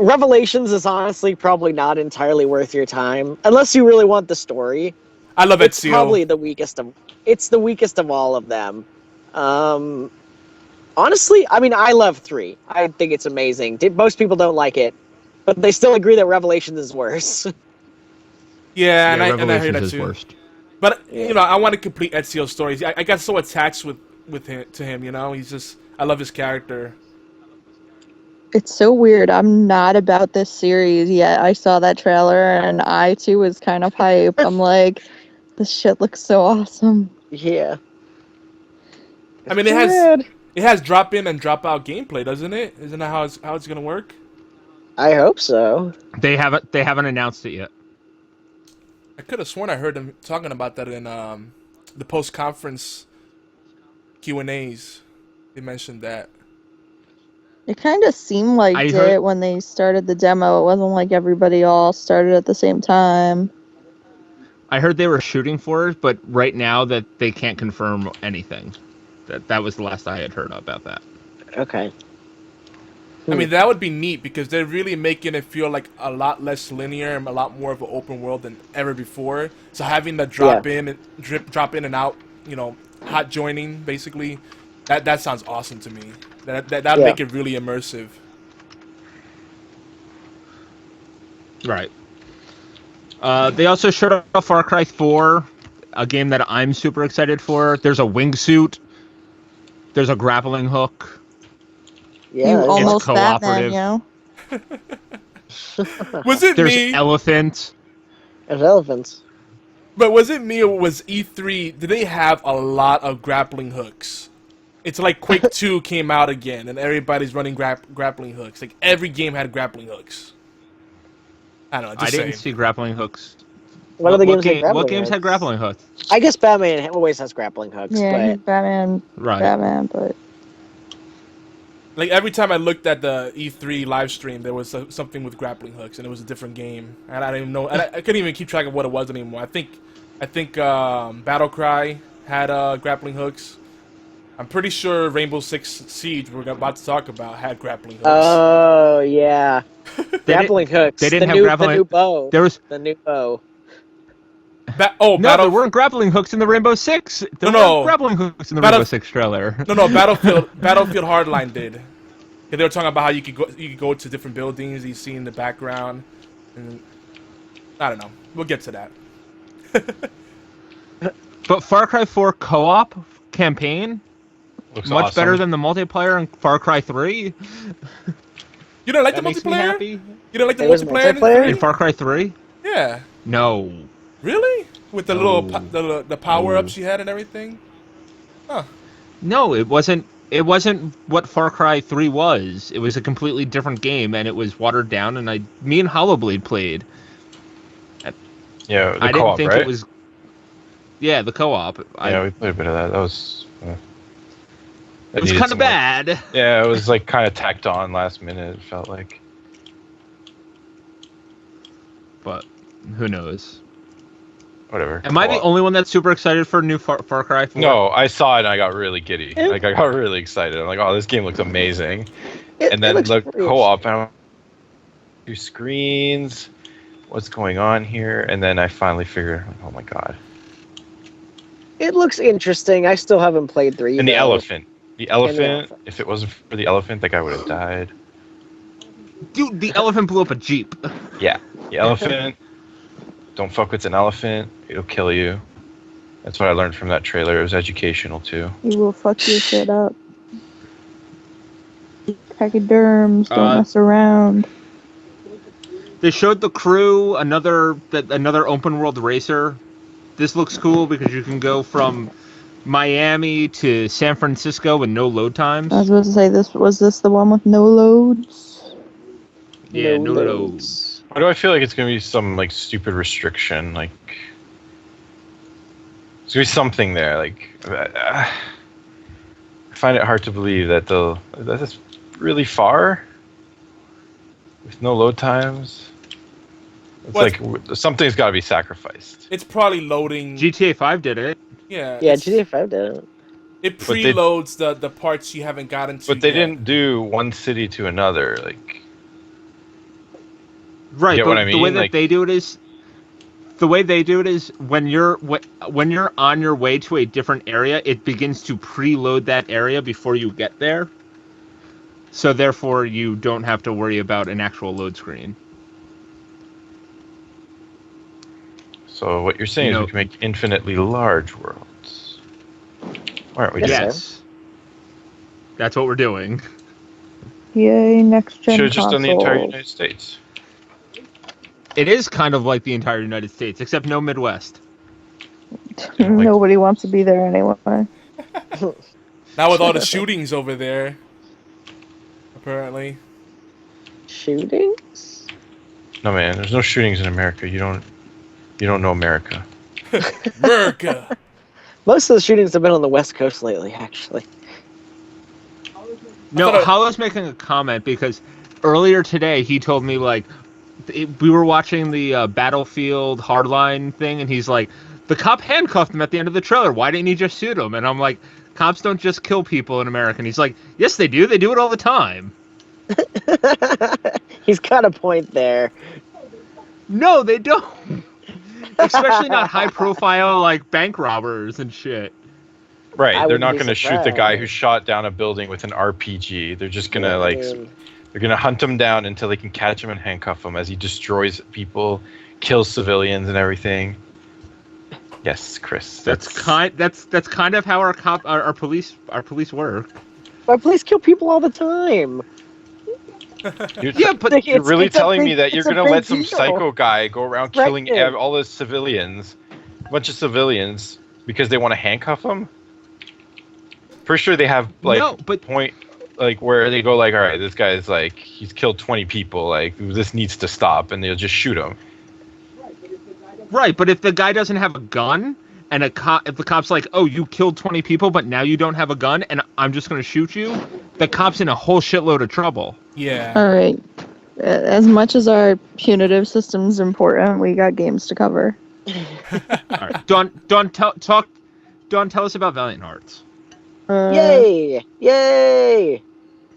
Revelations is honestly probably not entirely worth your time unless you really want the story. I love It's Ezio. probably the weakest of. It's the weakest of all of them. Honestly, I mean, I love 3. I think it's amazing. Most people don't like it, but they still agree that Revelations is worse. Yeah, and I hear Revelations that is too. worst. But I want to complete Ezio's stories. I got so attached with him. He's just, I love his character. It's so weird. I'm not about this series yet. I saw that trailer and I too was kind of hype. I'm like, this shit looks so awesome. Yeah. I mean, it has drop in and drop out gameplay, doesn't it? Isn't that how it's gonna work? I hope so. They haven't announced it yet. I could have sworn I heard them talking about that in the post-conference Q&As. They mentioned that. It kind of seemed like it when they started the demo. It wasn't like everybody all started at the same time. I heard they were shooting for it, but right now that they can't confirm anything. That was the last I had heard about that. Okay. I mean, that would be neat because they're really making it feel like a lot less linear and a lot more of an open world than ever before. So having the drop in and out, hot joining basically, that sounds awesome to me. That'd make it really immersive. Right. They also showed off Far Cry 4, a game that I'm super excited for. There's a wingsuit. There's a grappling hook. Yeah, you almost cooperative. Batman, Was it There's me? elephant. There's elephants. But was it me or was E3? Did they have a lot of grappling hooks? It's like Quake 2 came out again, and everybody's running grappling hooks. Like every game had grappling hooks. I don't know. Just I didn't saying. see grappling hooks. What other games had grappling What games had hooks? grappling hooks? I guess Batman always has grappling hooks, Yeah, but Batman. Right. Batman, but Like every time I looked at the E3 live stream, there was something with grappling hooks, and it was a different game, and I didn't even know. And I couldn't even keep track of what it was anymore. I think Battlecry had grappling hooks. I'm pretty sure Rainbow Six Siege, we're about to talk about, had grappling hooks. oh yeah, grappling hooks. They didn't the have grappling. The new bow. There was The new bow. no. There weren't grappling hooks in the Rainbow Six. There No. weren't grappling hooks in the Battle- Rainbow Six trailer. No, Battlefield Hardline did. Yeah, they were talking about how you could go to different buildings you see in the background, and I don't know. We'll get to that. But Far Cry 4 co-op campaign Looks much awesome. better than the multiplayer in Far Cry 3. You don't like That the makes me multiplayer? happy. You don't like the It was multiplayer? multiplayer? In Far Cry 3? Yeah. No. Really? With the No. the power ups you had and everything? Huh. No, it wasn't. It wasn't what Far Cry 3 was. It was a completely different game, and it was watered down. And me and Hollowblade played. Yeah, the I didn't co-op, think right? it was. Yeah, the co-op. Yeah, we played a bit of that. That was. It was kind of bad. Yeah, it was like kind of tacked on last minute. It felt like. But who knows? Whatever. Am I the Co-op. only one that's super excited for new Far Cry 4? No, I saw it and I got really giddy. Like I got really excited. I'm like, oh, this game looks amazing. And then looks the great. co-op, I went, 2 screens. What's going on here? And then I finally figured, oh my god. It looks interesting. I still haven't played 3. And the though. elephant. The elephant. elephant. If it wasn't for the elephant, that guy would have died. Dude, the elephant blew up a jeep. Yeah, the elephant. Don't fuck with an elephant. It'll kill you. That's what I learned from that trailer. It was educational too. he will fuck your shit up. Pachyderms, don't mess around. They showed the crew another open world racer. This looks cool because you can go from Miami to San Francisco with no load times. I was about to say, was this the one with no loads? Yeah, no loads. loads. Why do I feel like it's gonna be some like stupid restriction? Like, there's gonna be something there. Like, I find it hard to believe that that's really far with no load times. It's What? like something's got to be sacrificed. It's probably loading. GTA 5 did it. Yeah. Yeah, it's- GTA 5 did it. It But they- preloads the parts you haven't gotten to. But they yet. didn't do one city to another. Like, Right, Get but what I the way mean? that Like- they do it is when you're on your way to a different area, it begins to preload that area before you get there. So therefore, you don't have to worry about an actual load screen. so what you're saying You is know- we can make infinitely large worlds. Why aren't we Yes, doing sir. Yes, that's what we're doing. Yay, next gen Should have just done the entire consoles. United States. It is kind of like the entire United States, except no Midwest. Nobody wants to be there anyway. Now with all the shootings over there, apparently. Shootings? No man, there's no shootings in America. You don't know America. America. Most of the shootings have been on the West Coast lately, actually. No, thought Hollo's making a comment because earlier today he told me like we were watching the Battlefield Hardline thing, and he's like, the cop handcuffed him at the end of the trailer. Why didn't he just shoot him? And I'm like, cops don't just kill people in America. And he's like, yes, they do. They do it all the time. He's got a point there. No, they don't. Especially not high profile like bank robbers and shit. Right, I they're wouldn't not be going to shoot the guy surprised. who shot down a building with an RPG. They're just going to Yeah, I like mean, they're going to hunt him down until they can catch him and handcuff him as he destroys people, kills civilians and everything. Yes, Chris. That's kind of how our police work. but police kill people all the time. Yeah, but You're really it's a telling me big- that you're it's a gonna big let some deal. psycho guy go around Right killing there. all the civilians, a bunch of civilians, because they want to handcuff them? For sure, they have like no, but point like where they go like, all right, this guy is like he's killed 20 people, like this needs to stop, and they'll just shoot him. right, but if the guy doesn't have a gun and if the cop's like, "Oh, you killed 20 people, but now you don't have a gun and I'm just going to shoot you." The cop's in a whole shitload of trouble. Yeah. All right. As much as our punitive system's important, we got games to cover. All right. Dawn, tell us about Valiant Hearts. Yay!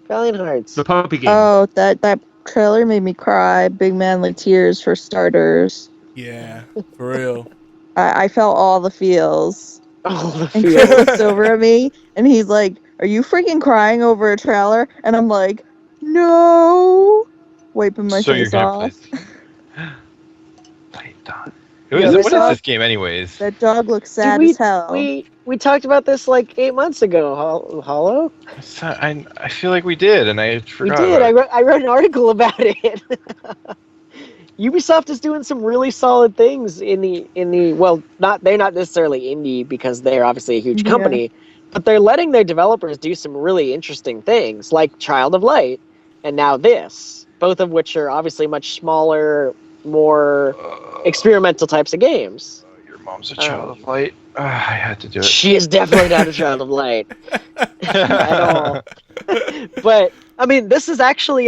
Valiant Hearts. The puppy game. Oh, that trailer made me cry. Big manly tears for starters. Yeah. For real. I felt all the feels. Oh, the And feels. Chris looks over at me and he's like, "Are you freaking crying over a trailer?" And I'm like, "No." Wiping my So you're face gonna off. play. Wait, Don. Yeah, What is so- this game, anyways? That dog looks sad Dude, as hell. we talked about this like 8 months ago. Hollow. I feel like we did, and I We forgot. did. about I wrote an article about it. Ubisoft is doing some really solid things in the well, they're not necessarily indie because they're obviously a huge Yeah. company, but they're letting their developers do some really interesting things, like Child of Light, and now this, both of which are obviously much smaller, more experimental types of games. Your mom's a child of light. I had to do it. She is definitely not a Child of Light at all. But I mean, this is actually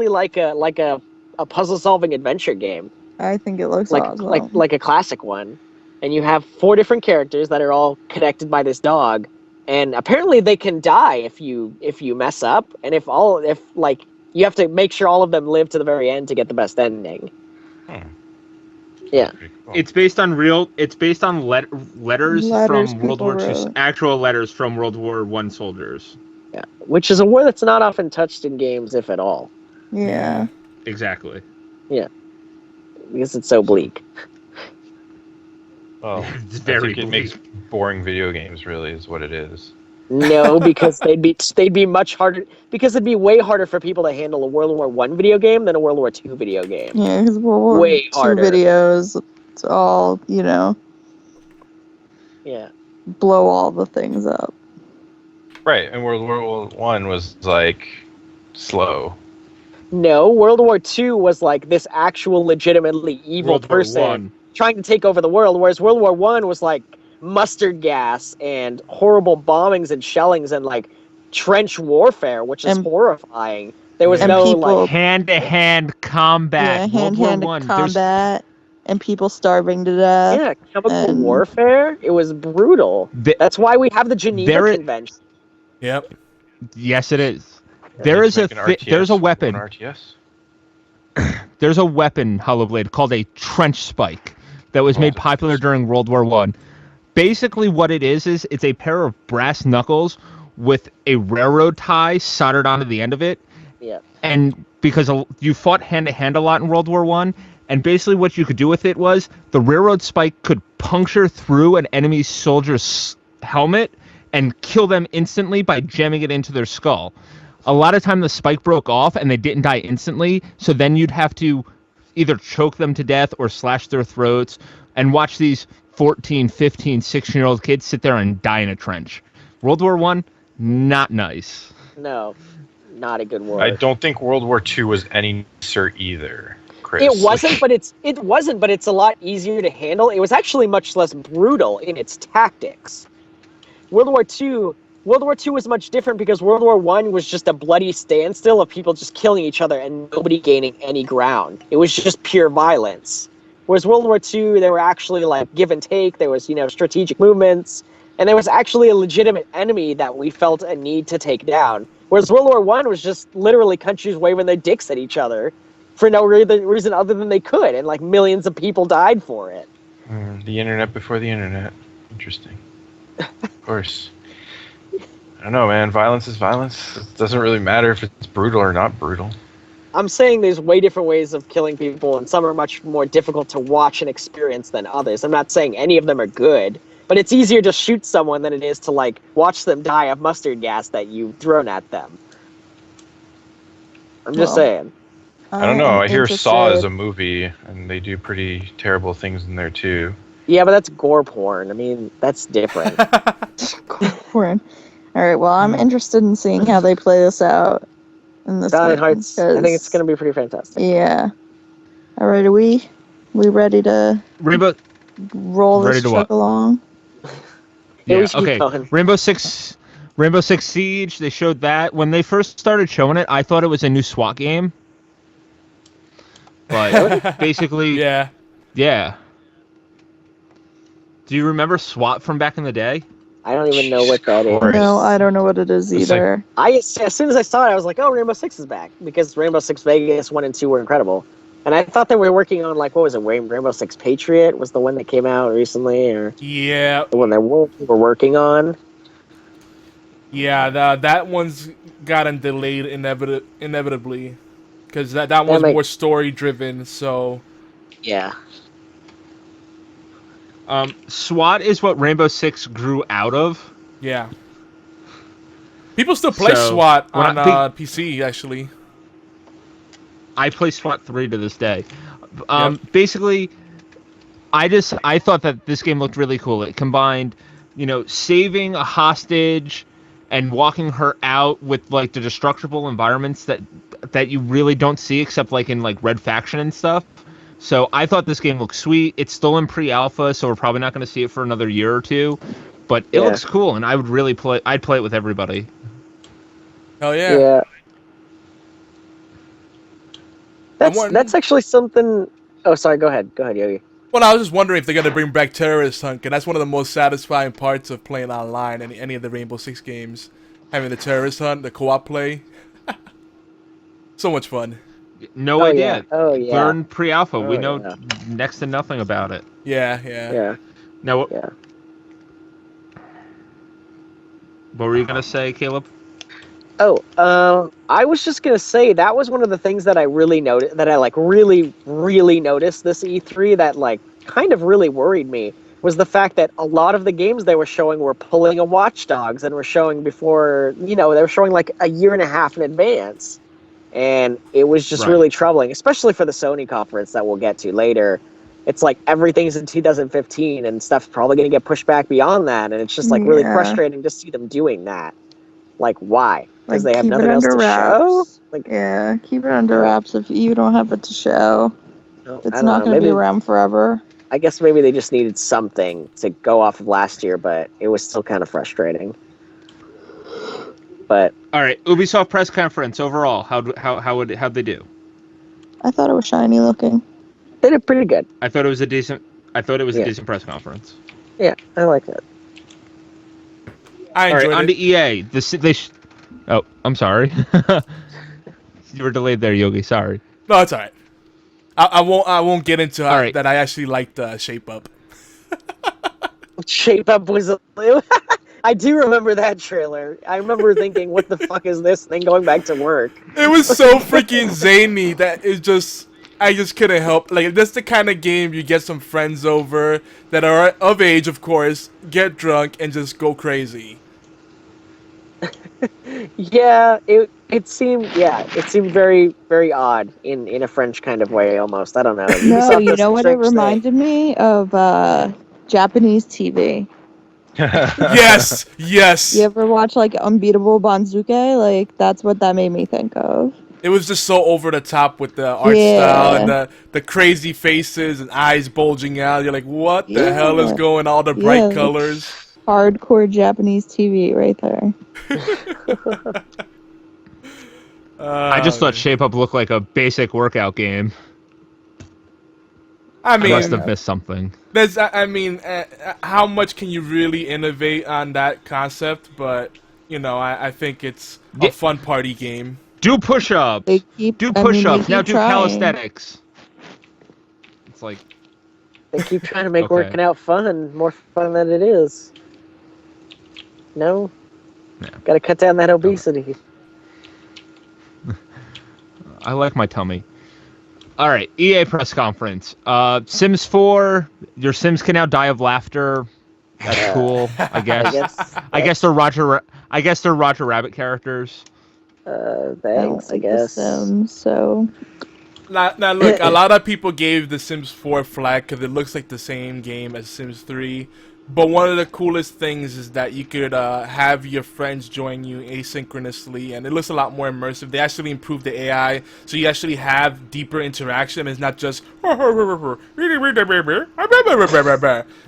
like a puzzle solving adventure game, I think it looks awesome. like a classic one. And you have 4 different characters that are all connected by this dog, and apparently they can die if you mess up, and if you have to make sure all of them live to the very end to get the best ending. Yeah. Pretty cool. It's based on letters from World people War II, wrote. actual letters from World War I soldiers. Yeah, which is a war that's not often touched in games, if at all, Yeah. Exactly. because it's so bleak. Well, It's I very think it makes boring video games. Really, is what it is. No, because they'd be much harder. Because it'd be way harder for people to handle a World War I video game than a World War II video game. Yeah, because World War Way II harder. videos, it's all, Yeah. blow all the things up. Right, and World War One was like slow. No, World War II was like this actual legitimately evil World War person One. trying to take over the world, whereas World War I was like mustard gas and horrible bombings and shellings and like trench warfare, which is And- horrifying. There was and no people- like Hand-to-hand combat. Yeah, World War hand-to-hand One. combat and people starving to death. chemical and- warfare. It was brutal. That's why we have the Geneva There it- Convention. Yep. Yes, it is. There's a weapon. RTS. There's a weapon, Hollow Blade, called a trench spike that was made popular during World War One. Basically, what it is it's a pair of brass knuckles with a railroad tie soldered onto the end of it. Yeah. And because you fought hand to hand a lot in World War One, and basically what you could do with it was the railroad spike could puncture through an enemy soldier's helmet and kill them instantly by jamming it into their skull. A lot of time the spike broke off and they didn't die instantly, so then you'd have to either choke them to death or slash their throats and watch these 14, 15, 16-year-old kids sit there and die in a trench. World War One, not nice. No, not a good war. I don't think World War II was any nicer either, Chris. It wasn't, but it's a lot easier to handle. It was actually much less brutal in its tactics. World War II was much different because World War I was just a bloody standstill of people just killing each other and nobody gaining any ground. It was just pure violence. Whereas World War II, there were actually like give and take. There was, strategic movements, and there was actually a legitimate enemy that we felt a need to take down. Whereas World War I was just literally countries waving their dicks at each other for no reason other than they could, and like millions of people died for it. The internet before the internet. Interesting. Of course. I don't know, man. Violence is violence. It doesn't really matter if it's brutal or not brutal. I'm saying there's way different ways of killing people, and some are much more difficult to watch and experience than others. I'm not saying any of them are good, but it's easier to shoot someone than it is to like watch them die of mustard gas that you've thrown at them. I'm just Well, saying. I don't know. am I hear Saw is interested- a movie, and they do pretty terrible things in there too. Yeah, but that's gore porn. I mean, that's different. Porn. All right. Well, I'm interested in seeing how they play this out in this Valiant game, Hearts. I think it's 'cause- going to be pretty fantastic. Yeah. All right. Are we ready to Rainbow. roll Ready this to truck what? along? Yeah, we Yeah. should keep Okay. going. Rainbow Six Siege. They showed that when they first started showing it. I thought it was a new SWAT game, but basically, Yeah. yeah. Do you remember SWAT from back in the day? I don't even know what that is. Christ. No, I don't know what it is It's like- either. As soon as I saw it, I was like, "Oh, Rainbow Six is back!" Because Rainbow Six Vegas 1 and 2 were incredible, and I thought they were working on like what was it? Rainbow Six Patriot was the one that came out recently, or Yeah. the one they were working on. Yeah, that one's gotten delayed inevitably. Because that one's like- more story driven, so. Yeah, SWAT is what Rainbow Six grew out of. Yeah. People still play So, SWAT when on I PC, actually. I play SWAT 3 to this day. Yep. Basically, I thought that this game looked really cool. It combined, saving a hostage and walking her out with like the destructible environments that you really don't see except like in like Red Faction and stuff. So I thought this game looked sweet. It's still in pre-alpha, so we're probably not going to see it for another year or two. But it Yeah. looks cool, and I would really play. I'd play it with everybody. Hell yeah. yeah. That's wondering- that's actually something. Oh, sorry. Go ahead, Yogi. Well, I was just wondering if they're gonna bring back Terrorist Hunt, and that's one of the most satisfying parts of playing online. Any of the Rainbow Six games, having the Terrorist Hunt, the co-op play, so much fun. No Oh, idea. yeah. Oh, yeah. Learn pre-alpha. We Oh, know yeah. next to nothing about it. Yeah. Yeah, Now, what yeah. were you gonna say, Caleb? Oh, I was just gonna say that was one of the things that I really noticed, that I like really noticed this E3 that like kind of really worried me, was the fact that a lot of the games they were showing were pulling a Watch Dogs and were showing before, they were showing like a year and a half in advance, and it was just Right. really troubling, especially for the Sony conference that we'll get to later. It's like everything's in 2015 and stuff's probably gonna get pushed back beyond that, and it's just like really Yeah. frustrating to see them doing that. Like, why? Because Like, they have keep it nothing else under to show? wraps. Like, Yeah, keep it under wraps if you don't have it to show. no, I It's don't not know. going to be Maybe around forever. I guess maybe they just needed something to go off of last year, but it was still kind of frustrating. But All right, Ubisoft press conference overall. How'd they do? I thought it was shiny looking. they did pretty good. I thought it was a decent Yeah. decent press conference. Yeah, I like it. I All right, enjoyed on it. to EA. Oh, I'm sorry. You were delayed there, Yogi. Sorry. No, it's alright. I won't get into All right. that. I actually liked Shape Up. Shape Up was I do remember that trailer. I remember thinking, what the fuck is this thing, going back to work? It was so freaking zany that I just couldn't help. Like, that's the kind of game you get some friends over that are of age, of course, get drunk and just go crazy. Yeah, it seemed very, very odd in a French kind of way almost. I don't know. No, Ubisoft you does know some what it strange things. reminded me of? Japanese TV. Yes, yes. You ever watch like Unbeatable Banzuke? Like that's what that made me think of. It was just so over the top with the art Yeah. style and the crazy faces and eyes bulging out. You're like, what the hell is Yeah. going? All the bright Yeah. colors. Hardcore Japanese TV right there. I just thought Shape Up looked like a basic workout game. I I mean, must have missed something. how much can you really innovate on that concept? But I think it's a Yeah. fun party game. Do push-ups. They keep Do I mean, they push-ups. Now keep do trying. calisthenics. It's like, They keep trying to make Okay. working out fun, more fun than it is. No? Yeah. Gotta cut down that obesity. I like my tummy. All right, EA press conference. Sims 4. Your Sims can now die of laughter. That's cool. I guess. I guess. I guess they're Roger. I guess they're Roger Rabbit characters. Thanks, I like The guess. Sims, so Now look, a lot of people gave The Sims 4 flack because it looks like the same game as Sims 3. But one of the coolest things is that you could have your friends join you asynchronously, and it looks a lot more immersive. They actually improved the AI, so you actually have deeper interaction. It's not just like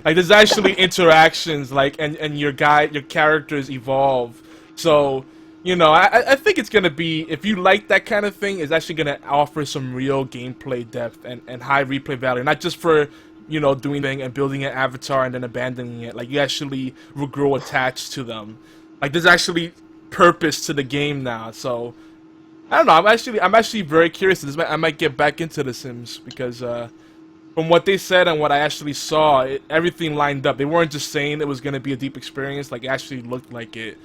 there's actually interactions, like and your characters evolve. So you know, I think it's gonna be, if you like that kind of thing, it's actually gonna offer some real gameplay depth and high replay value, not just for, you know, doing thing and building an avatar and then abandoning it. Like, you actually will grow attached to them. Like, there's actually purpose to the game now. So I don't know. I'm actually very curious. I might get back into The Sims because from what they said and what I actually saw, everything lined up. They weren't just saying it was gonna be a deep experience. Like, it actually looked like it.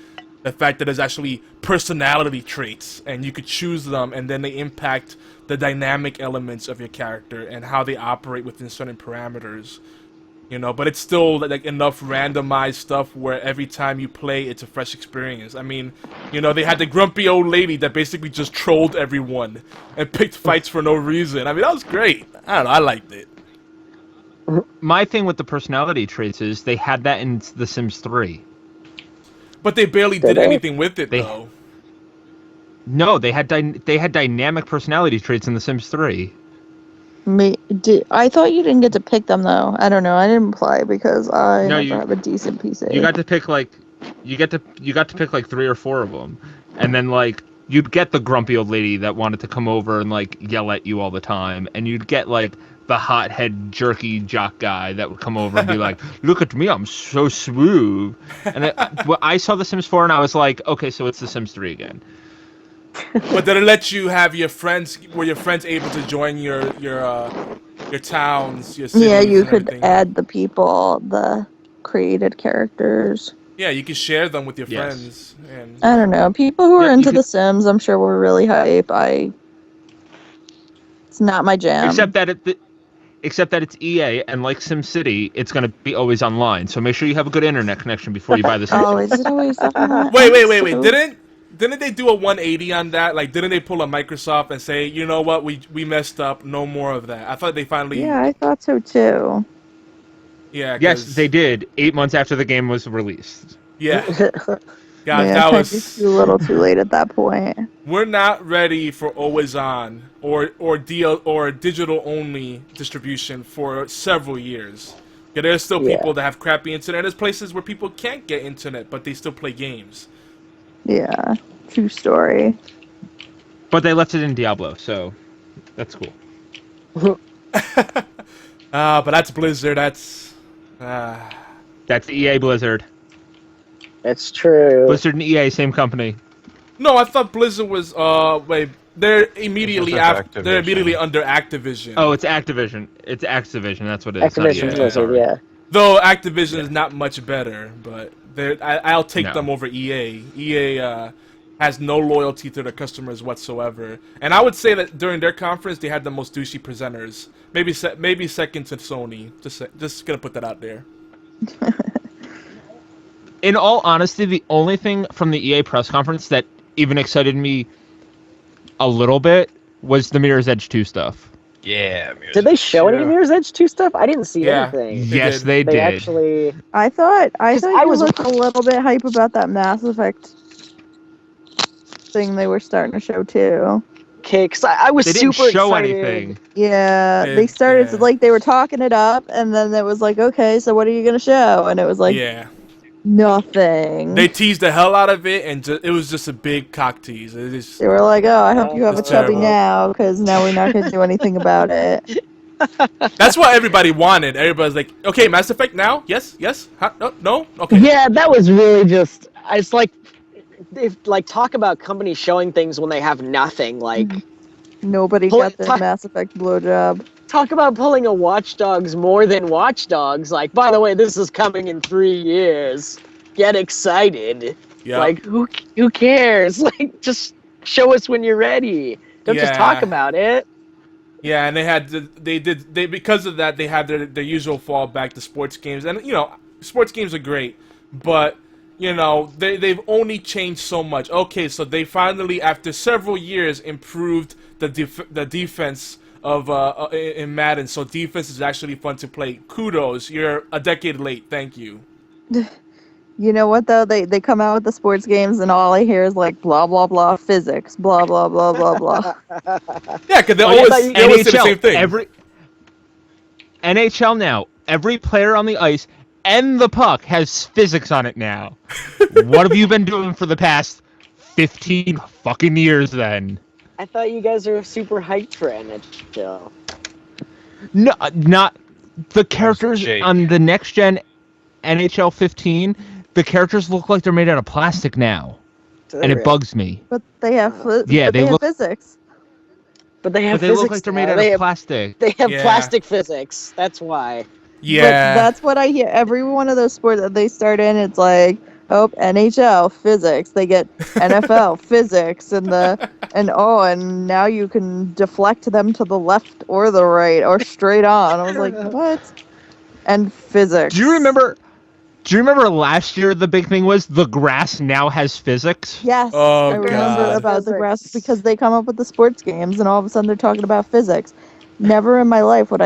The fact that there's actually personality traits and you could choose them, and then they impact the dynamic elements of your character and how they operate within certain parameters. You know, but it's still like enough randomized stuff where every time you play, it's a fresh experience. I mean, you know, they had the grumpy old lady that basically just trolled everyone and picked fights for no reason. I mean, that was great. I don't know, I liked it. My thing with the personality traits is they had that in The Sims 3. But they barely did anything with it, though. No, they had dynamic personality traits in The Sims 3. I thought you didn't get to pick them though. I don't know. I didn't play because I never have a decent PC. You got to pick like you got to pick like 3 or 4 of them, and then like you'd get the grumpy old lady that wanted to come over and like yell at you all the time, and you'd get like the hothead jerky jock guy that would come over and be like, "Look at me, I'm so smooth." And I saw The Sims 4 and I was like, okay, so it's The Sims 3 again. But did it let you have your friends? Were your friends able to join your towns, your cities? Yeah, you and could everything? add the people, the created characters. Yeah, you can share them with your Yes. friends. And I don't know. People who are Yeah, you into could- The Sims, I'm sure were really hype. It's not my jam. Except that it's EA, and like SimCity, it's going to be always online. So make sure you have a good internet connection before you buy the Oh, Sims. is it always that? wait. Didn't they do a 180 on that? Like, didn't they pull a Microsoft and say, you know what, we messed up, no more of that? I thought they finally. Yeah, I thought so too. Yeah. Yes, 'Cause- they did. 8 months after the game was released. Yeah. Yeah, God, that kinda was. too little, too late at that point. We're not ready for always on or digital only distribution for several years. Yeah, there's still people that have crappy internet. There's places where people can't get internet, but they still play games. Yeah, true story. But they left it in Diablo, so that's cool. But that's Blizzard. That's. That's EA Blizzard. It's true. Blizzard and EA, same company. No, I thought Blizzard was. Wait, they're immediately Blizzard's after. They're Activision. immediately under Activision. Oh, it's Activision. It's Activision. That's what it is. not Activision EA, Blizzard, sorry. yeah. Though Activision is not much better, but I'll take No. them over EA. EA has no loyalty to their customers whatsoever, and I would say that during their conference they had the most douchey presenters. Maybe second to Sony. Just gonna put that out there. In all honesty, the only thing from the EA press conference that even excited me a little bit was the Mirror's Edge 2 stuff. Yeah. Did they show any Mirror's Edge 2 stuff? I didn't see Yeah. anything. Yes, did. they They did. actually. I thought I you was- looked a little bit hype about that Mass Effect thing they were starting to show too. Okay, because I was They didn't super show excited. anything. Yeah, Yeah, they started yeah. like they were talking it up, and then it was like, okay, so what are you gonna show? And it was like Yeah, nothing. they teased the hell out of it, and it was just a big cock tease. It is. They were like, oh, I hope you have a It's chubby terrible. now, because now we're not gonna do anything about it. That's what everybody wanted. Everybody's like, okay, Mass Effect now? Yes, yes. Huh? No, okay. Yeah, that was really just. It's like, if like talk about companies showing things when they have nothing. Like Nobody Pull- got their Mass Effect blowjob. talk about pulling a Watch Dogs more than Watch Dogs. Like, by the way, this is coming in 3 years. Get excited. Yeah. Like, who cares? Like, just show us when you're ready. Don't just talk Yeah. about it. Yeah, and they because of that they had their usual fallback to sports games, and you know sports games are great, but they've only changed so much. Okay, so they finally, after several years, improved the defense of in Madden. So defense is actually fun to play. Kudos, you're a decade late. Thank you. You know what though? They come out with the sports games and all I hear is like blah blah blah physics, blah blah blah blah blah. Yeah, because they yeah, always NHL, say the same thing. Every NHL now, every player on the ice and the puck has physics on it now. What have you been doing for the past 15 fucking years then? I thought you guys were super hyped for NHL. No, not the characters Jake. on the next gen NHL 15. The characters look like they're made out of plastic now, and it bugs me. But they have Yeah, they have look- physics. But they have But they physics look like they're made now. out of plastic. They have Yeah. plastic physics. That's why. Yeah. But that's what I hear. Every one of those sports that they start in, it's like, oh, NHL physics. They get NFL physics, and now you can deflect them to the left or the right or straight on. I was like, what? And physics. Do you remember last year the big thing was the grass now has physics? Yes, Oh, I remember God. about the Physics. grass because they come up with the sports games, and all of a sudden they're talking about physics. Never in my life did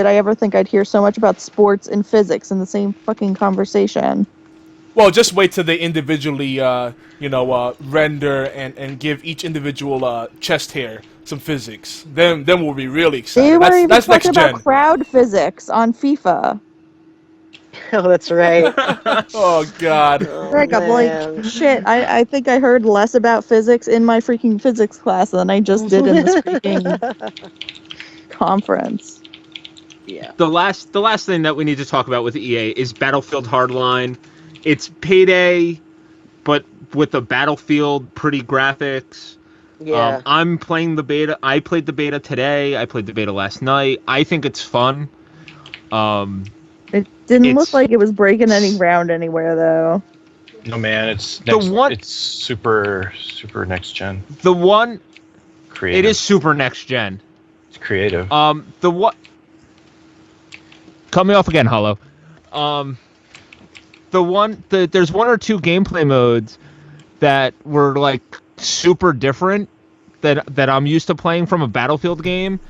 I ever think I'd hear so much about sports and physics in the same fucking conversation. Well, just wait till they individually, render and give each individual chest hair some physics. Then we'll be really They excited. were even That's next talking about gen. crowd physics on FIFA. Oh, that's right. Oh God. Like, I'm like, man. shit, I think I heard less about physics in my freaking physics class than I just did in this freaking conference. Yeah. The last thing that we need to talk about with EA is Battlefield Hardline. It's Payday, but with the Battlefield pretty graphics. Yeah. I'm playing the beta. I played the beta today. I played the beta last night. I think it's fun. It didn't It's- look like it was breaking any ground anywhere, though. No man, it's The next, one- it's super next gen. The one, Creative. it is super next gen. It's creative. The what? Cut me off again, Hollow. There's one or two gameplay modes that were like super different that I'm used to playing from a Battlefield game.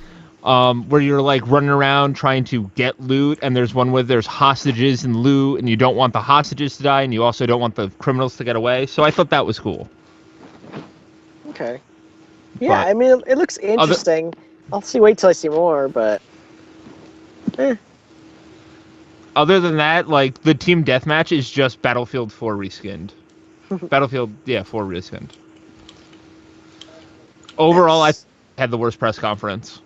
Where you're like running around trying to get loot, and there's one where there's hostages and loot, and you don't want the hostages to die, and you also don't want the criminals to get away. So I thought that was cool. Okay. Yeah, But- I mean, it looks interesting. Wait till I see more, but Other than that, like the team deathmatch is just Battlefield 4 reskinned. Battlefield, 4 reskinned. Overall, I had the worst press conference.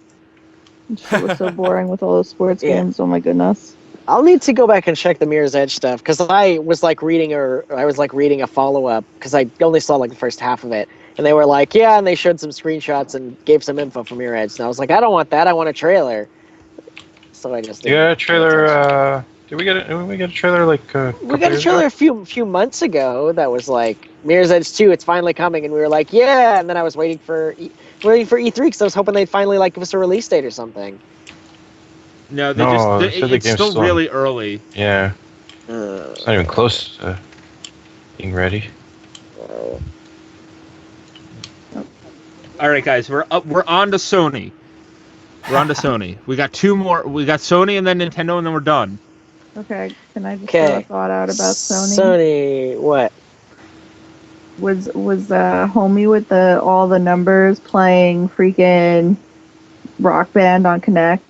Shit was so boring with all those sports Yeah. games. Oh my goodness. I'll need to go back and check the Mirror's Edge stuff because I was reading a follow up because I only saw like the first half of it, and they were like, yeah, and they showed some screenshots and gave some info from Mirror's Edge, and I was like, I don't want that. I want a trailer. So I just Yeah, trailer. Did we get a trailer like? We got a trailer a few months ago that was like Mirror's Edge 2. It's finally coming, and we were like, yeah. And then I was waiting for E3 because I was hoping they'd finally like give us a release date or something. No, they said the it's game's still still- really early. Yeah, it's not even close to being ready. All right, guys, we're on to Sony. We're on to Sony. We got two more. We got Sony and then Nintendo, and then we're done. Okay, can I just throw a thought out about Sony? Sony, what? Was homie with all the numbers playing freaking Rock Band on Connect?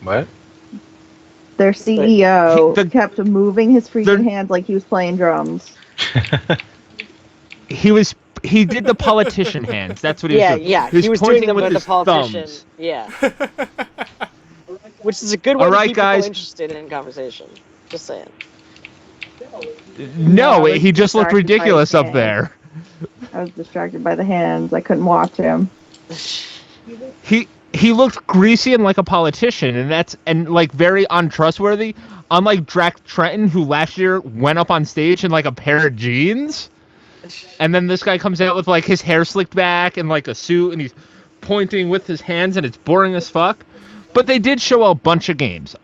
What? Their CEO The- kept moving his freaking the- hands like he was playing drums. He did the politician hands. That's what he was doing. Yeah. He was doing pointing them with with his the politician. thumbs. Yeah. Which is a good way All to right, keep guys. people interested in conversation. Just saying. No, No, I was he just looked distracted by ridiculous his up hands. there. I was distracted by the hands. I couldn't watch him. He looked greasy and like a politician, and like very untrustworthy. Unlike Drac Trenton, who last year went up on stage in like a pair of jeans, and then this guy comes out with like his hair slicked back and like a suit, and he's pointing with his hands, and it's boring as fuck. But they did show a bunch of games.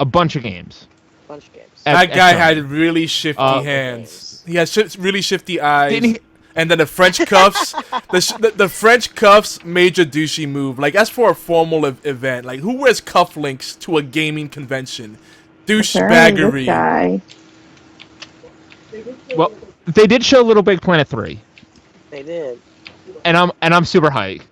Bunch of games. That guy Sony. had really shifty hands. He has really shifty eyes. Didn't he- And then the French cuffs, the French cuffs, major douchey move. Like, that's for a formal event. Like, who wears cufflinks to a gaming convention? Apparently Douchebaggery. this guy. Well, they did show Little Big Planet 3, They did. and I'm super hyped.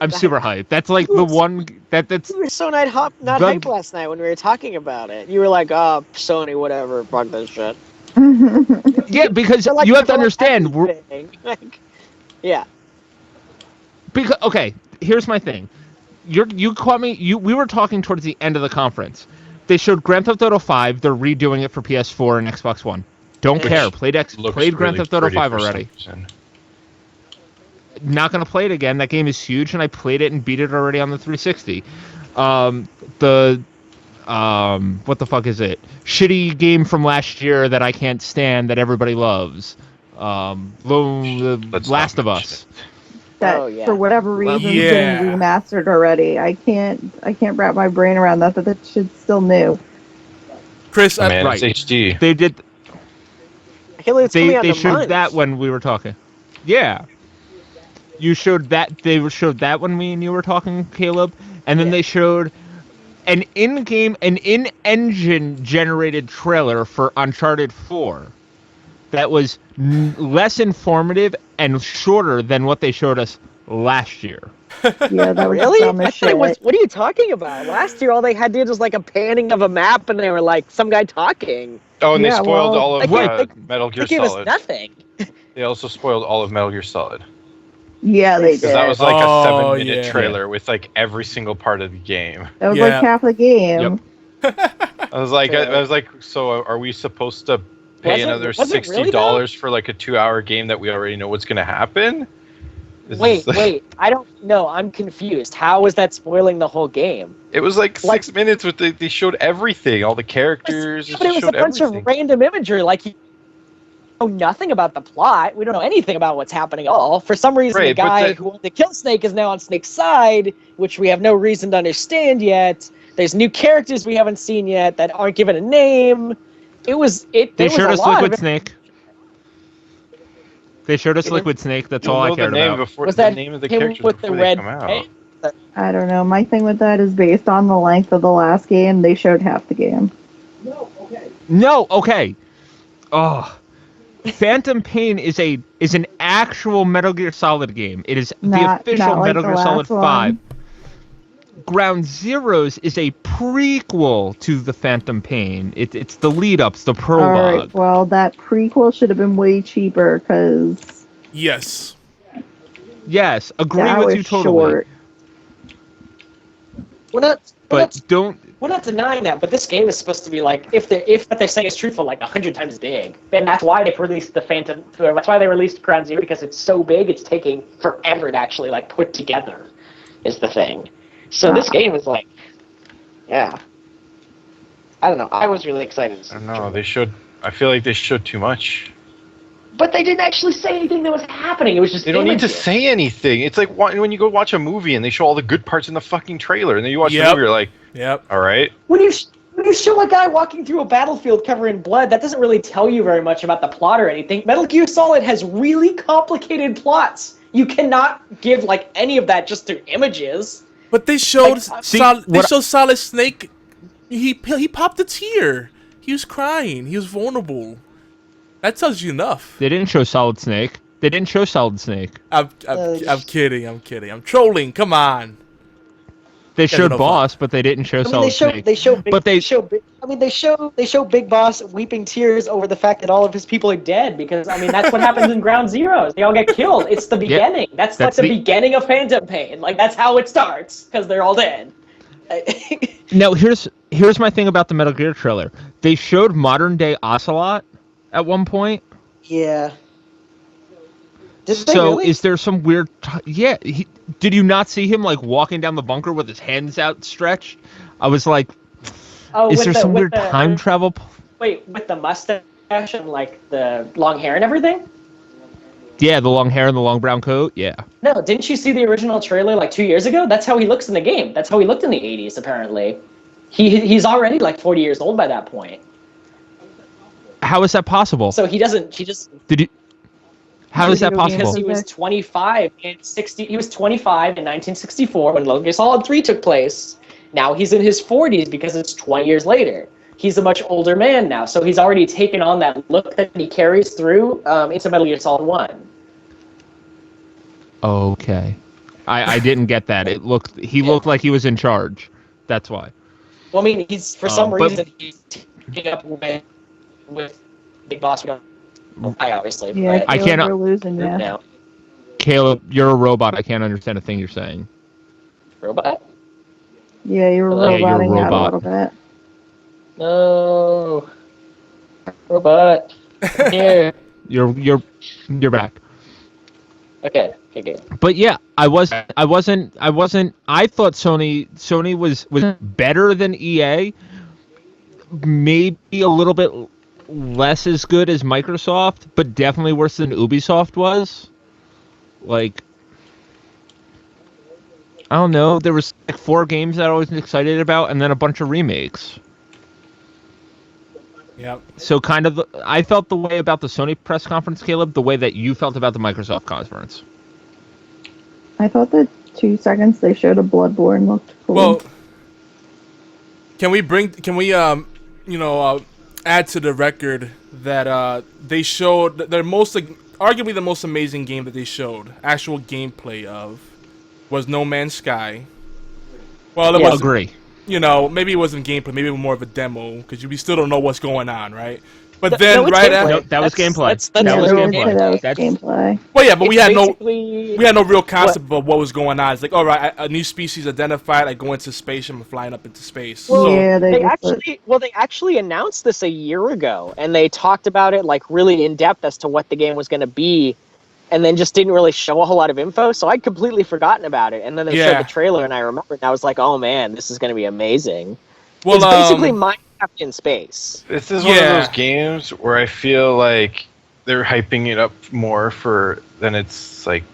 I'm super hyped. That's like the one that's You were so not The- hyped last night when we were talking about it. You were like, "Oh, Sony, whatever, fuck this shit." yeah, because They're like, you have to "They're like understand. everything." Like, yeah. Because okay, here's my thing. You caught me. We were talking towards the end of the conference. They showed Grand Theft Auto 5. They're redoing it for PS4 and Xbox One. Don't Which care. Played Looks Grand really Theft Auto pretty 5 for some already. reason. Not gonna play it again. That game is huge, and I played it and beat it already on the 360. What the fuck is it? Shitty game from last year that I can't stand that everybody loves. The Let's Last not of mention Us. That Oh, yeah. for whatever reason is Yeah. getting remastered already. I can't wrap my brain around that shit's still new. Chris, Man, Right. it's HD. They did. I can't believe it's coming out They in a showed month. that when we were talking. Yeah. You showed that. They showed that when me and you were talking, Caleb, and then Yeah. they showed an in-engine generated trailer for Uncharted 4 that was less informative and shorter than what they showed us last year. Yeah, that was Really? dumb I as thought it shit. was. What are you talking about? Last year, all they had did was like a panning of a map, and they were like some guy talking. Oh, and they Yeah, spoiled well, all of Right. Metal Gear They gave us Solid. nothing. They also spoiled all of Metal Gear Solid. Yeah, they did. Because that was like Oh, a 7-minute yeah. trailer with like every single part of the game. That was Yeah. like half the game. I was like, so are we supposed to pay another was it really $60 for like a 2-hour game that we already know what's gonna happen? Is Wait, this, like- wait. I don't know. I'm confused. How is that spoiling the whole game? It was like Like- 6 minutes with they showed everything, all the characters. But it was a showed bunch everything. of random imagery. Like you know nothing about the plot. We don't know anything about what's happening at all. For some reason, the Right, but guy the- who wanted to kill Snake is now on Snake's side, which we have no reason to understand yet. There's new characters we haven't seen yet that aren't given a name. They There was showed a us lot Liquid of it. Snake. They showed us Did Liquid Snake. That's You'll all I know the cared name about. before Was the that name of the him characters with before the they red come out. paint? I don't know. My thing with that is based on the length of the last game. They showed half the game. No, okay. Oh, Phantom Pain is an actual Metal Gear Solid game. It is the Not official like Metal the Gear Solid last one. 5. Ground Zeroes is a prequel to the Phantom Pain. It's the lead up, it's the All prologue. right. Well, that prequel should have been way cheaper because yes. Yes, agree that with was you totally. short. But don't. We're not denying that, but this game is supposed to be like, if what they're saying is truthful, like 100 times big. And that's why they released the Phantom. That's why they released Ground Zero, because it's so big, it's taking forever to actually like put together. Is the thing. So this game is like, yeah. I don't know. I was really excited. I don't know. I feel like they showed too much. But they didn't actually say anything that was happening. It was just They don't need to images. say anything. It's like when you go watch a movie and they show all the good parts in the fucking trailer, and then you watch the Yep. movie, you're like, Yep. all right. When you show a guy walking through a battlefield covered in blood, that doesn't really tell you very much about the plot or anything. Metal Gear Solid has really complicated plots. You cannot give like any of that just through images. But they showed See, they showed Solid Snake. He popped a tear. He was crying. He was vulnerable. That tells you enough. They didn't show Solid Snake. They didn't show Solid Snake. I'm kidding. I'm trolling. Come on. They Guys are showed no Boss, but they didn't show Solid Snake. They show Big, But they- they show Big Boss weeping tears over the fact that all of his people are dead, because I mean that's what happens in Ground Zeroes. They all get killed. It's the beginning. That's like That's the the- beginning of Phantom Pain. Like that's how it starts, because they're all dead. Now here's my thing about the Metal Gear trailer. They showed modern day Ocelot at one point. Yeah. So is there some weird? Yeah. Did you not see him like walking down the bunker with his hands outstretched? I was like, is there some weird time travel? Wait, with the mustache and like the long hair and everything? Yeah, the long hair and the long brown coat. Yeah. No, didn't you see the original trailer like 2 years ago? That's how he looks in the game. That's how he looked in the 80s, apparently. He's already like 40 years old by that point. How is that possible? So he doesn't. He just Did you? How is that Video games. because possible? he was 25 in 60. He was 25 in 1964 when Metal Gear Solid 3 took place. Now he's in his 40s because it's 20 years later. He's a much older man now, so he's already taken on that look that he carries through into Metal Gear Solid 1. Okay, I didn't get that. He looked like he was in charge. That's why. Well, I mean, he's for some but- reason he's teaming up with Big Boss. I obviously. Yeah, but, I Caleb, cannot- we're losing you. now. Caleb, you're a robot. I can't understand a thing you're saying. Robot? Yeah, you're Yeah, you're a roboting out a robot. little bit. No. Robot. I'm here. You're back. Okay, good. But yeah, I wasn't. I thought Sony was better than EA. Maybe a little bit less as good as Microsoft, but definitely worse than Ubisoft was. Like, I don't know. There was like 4 games that I was excited about, and then a bunch of remakes. Yep. So kind of, I felt the way about the Sony press conference, Caleb, the way that you felt about the Microsoft conference. I thought the 2 seconds they showed a Bloodborne looked cool. Well, can we add to the record that they showed their most, arguably the most amazing game that they showed, actual gameplay of, was No Man's Sky. Well, it Yeah. was, Agree. maybe it wasn't gameplay, maybe it was more of a demo, because we still don't know what's going on, right? But No, then, it's right gameplay. after, No, that was That's- gameplay. that's That yeah, was they what did gameplay. say that was That's- gameplay. well, yeah, but we had no real concept of what was going on. It's like, all right, a new species identified. I go into space. I'm flying up into space. Well, So, Yeah, they just actually announced this a year ago, and they talked about it like really in depth as to what the game was going to be, and then just didn't really show a whole lot of info. So I'd completely forgotten about it, and then they Yeah. showed the trailer, and I remembered, and I was like, oh man, this is going to be amazing. well, It's basically Minecraft in space. This is one of Yeah. those games where I feel like they're hyping it up more than it's like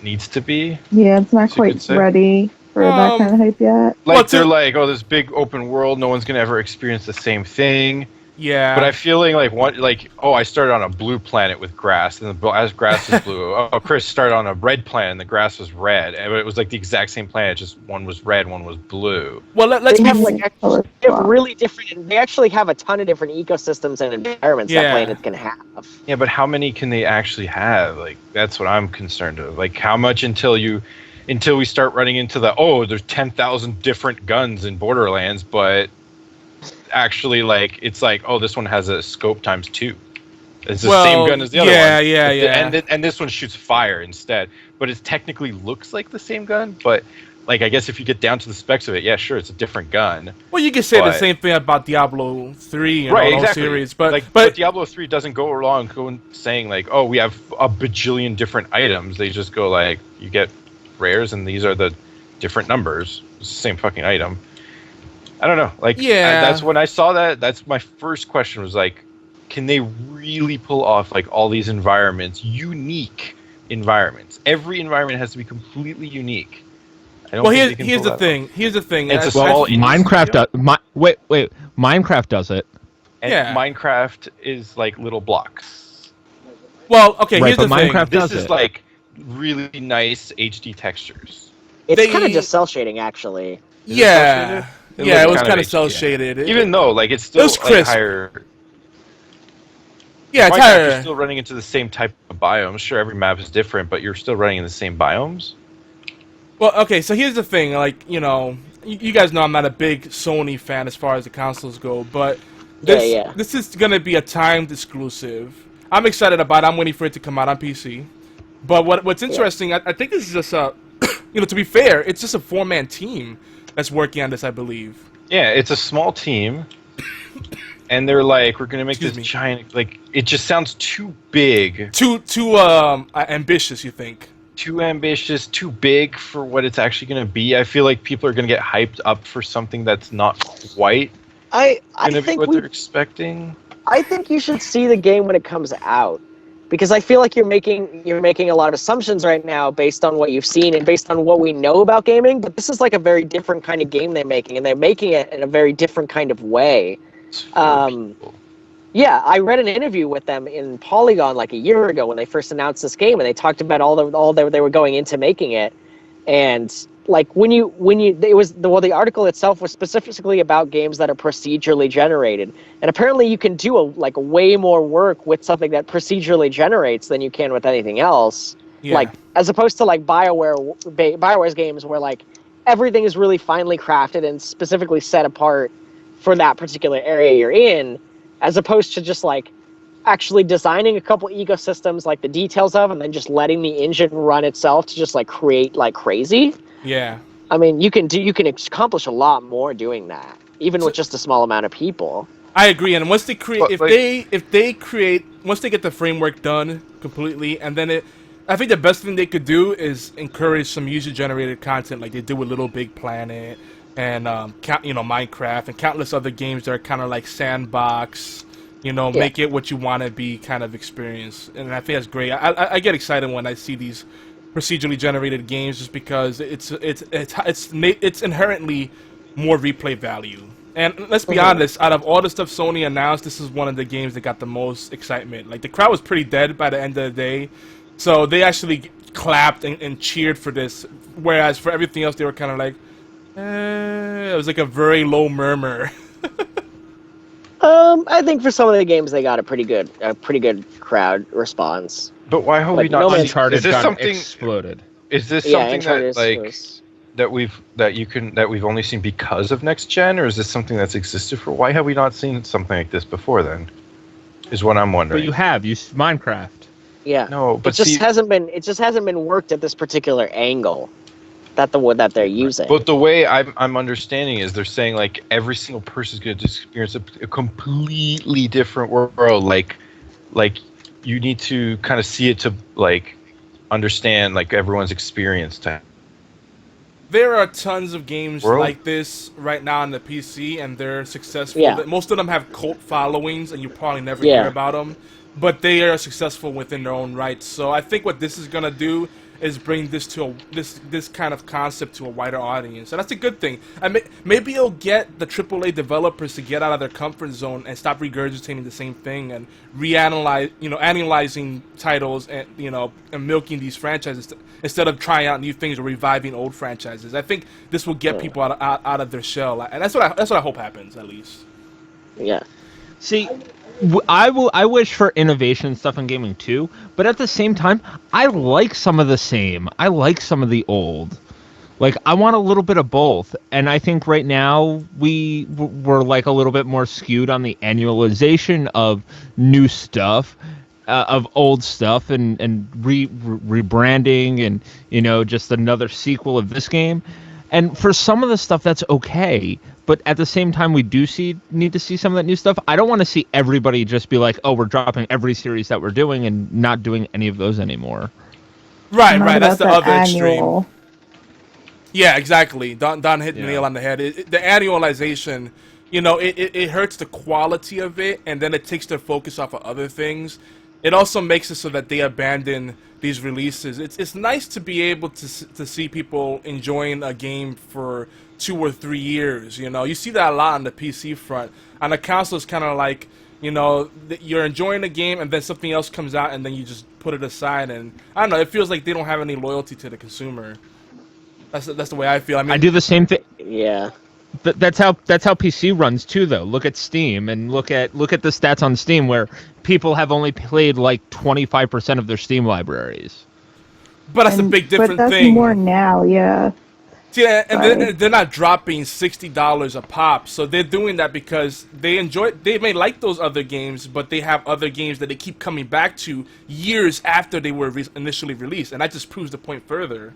needs to be. yeah, it's not So you could quite say. ready for that kind of hype yet. Like Well, they're like, oh, this big open world, no one's gonna ever experience the same thing. yeah. But I feel I started on a blue planet with grass, and as grass is blue. Oh, Chris started on a red planet, and the grass was red, and it was like the exact same planet, just one was red, one was blue. well, let's They be have Color they have swap. really different. They actually have a ton of different ecosystems and environments Yeah. that planets can have. Yeah, but how many can they actually have? Like that's what I'm concerned of. Like how much until we start running into there's 10,000 different guns in Borderlands, but actually it's like this one has a scope times 2. It's the same gun as the other one. Yeah. And this one shoots fire instead, but it technically looks like the same gun. But like I guess if you get down to the specs of it, yeah, sure, it's a different gun. Well, you can say the But- same thing about Diablo 3 and Right, all those exactly. series, but But Diablo 3 doesn't go along saying like, oh, we have a bajillion different items. They just go like, you get rares, and these are the different numbers. It's the same fucking item. I don't know. Like, Yeah. that's when I saw that. That's my first question was like, can they really pull off like all these environments, unique environments? Every environment has to be completely unique. I don't well, think they can here's pull the that thing. Here's the thing. It's a As- small as- indie Minecraft studio. does. Minecraft does it. And Yeah. Minecraft is like little blocks. well, okay. Right, Here's the but thing. Minecraft This does is it. like really nice HD textures. It's They- kind of just cell shading, actually. Is it Yeah, cel-shaded? It yeah. looks It was kind kind of of cell HD. shaded. Even though like it's still was like crisp. higher. yeah, it's Minecraft, higher. you're still running into the same type of biomes. Sure, every map is different, but you're still running in the same biomes. Well, okay, so here's the thing. Like, you guys know I'm not a big Sony fan as far as the consoles go, but Yeah. this is going to be a timed exclusive. I'm excited about it. I'm waiting for it to come out on PC. But what's interesting, I think this is just a, to be fair, it's just a 4-man team that's working on this, I believe. Yeah, it's a small team, and they're like, we're gonna make Excuse this me. giant. Like, it just sounds too big, Too ambitious, you think? too ambitious, too big for what it's actually gonna be. I feel like people are gonna get hyped up for something that's not quite I gonna be think what they're expecting. I think you should see the game when it comes out, because I feel like you're making a lot of assumptions right now based on what you've seen and based on what we know about gaming. But this is like a very different kind of game they're making, and they're making it in a very different kind of way. It's for Um, people. Yeah, I read an interview with them in Polygon like a year ago when they first announced this game, and they talked about all that they were going into making it, and like when you it was the article itself was specifically about games that are procedurally generated, and apparently you can do way more work with something that procedurally generates than you can with anything else. Yeah. Like as opposed to like BioWare's games where like everything is really finely crafted and specifically set apart for that particular area you're in, as opposed to just like actually designing a couple ecosystems like the details of and then just letting the engine run itself to just like create like crazy. Yeah. I mean, you can accomplish a lot more doing that, even with just a small amount of people. I agree, and once they create, But, if they create, once they get the framework done completely, and then I think the best thing they could do is encourage some user-generated content, like they do with Little Big Planet and Minecraft and countless other games that are kind of like sandbox. Make it what you want to be kind of experience, and I think that's great. I get excited when I see these procedurally generated games just because it's inherently more replay value. And let's be honest, out of all the stuff Sony announced, this is one of the games that got the most excitement. Like the crowd was pretty dead by the end of the day, so they actually clapped and cheered for this. Whereas for everything else, they were kind of like, it was like a very low murmur. I think for some of the games they got a pretty good crowd response. But why have Like, we not? No Man's- Uncharted Is this got something? exploded. Is this Yeah, something Uncharted that like was- that we've only seen because of next gen, or is this something that's existed for? Why have we not seen something like this before? Then, is what I'm But wondering. you have Minecraft. Yeah. No, but it just see, hasn't been worked at this particular angle that they're using. But the way I'm understanding is they're saying like every single person is going to experience a completely different world. Like you need to kind of see it to like understand like everyone's experience. There are tons of games World? like this right now on the PC, and they're successful. Yeah. Most of them have cult followings, and you probably never Yeah. hear about them. But they are successful within their own right. So I think what this is gonna do is bring this to this kind of concept to a wider audience, and that's a good thing. Maybe it'll get the AAA developers to get out of their comfort zone and stop regurgitating the same thing and analyzing titles and and milking these franchises instead of trying out new things or reviving old franchises. I think this will get people out of their shell, and that's what I hope happens at least. Yeah. See, I wish for innovation and stuff in gaming too, but at the same time, I like some of the same. I like some of the old. Like I want a little bit of both, and I think right now we're like a little bit more skewed on the annualization of new stuff, of old stuff, and rebranding, and just another sequel of this game. And for some of the stuff, that's okay. But at the same time, we do need to see some of that new stuff. I don't want to see everybody just be like, oh, we're dropping every series that we're doing and not doing any of those anymore. Right, Not right. That's the about other extreme. annual. Yeah, exactly. Don hit the nail on the head. The annualization, it hurts the quality of it, and then it takes their focus off of other things. It also makes it so that they abandon these releases. It's nice to be able to see people enjoying a game for 2 or 3 years. You see that a lot on the PC front. On the console, it's kind of like you're enjoying a game, and then something else comes out, and then you just put it aside. And I don't know. It feels like they don't have any loyalty to the consumer. That's the way I feel. I mean, I do the same thing. Yeah. That's how PC runs too, though. Look at Steam and look at the stats on Steam where people have only played like 25% of their Steam libraries. but that's a big different but that's thing. more now, yeah. See, and Right. they're not dropping $60 a pop, so they're doing that because they may like those other games, but they have other games that they keep coming back to years after they were initially released, and that just proves the point further.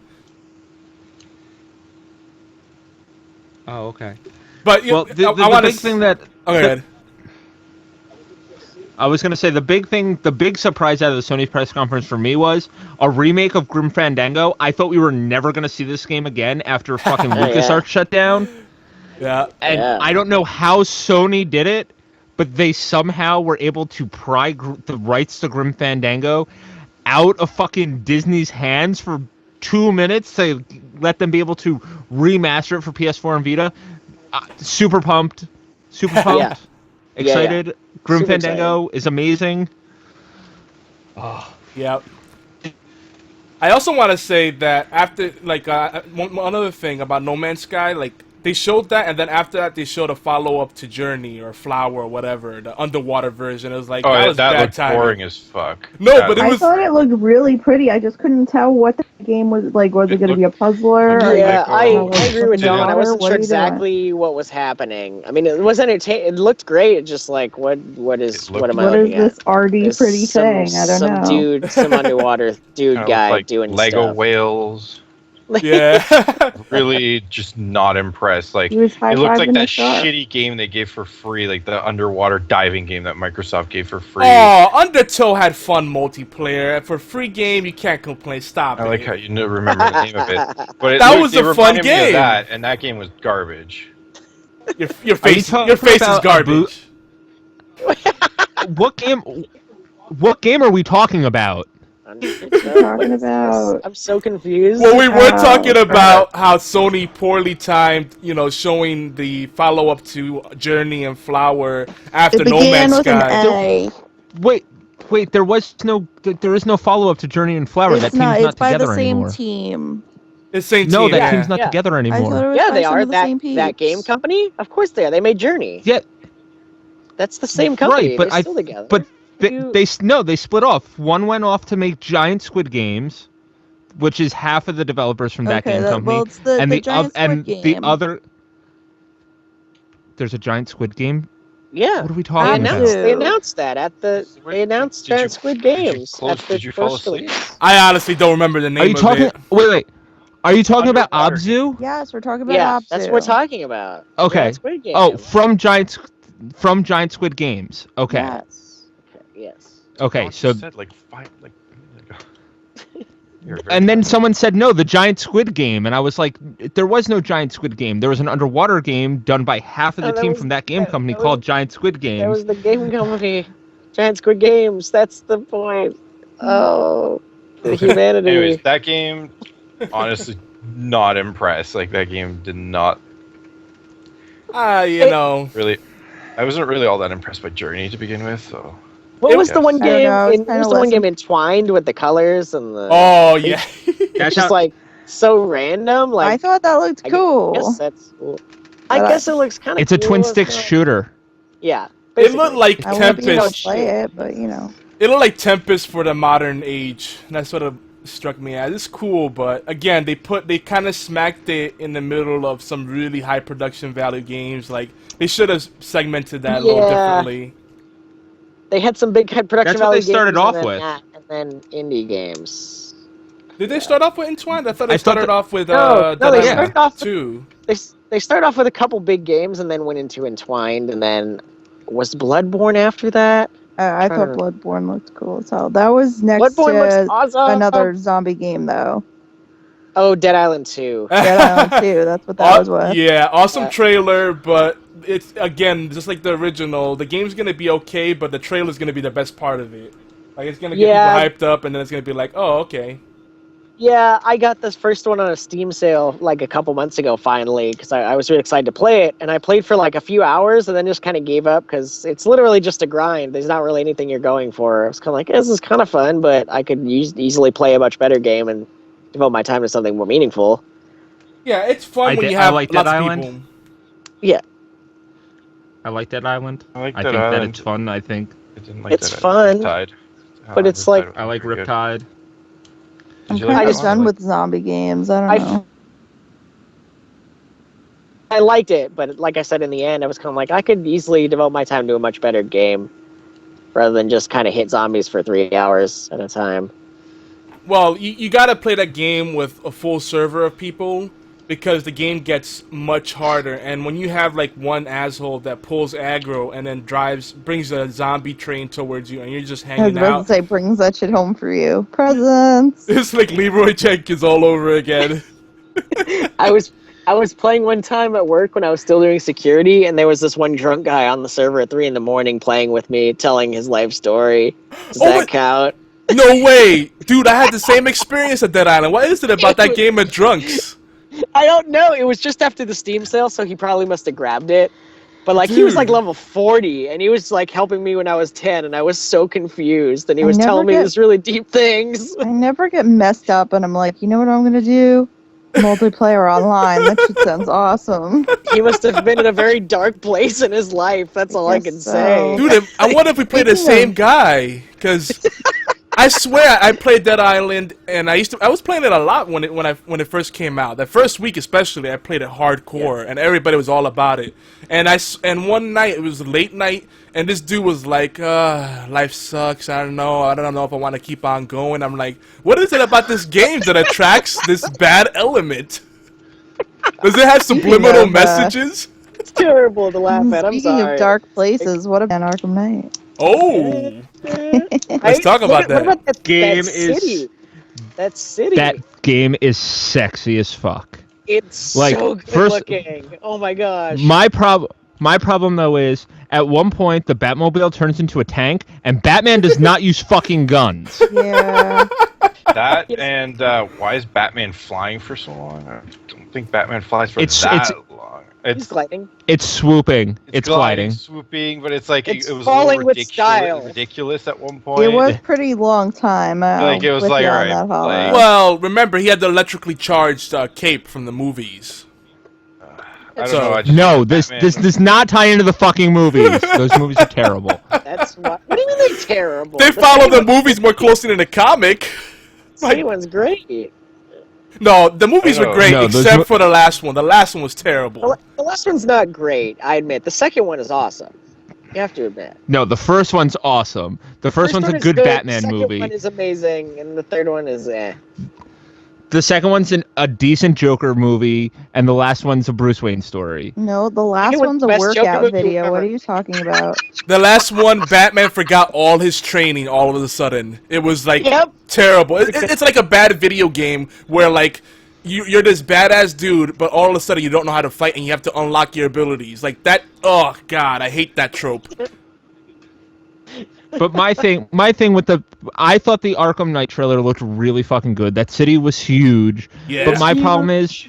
Oh, okay. But Well, the I big thing that Oh, go ahead. I was gonna say the big surprise out of the Sony press conference for me was a remake of Grim Fandango. I thought we were never gonna see this game again after fucking LucasArts shut down. Yeah. And Yeah. I don't know how Sony did it, but they somehow were able to pry the rights to Grim Fandango out of fucking Disney's hands for 2 minutes to let them be able to remaster it for PS4 and Vita. Super pumped. Super pumped. Yeah. Excited. Grim Super Fandango is amazing. Yep. I also want to say that after, like, one other thing about No Man's Sky, like, they showed that, and then after that, they showed a follow-up to Journey or Flower or whatever, the underwater version. It was like, that was that bad looked timing. boring as fuck. No, That but it looked- was- I thought it looked really pretty. I just couldn't tell what the game was like. Was it going to be a puzzler? looked Yeah, like, I oh, agree with John. I water? wasn't What sure are you doing? exactly what was happening. I mean, it was entertaining. It looked great. It's just like, what am I What looking is this at? arty There's pretty some, thing? I don't some know. dude, some underwater dude kinda guy looked like doing Lego stuff. whales. Yeah. Really, just not impressed. Like He was it looked like high-fiving that the shark. shitty game they gave for free, like the underwater diving game that Microsoft gave for free. Oh, Undertow had fun multiplayer. For free game, you can't complain. Stop I like it. how you remember the name of it. But That was it a fun reminded me of game. that, and that game was garbage. Your face, talking your face is about a garbage. What game? What game are we talking about? Talking about- I'm so confused. Well, we were Oh, talking about how Sony poorly timed, showing the follow-up to Journey and Flower after It No began Man's with an Sky. A. Wait. There is no follow up to Journey and Flower. That It's team's not. not It's by together the same anymore. team. The same No, team, that yeah. team's not Yeah. together I thought anymore. it was Yeah, by they some are. of the same That game peeps. company? Of course they are. They made Journey. Yeah, That's the same company. right. But They're still together. but You- they split off. One went off to make Giant Squid Games, which is half of the developers from that game company. Well, it's the and the Giant Squid and game. the other. There's a Giant Squid Game. yeah. What are we They talking announced about? it. They announced that at the. They announced Did you- Giant Squid did you Games close- at the did you fall first asleep? release. I honestly don't remember the name Are you of talking? it. Wait. Are you talking about Underwater. Abzu? Yes, we're talking about Yeah, Abzu. that's what we're talking about. Okay. Giant Squid Game. Oh, from Giant Squid Games. Okay. Yes. Okay, yes. Okay. You So said like 5 like a minute ago. You're very and then fast. someone said no, the Giant Squid Game, and I was like, there was no Giant Squid Game. There was an underwater game done by half of No, the that team was- from that game that- company that called was- Giant Squid That Games. was the game company. Giant Squid Games. That's the point. Oh, the humanity. Anyways, that game, honestly, not impressed. Like that game did not really. I wasn't really all that impressed by Journey to begin with. So What was Yeah. the one I don't game? know, it's What kinda was the one less- game entwined with the colors and the? Oh, yeah. It's just like so random. Like I thought that looked I cool. guess that's. Cool. I But guess it looks kind of. It's a twin stick shooter. Yeah. It looked like I won't be able Tempest. to play it, but It looked like Tempest for the modern age. And that sort of struck me as it's cool, but again, they kind of smacked it in the middle of some really high production value games. Like they should have segmented that a little Yeah. differently. They had some big production That's what value they started games off and then with. that, and then indie games. Did they start off with Entwined? I thought they I thought started that- off with No, Dead they Island started off with- 2. They started off with a couple big games and then went into Entwined, and then was Bloodborne after that? I thought Trying Bloodborne looked cool as hell. That was next Bloodborne looks to awesome. another zombie game, though. Oh, Dead Island 2. Dead Island 2. That's what that was with. Yeah, awesome Yeah. trailer, but it's again just like the original. The game's gonna be okay, but the trailer's gonna be the best part of it. Like it's gonna get Yeah. people hyped up, and then it's gonna be like, oh, okay. Yeah, I got this first one on a Steam sale like a couple months ago finally because I was really excited to play it, and I played for like a few hours and then just kind of gave up because it's literally just a grind. There's not really anything you're going for. I was kind of like, this is kind of fun, but I could easily play a much better game and devote my time to something more meaningful. Yeah, it's fun when I you have like lots Dead of Island. people. I like that island. I like I that think that island. it's fun. I think I didn't like It's that fun, Riptide. but it's Riptide like- was I like pretty good. Riptide. I'm Did you kind like of that done one? with zombie games. I I don't f- know. I liked it, but like I said, in the end, I was kind of like, I could easily devote my time to a much better game rather than just kind of hit zombies for 3 hours at a time. Well, you gotta play that game with a full server of people because the game gets much harder. And when you have like one asshole that pulls aggro and then brings a zombie train towards you, and you're just I was hanging about out, to say, brings that shit home for you. Presents. it's like Leroy Jenkins all over again. I was playing one time at work when I was still doing security, and there was this one drunk guy on the server at 3 a.m. playing with me, telling his life story. Does Oh, that wait. count? No way, dude! I had the same experience at Dead Island. What is it about that game of drunks? I don't know. It was just after the Steam sale, so he probably must have grabbed it. But like he was like Dude. level 40, and he was like helping me when I was 10, and I was so confused. And he I was never telling me get- these really deep things. I never get messed up, and I'm like, you know what I'm gonna do? Multiplayer online. That shit sounds awesome. He must have been in a very dark place in his life. That's all I guess can so. say. Dude, I wonder if we play the Speaking same guy, because I swear I played Dead Island, and I was playing it a lot when it first came out. That first week especially, I played it hardcore, and everybody was all about it. And one night, it was a late night, and this dude was like, life sucks, I don't know if I want to keep on going. I'm like, what is it about this game that attracts this bad element? Does it have subliminal of, messages? It's terrible to laugh at. I'm Speaking sorry. of dark places, what about Arkham Knight? Oh, let's Right? talk about What that. about that Game that is- city? That city. That game is sexy as fuck. It's like, so good first- looking. Oh my gosh. My problem though is at one point the Batmobile turns into a tank and Batman does not use fucking guns. Yeah. That and why is Batman flying for so long? I don't think Batman flies for It's- that it's- long. He's gliding. It's swooping. It's gliding. swooping, but it's like It's it was falling a with little style. ridiculous at one point. It was pretty long time. Like, it was with like, you on alright, that, Hollow. like- Well, remember he had the electrically charged cape from the movies. I don't So- know. I just No, think this Batman- does not tie into the fucking movies. Those movies are terrible. That's what do you mean they're terrible? They follow the movies more closely than the comic. The second one's great. No, the movies were No. great No, those except mo- for the last one. The last one was The, terrible. the last one's not great, I admit. The second one is awesome. You have to admit. No, the first one's awesome. The first one's one a is good the Batman second movie. one is amazing, and the third one is eh. The second one's a decent Joker movie, and the last one's a Bruce Wayne story. No, the last it was one's the a best Joker workout movie video. ever. What are you talking about? The last one, Batman forgot all his training all of a sudden. It was like Yep. terrible. It's like a bad video game where like you're this badass dude, but all of a sudden you don't know how to fight and you have to unlock your abilities. Like that. Oh God, I hate that trope. But my thing with I thought the Arkham Knight trailer looked really fucking good. That city was huge. Yeah. But my problem is,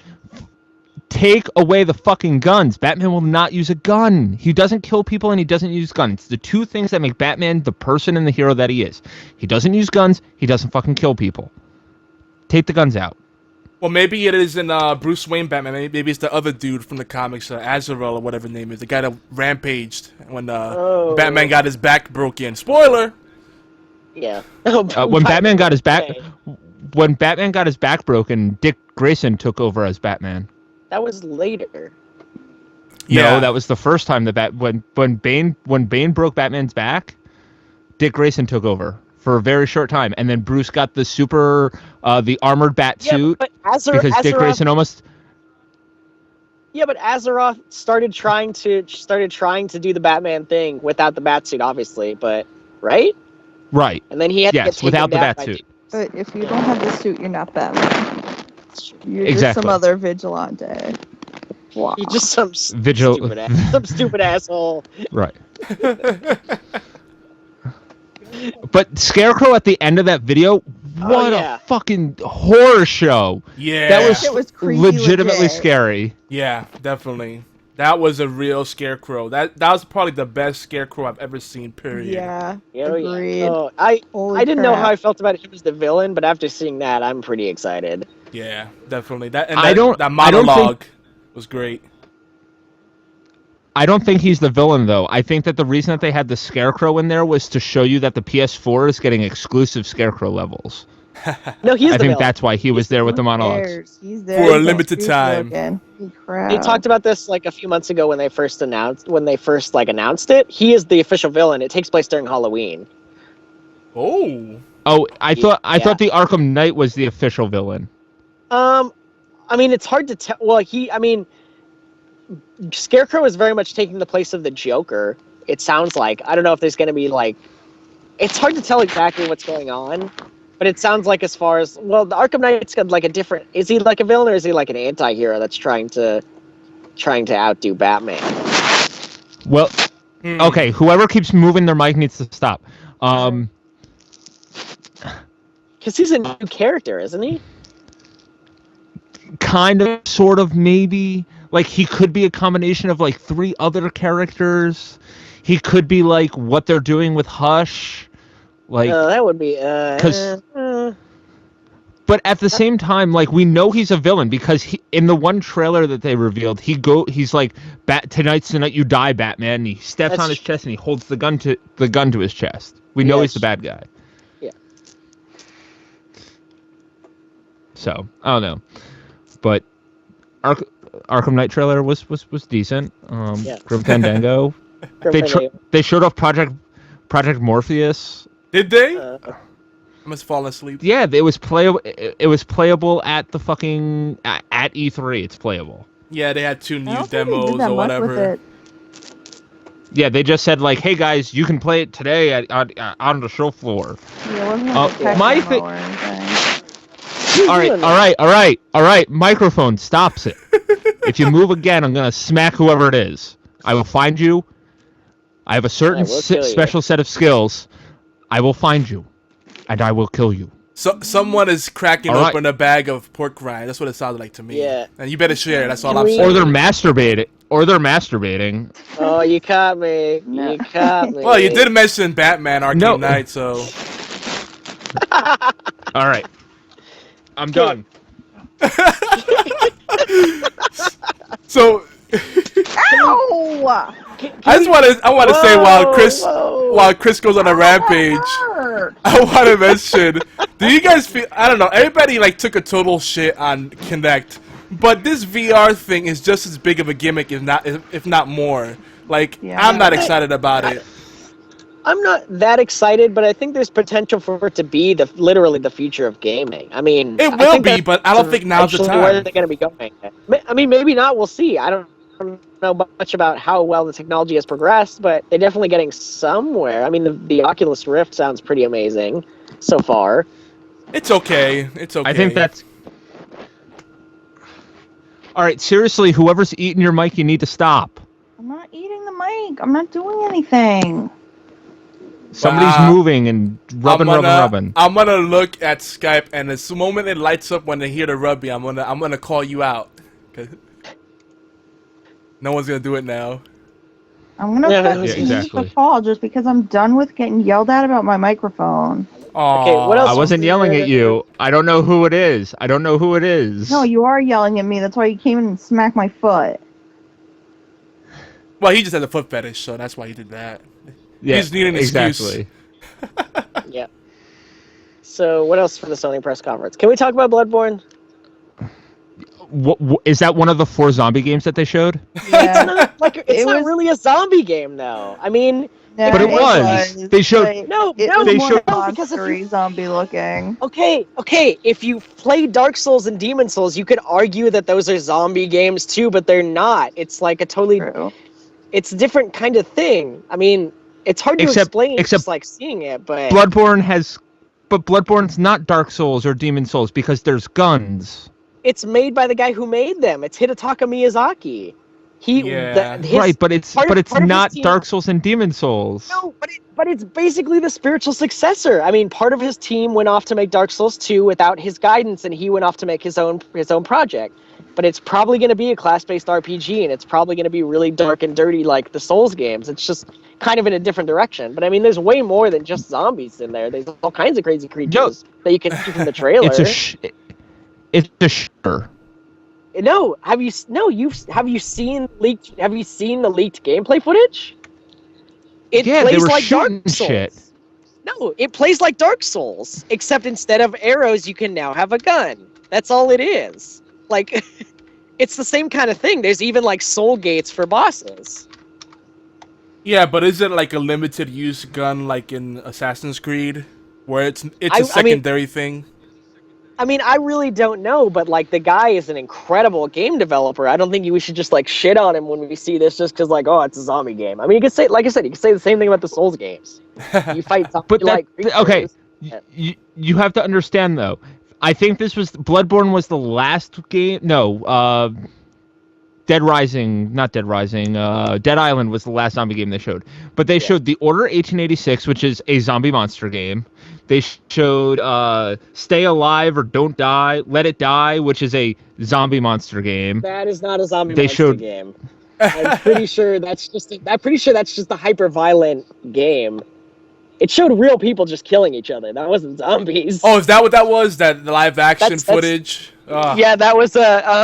take away the fucking guns. Batman will not use a gun. He doesn't kill people and he doesn't use guns. The two things that make Batman the person and the hero that he is. He doesn't use guns. He doesn't fucking kill people. Take the guns out. Well, maybe it is in Bruce Wayne Batman. Maybe it's the other dude from the comics, Azrael or whatever his name is, the guy that rampaged when Oh. Batman got his back broken. Spoiler. Yeah. When Batman got his back, broken, Dick Grayson took over as Batman. That was later. No, that was the first time when Bane broke Batman's back, Dick Grayson took over for a very short time, and then Bruce got the the armored bat suit but because Dick Grayson almost. Yeah, but Azeroth started trying to do the Batman thing without the bat suit, obviously. But right, Right. and then he had to get Yes, taken without the down bat by suit. But if you don't have the suit, you're not Batman. You're just Exactly. some other vigilante. Wow. You're just some Vigil- some stupid asshole. Right. But Scarecrow at the end of that video, what yeah. a fucking horror show. Yeah. That was It was creepy legitimately legit. scary. Yeah, definitely. That was a real scarecrow. That was probably the best scarecrow I've ever seen. Period. Yeah. Oh, Agreed. yeah. Oh, I Holy didn't know crap. how I felt about him as the villain, but after seeing that, I'm pretty excited. Yeah, definitely. That I don't- that I don't think- monologue was great. I don't think he's the villain, though. I think that the reason that they had the Scarecrow in there was to show you that the PS4 is getting exclusive Scarecrow levels. No, he's I the think villain. that's why he was there with the Who monologues. cares? He's there. For a He's limited cute time. looking. Holy crap. They talked about this like a few months ago when they first announced it. He is the official villain. It takes place during Halloween. Oh. Oh, I thought Yeah. the Arkham Knight was the official villain. I mean, it's hard to tell. Well, Scarecrow is very much taking the place of the Joker. It sounds like. I don't know if there's going to be like. It's hard to tell exactly what's going on, but it sounds like as far as the Arkham Knight's got like a different. Is he like a villain or is he like an anti-hero that's trying to outdo Batman? Well, okay, whoever keeps moving their mic needs to stop. Because he's a new character, isn't he? Kind of, sort of, maybe. like he could be a combination of like 3 other characters. He could be like what they're doing with Hush, like that would be 'cause- but at the same time, like we know he's a villain because in the one trailer that they revealed, he's like, tonight's the night you die, Batman. And he steps That's on his chest and he holds the gun to his chest. We know he's the bad guy. Yeah. So I don't know, but Arkham Knight trailer was decent. Grim Fandango. They showed off Project Morpheus. Did they? I must fall asleep. Yeah, it was playable. It was playable at the fucking at E3. It's playable. Yeah, they had 2 I new don't think they demos did that or much with whatever. it. Yeah, they just said like, "Hey guys, you can play it today on the show floor." Yeah, it wasn't like a tech my demo thing- or anything. All right. Microphone stops it. If you move again, I'm gonna smack whoever it is. I will find you. I have a certain I will kill you. special set of skills. I will find you, and I will kill you. So someone is cracking All right. open a bag of pork rind. That's what it sounded like to me. Yeah. And you better share it. That's all Can I'm we- saying. Or they're masturbating. Oh, you caught me. No. You caught me. Well, you did mention Batman Arkham No. Knight, so All right, I'm done. so Ow! I want to say Whoa. while Chris goes on a rampage, I want to mention. Do you guys feel? I don't know. Everybody like took a total shit on Kinect, but this VR thing is just as big of a gimmick, if not more. Like Yeah. I'm not excited about it. I'm not that excited, but I think there's potential for it to be literally the future of gaming. I mean, It I will think be, that's but I don't think now's the eventually where time. they're going to be going. I mean, maybe not. We'll see. I don't know much about how well the technology has progressed, but they're definitely getting somewhere. I mean, the Oculus Rift sounds pretty amazing so far. It's okay. It's okay. I think that's. All right, seriously, whoever's eating your mic, you need to stop. I'm not eating the mic. I'm not doing anything. Somebody's Wow. moving and rubbing. I'm gonna look at Skype, and the moment it lights up when they hear the rubby, I'm gonna call you out. 'Cause no one's gonna do it now. I'm gonna Yeah, put yeah, this exactly. to fall just because I'm done with getting yelled at about my microphone. Aww. what else? I wasn't yelling at you. I don't know who it is. No, you are yelling at me. That's why you came in and smacked my foot. Well, he just has a foot fetish, so that's why he did that. Yeah, just need an excuse. exactly. Yeah. So, what else for the Sony press conference? Can we talk about Bloodborne? Is that one of the 4 zombie games that they showed? Yeah. It's It not was- really a zombie game, though. I mean, No, But it was. They showed- like, no, it no, was they more showed- because if monstery you zombie looking. Okay, if you play Dark Souls and Demon Souls, you could argue that those are zombie games too, but they're not. It's like a totally, True. it's a different kind of thing. I mean, it's hard to explain except just like seeing it, but Bloodborne's not Dark Souls or Demon Souls because there's guns. it's made by the guy who made them. It's Hidetaka Miyazaki. Yeah. Right, but it's part of his not team- Dark Souls and Demon Souls. No, but it's basically the spiritual successor. I mean, part of his team went off to make Dark Souls 2 without his guidance, and he went off to make his own project. But it's probably going to be a class-based RPG, and it's probably going to be really dark and dirty like the Souls games. It's just kind of in a different direction. But I mean, there's way more than just zombies in there. There's all kinds of crazy creatures that you can see from the trailer. It's a shooter. No, have you seen the leaked gameplay footage? It Yeah, they plays were like shooting Dark Souls. shit. No, it plays like Dark Souls, except instead of arrows, you can now have a gun. That's all it is. Like, it's the same kind of thing. There's even like soul gates for bosses. Yeah, but is it like a limited use gun like in Assassin's Creed, where it's a I mean- secondary thing? I mean, I really don't know, but like the guy is an incredible game developer. I don't think we should just like shit on him when we see this just because like, oh, it's a zombie game. I mean, you could say, like I said, you could say the same thing about the Souls games. You fight zombie But like okay, creatures. you have to understand though. I think Bloodborne was the last game. No, Dead Island was the last zombie game they showed. But they showed The Order 1886, which is a zombie monster game. They showed Stay Alive or Don't Die, Let It Die, which is a zombie monster game. That is not a zombie They monster showed- game. I'm pretty sure that's just a hyper-violent game. It showed real people just killing each other. That wasn't zombies. Oh, is that what that was? That the live action That's- footage? Ugh. Yeah, that was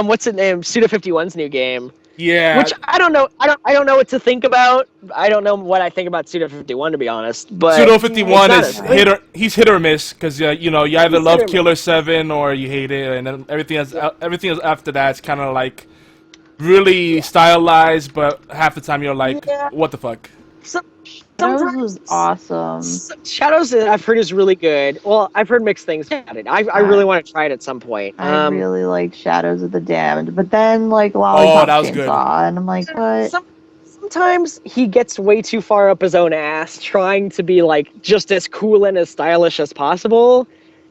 what's it named? Suda51's new game. Yeah. Which I don't know. I don't know what to think about. I don't know what I think about Suda51 to be honest. But Pseudo 51 it's is not he's hit or miss because you either He's hit love or Killer 7 or you hate it, and then everything else after that's kind of like really stylized, but half the time you're like, Yeah. what the fuck? Shadows was awesome. Shadows, I've heard is really good. Well, I've heard mixed things about it. I really want to try it at some point. I really liked Shadows of the Damned, but then like Lollipop that was good. Chainsaw, and I'm like, what? Sometimes he gets way too far up his own ass, trying to be like just as cool and as stylish as possible,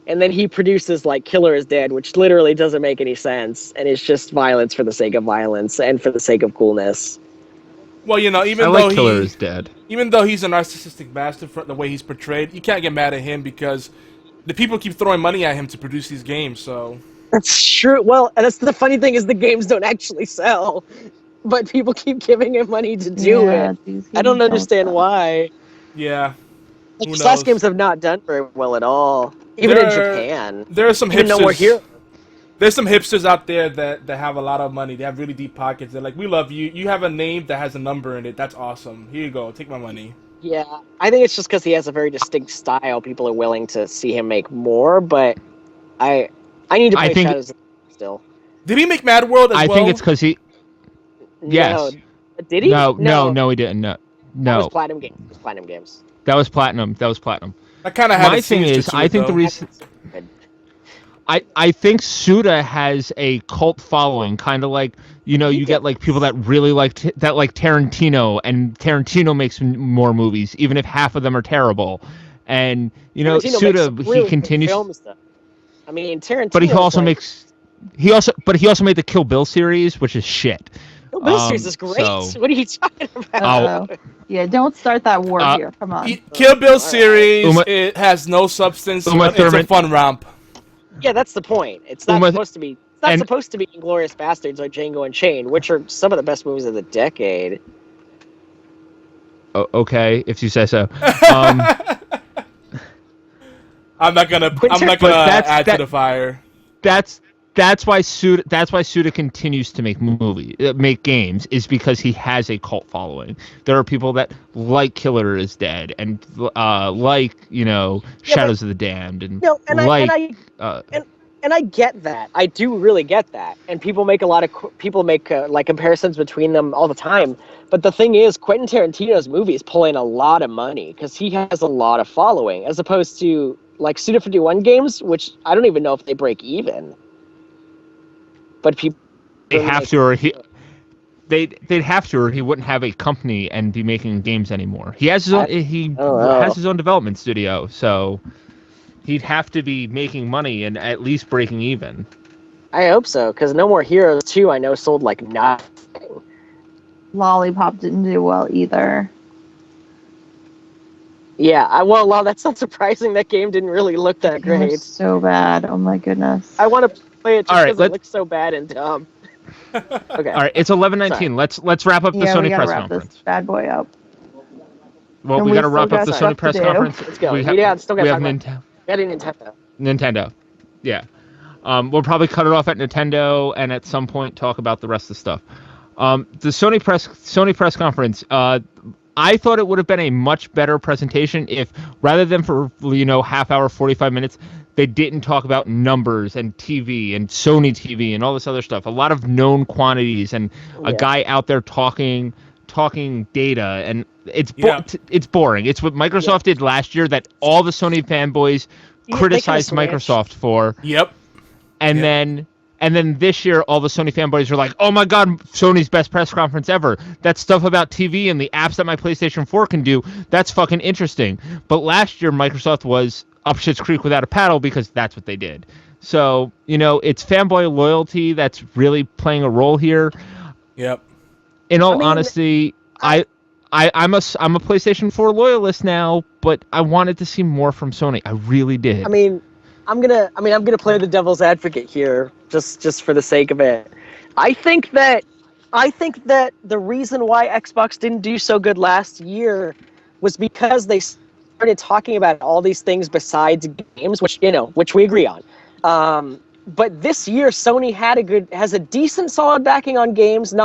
and then he produces like Killer is Dead, which literally doesn't make any sense, and it's just violence for the sake of violence and for the sake of coolness. Well, even I though like Killer is Dead. even though he's a narcissistic bastard for the way he's portrayed, you can't get mad at him because the people keep throwing money at him to produce these games. So That's true. Well, and that's the funny thing is the games don't actually sell, but people keep giving him money to do it. these I don't games understand sell. why. yeah, Like, Who Slash knows? games have not done very well at all, even in Japan. there are some Even No More hipsters. Hero. There's some hipsters out there that have a lot of money. They have really deep pockets. They're like, we love you. You have a name that has a number in it. That's awesome. Here you go. Take my money. Yeah, I think it's just because he has a very distinct style. People are willing to see him make more, but I need to I play think- Shadows still. Did he make Mad World as I well? think it's because he. Yes. No. Did he? No, he didn't. No, That no, was Platinum Games. It was Platinum Games. that was platinum. That was platinum. I kind of had My a thing sinister is, to I it, think the though. reason. I think Suda has a cult following, kind of like you get like people that really like Tarantino, and Tarantino makes more movies, even if half of them are terrible. And Tarantino makes Suda some really he good continues, films, though. I mean, Tarantino. but he also made the Kill Bill series, which is shit. Kill Bill series is great. so- What are you talking about? Uh-oh. Yeah, don't start that war Uh, here. Come on. Kill Bill series, Uma- it has no substance. Uma It's a Thurman- fun romp. Yeah, that's the point. It's not Uma- supposed to be. It's not and- supposed to be Inglourious Bastards or Django Unchained, which are some of the best movies of the decade. Okay, if you say so. Um, I'm not gonna But add to the fire. that's why Suda continues to make games, is because he has a cult following. There are people that like Killer is Dead and like Shadows of the Damned and No, and like I get that. I do really get that. And people make like comparisons between them all the time. But the thing is, Quentin Tarantino's movies pull in a lot of money because he has a lot of following, as opposed to like Suda51 games, which I don't even know if they break even. But people they have to, or they'd have to, or he wouldn't have a company and be making games anymore. He has his own has his own development studio, so he'd have to be making money and at least breaking even. I hope so, because No More Heroes 2 I know sold like nothing. Lollipop didn't do well either. Yeah, well, that's not surprising. That game didn't really look that It was great. so bad. Oh my goodness. I want to play it just All right, because it looks so bad and dumb. Okay. All right, it's 11:19. Let's wrap up the yeah, we Sony gotta press wrap conference. this bad boy up. Well, And we we got to still wrap up got the stuff Sony to press do. conference. Let's go. We have, Yeah, still got we have time. Nintendo. Getting Nintendo. Nintendo. Yeah. We'll probably cut it off at Nintendo and at some point talk about the rest of the stuff. The Sony press conference. I thought it would have been a much better presentation if, rather than for half hour, 45 minutes, they didn't talk about numbers and TV and Sony TV and all this other stuff. A lot of known quantities and a guy out there talking data, and it's boring. It's what Microsoft did last year that all the Sony fanboys criticized Microsoft for. Yep. And then this year, all the Sony fanboys are like, "Oh my God, Sony's best press conference ever! That stuff about TV and the apps that my PlayStation 4 can do, that's fucking interesting." But last year, Microsoft was up shit's creek without a paddle because that's what they did. So it's fanboy loyalty that's really playing a role here. Yep. In all honesty, I'm a PlayStation 4 loyalist now, but I wanted to see more from Sony. I really did. I mean, I'm gonna play the devil's advocate here, just for the sake of it. I think that the reason why Xbox didn't do so good last year was because they started talking about all these things besides games, which we agree on. But this year, Sony has a decent solid backing on games.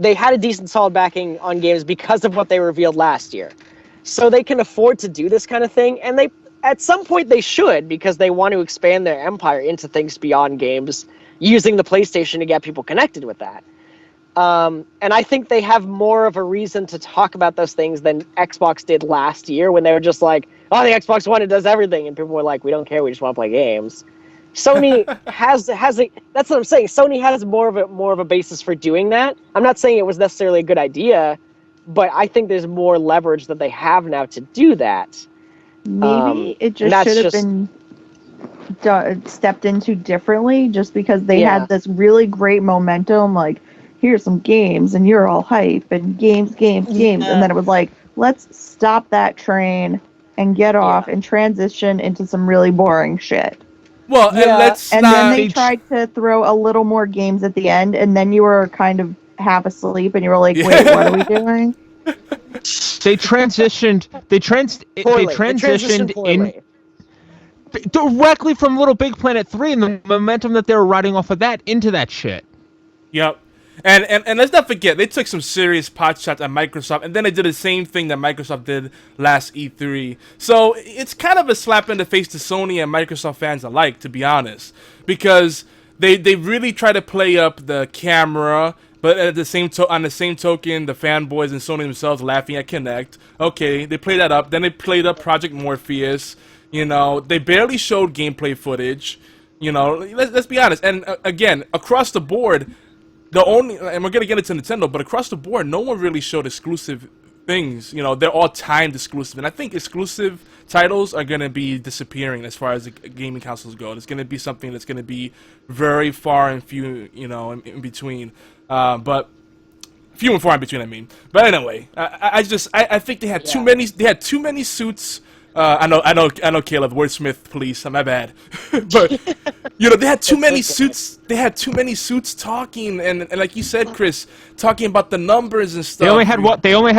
They had a decent solid backing on games because of what they revealed last year. So they can afford to do this kind of thing, and at some point they should, because they want to expand their empire into things beyond games, using the PlayStation to get people connected with that. And I think they have more of a reason to talk about those things than Xbox did last year, when they were just like, oh, the Xbox One, it does everything, and people were like, we don't care, we just want to play games. Sony has a that's what I'm saying. Sony has more of a basis for doing that. I'm not saying it was necessarily a good idea, but I think there's more leverage that they have now to do that. Maybe it just should have been stepped into differently, just because they had this really great momentum, like, here's some games and you're all hype and games, and then it was like, let's stop that train and get off and transition into some really boring shit. Well, and then they tried to throw a little more games at the end, and then you were kind of half asleep and you were like, wait, what are we doing? They transitioned in directly from Little Big Planet 3 and the momentum that they were riding off of that into that shit. Yep. And let's not forget, they took some serious pot shots at Microsoft, and then they did the same thing that Microsoft did last E3. So it's kind of a slap in the face to Sony and Microsoft fans alike, to be honest, because they really try to play up the camera, but at the same on the same token, the fanboys and Sony themselves laughing at Kinect. Okay, they played that up. Then they played up Project Morpheus. You know, they barely showed gameplay footage. You know, let's be honest. And again, across the board, and we're gonna get into Nintendo, but across the board, no one really showed exclusive things. You know, they're all timed exclusive, and I think exclusive titles are gonna be disappearing as far as the gaming consoles go. It's gonna be something that's gonna be very far and few, in between. But few and far in between, I mean. But anyway, I think they had too many. They had too many suits. I know, Caleb, wordsmith, please. My bad. But they had too many suits. They had too many suits talking, and like you said, Chris, talking about the numbers and stuff. They only had what? They only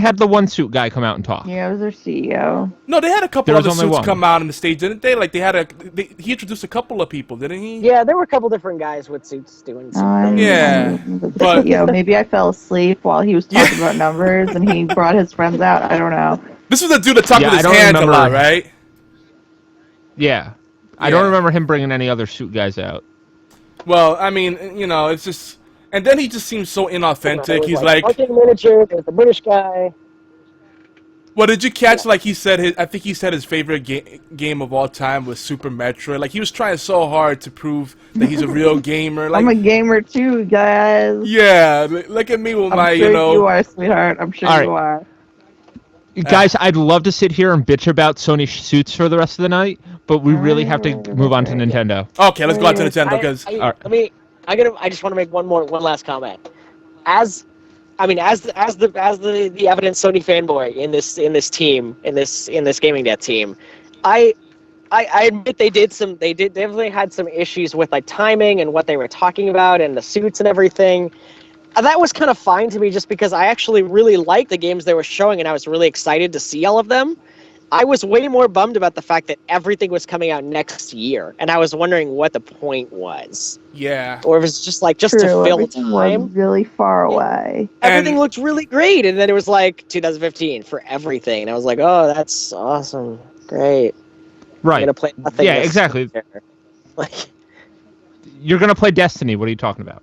had the one suit guy come out and talk. Yeah, it was their CEO. No, they had a couple other suits come out on the stage, didn't they? Like he introduced a couple of people, didn't he? Yeah, there were a couple different guys with suits doing something. Yeah, but maybe I fell asleep while he was talking about numbers, and he brought his friends out. I don't know. This was the dude that talked with his hands a lot, right? Yeah. I don't remember him bringing any other suit guys out. Well, I mean, it's just... And then he just seems so inauthentic. He's like... Marketing manager, there's the British guy. Well, did you catch, like he said, I think he said his favorite game of all time was Super Metroid. Like, he was trying so hard to prove that he's a real gamer. Like, I'm a gamer too, guys. Yeah, look at me with my, you are, sweetheart. I'm sure you are. Guys, I'd love to sit here and bitch about Sony suits for the rest of the night, but we really have to move on to Nintendo. Okay, let's go on to Nintendo because I just want to make one one last comment. As the evident Sony fanboy in this gaming dev team, I admit they definitely had some issues with like timing and what they were talking about and the suits and everything. That was kind of fine to me, just because I actually really liked the games they were showing, and I was really excited to see all of them. I was way more bummed about the fact that everything was coming out next year, and I was wondering what the point was. Yeah. Or if it's just to fill time. Was really far away. Everything looked really great, and then it was like 2015 for everything, and I was like, oh, that's awesome. Great. Right. I'm gonna play nothing. Yeah, exactly. You're going to play Destiny. What are you talking about?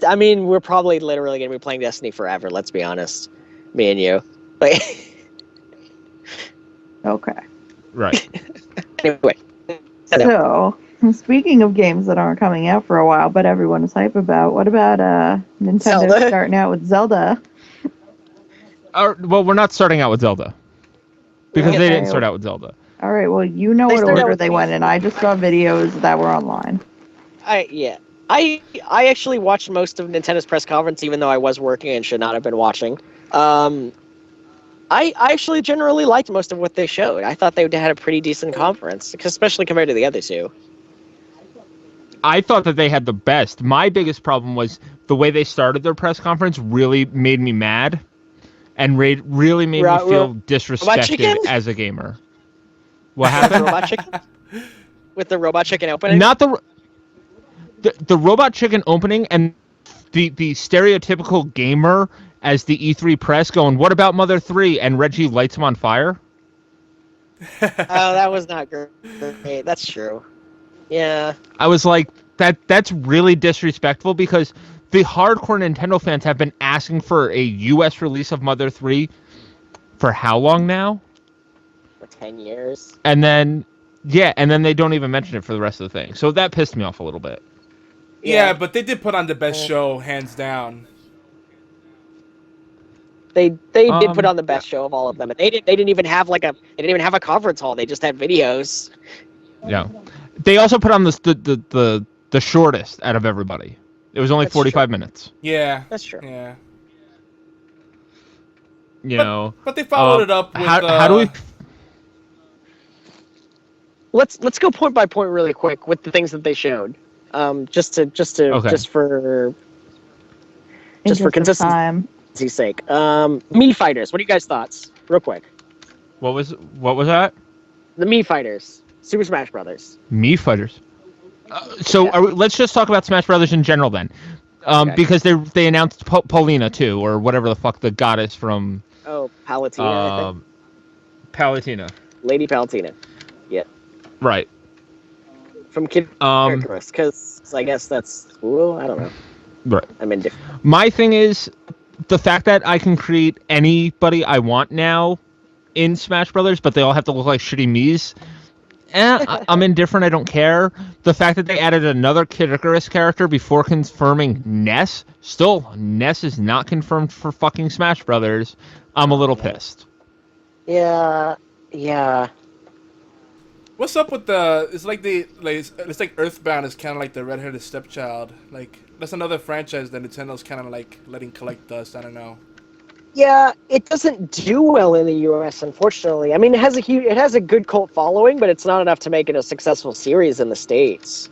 We're probably literally going to be playing Destiny forever, let's be honest. Me and you. Okay. Right. Anyway. So, speaking of games that aren't coming out for a while, but everyone is hype about, what about Nintendo Zelda? Starting out with Zelda? Well, we're not starting out with Zelda. Because they didn't start out with Zelda. All right, well, you know what order they went in. I just saw videos that were online. I actually watched most of Nintendo's press conference, even though I was working and should not have been watching. I actually generally liked most of what they showed. I thought they had a pretty decent conference, especially compared to the other two. I thought that they had the best. My biggest problem was the way they started their press conference really made me mad and really made me feel disrespected as a gamer. What happened? Robot Chicken? With the Robot Chicken opening? Not the Robot Chicken opening and the stereotypical gamer as the E3 press going, "What about Mother 3?" and Reggie lights him on fire. Oh, that was not great. That's true. Yeah. I was like, that's really disrespectful because the hardcore Nintendo fans have been asking for a US release of Mother 3 for how long now? For 10 years. And then they don't even mention it for the rest of the thing. So that pissed me off a little bit. Yeah, but they did put on the best show, hands down. They did put on the best show of all of them. And they didn't even have a conference hall. They just had videos. Yeah. They also put on the shortest out of everybody. It was only 45 minutes. Yeah. That's true. Yeah. But they followed it up with how do we Let's go point by point really quick with the things that they showed. Just for consistency's sake. Mii Fighters. What are you guys' thoughts? Real quick. What was that? The Mii Fighters. Super Smash Brothers. Mii Fighters. Let's just talk about Smash Brothers in general then. Because they announced Paulina too, or whatever the fuck the goddess from. Oh, Palutena. I think. Palutena. Lady Palutena. Yeah. Right. From Kid Icarus, because I guess that's cool. I don't know. Right. I'm indifferent. My thing is the fact that I can create anybody I want now in Smash Brothers, but they all have to look like shitty Miis. I'm indifferent. I don't care. The fact that they added another Kid Icarus character before confirming Ness. Still, Ness is not confirmed for fucking Smash Brothers. I'm a little pissed. Yeah. What's up with it's like Earthbound is kind of like the redheaded stepchild. Like, that's another franchise that Nintendo's kind of like letting collect dust. I don't know. Yeah, it doesn't do well in the US, unfortunately. I mean, it has a good cult following, but it's not enough to make it a successful series in the States.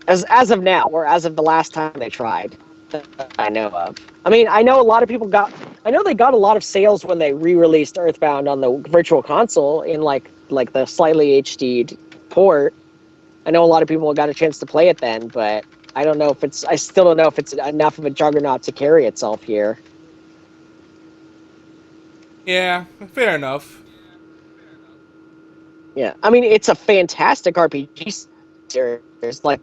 As of now, or as of the last time they tried, that I know of. I mean, I know a lot of people they got a lot of sales when they re-released Earthbound on the Virtual Console in like the slightly HD'd port. I know a lot of people got a chance to play it then, but I still don't know if it's enough of a juggernaut to carry itself here. Yeah, fair enough. Yeah, I mean, it's a fantastic RPG series. Like,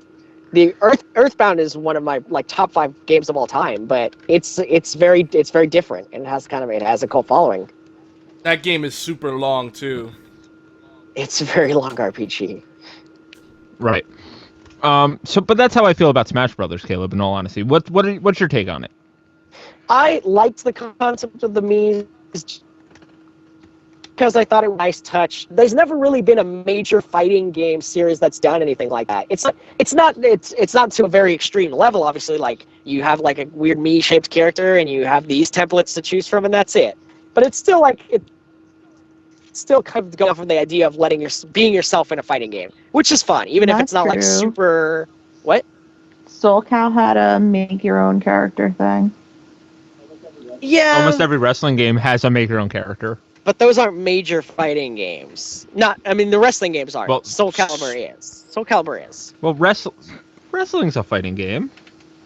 the Earthbound is one of my top 5 games of all time, but it's very different and it has a cult following. That game is super long too. It's a very long RPG. Right. But that's how I feel about Smash Brothers, Caleb. In all honesty, what's your take on it? I liked the concept of the Mii's because I thought it was a nice touch. There's never really been a major fighting game series that's done anything like that. It's not to a very extreme level, obviously. Like, you have like a weird Mii-shaped character and you have these templates to choose from, and that's it. But it's still kind of going from the idea of being yourself in a fighting game, which is fun, even if it's not like super. What? Soul Cal had a make your own character thing. Yeah. Almost every wrestling game has a make your own character. But those aren't major fighting games. The wrestling games aren't. Well, Soul Calibur is. Well, wrestling's a fighting game.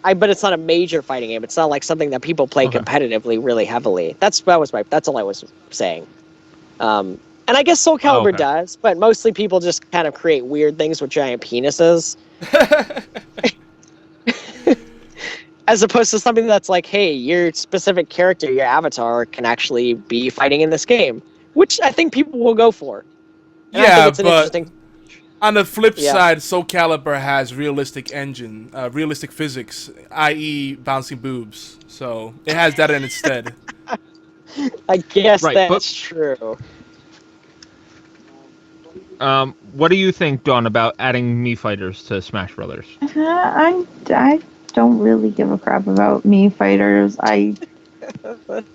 But it's not a major fighting game. It's not like something that people play competitively really heavily. That's all I was saying. And I guess Soul Calibur does, but mostly people just kind of create weird things with giant penises. As opposed to something that's like, hey, your specific character, your avatar, can actually be fighting in this game, which I think people will go for. And I think it's an on the flip side, Soul Calibur has realistic physics, i.e. bouncing boobs. So it has that in its stead. I guess that's true. What do you think, Dawn, about adding Mii Fighters to Smash Brothers? I don't really give a crap about Mii Fighters.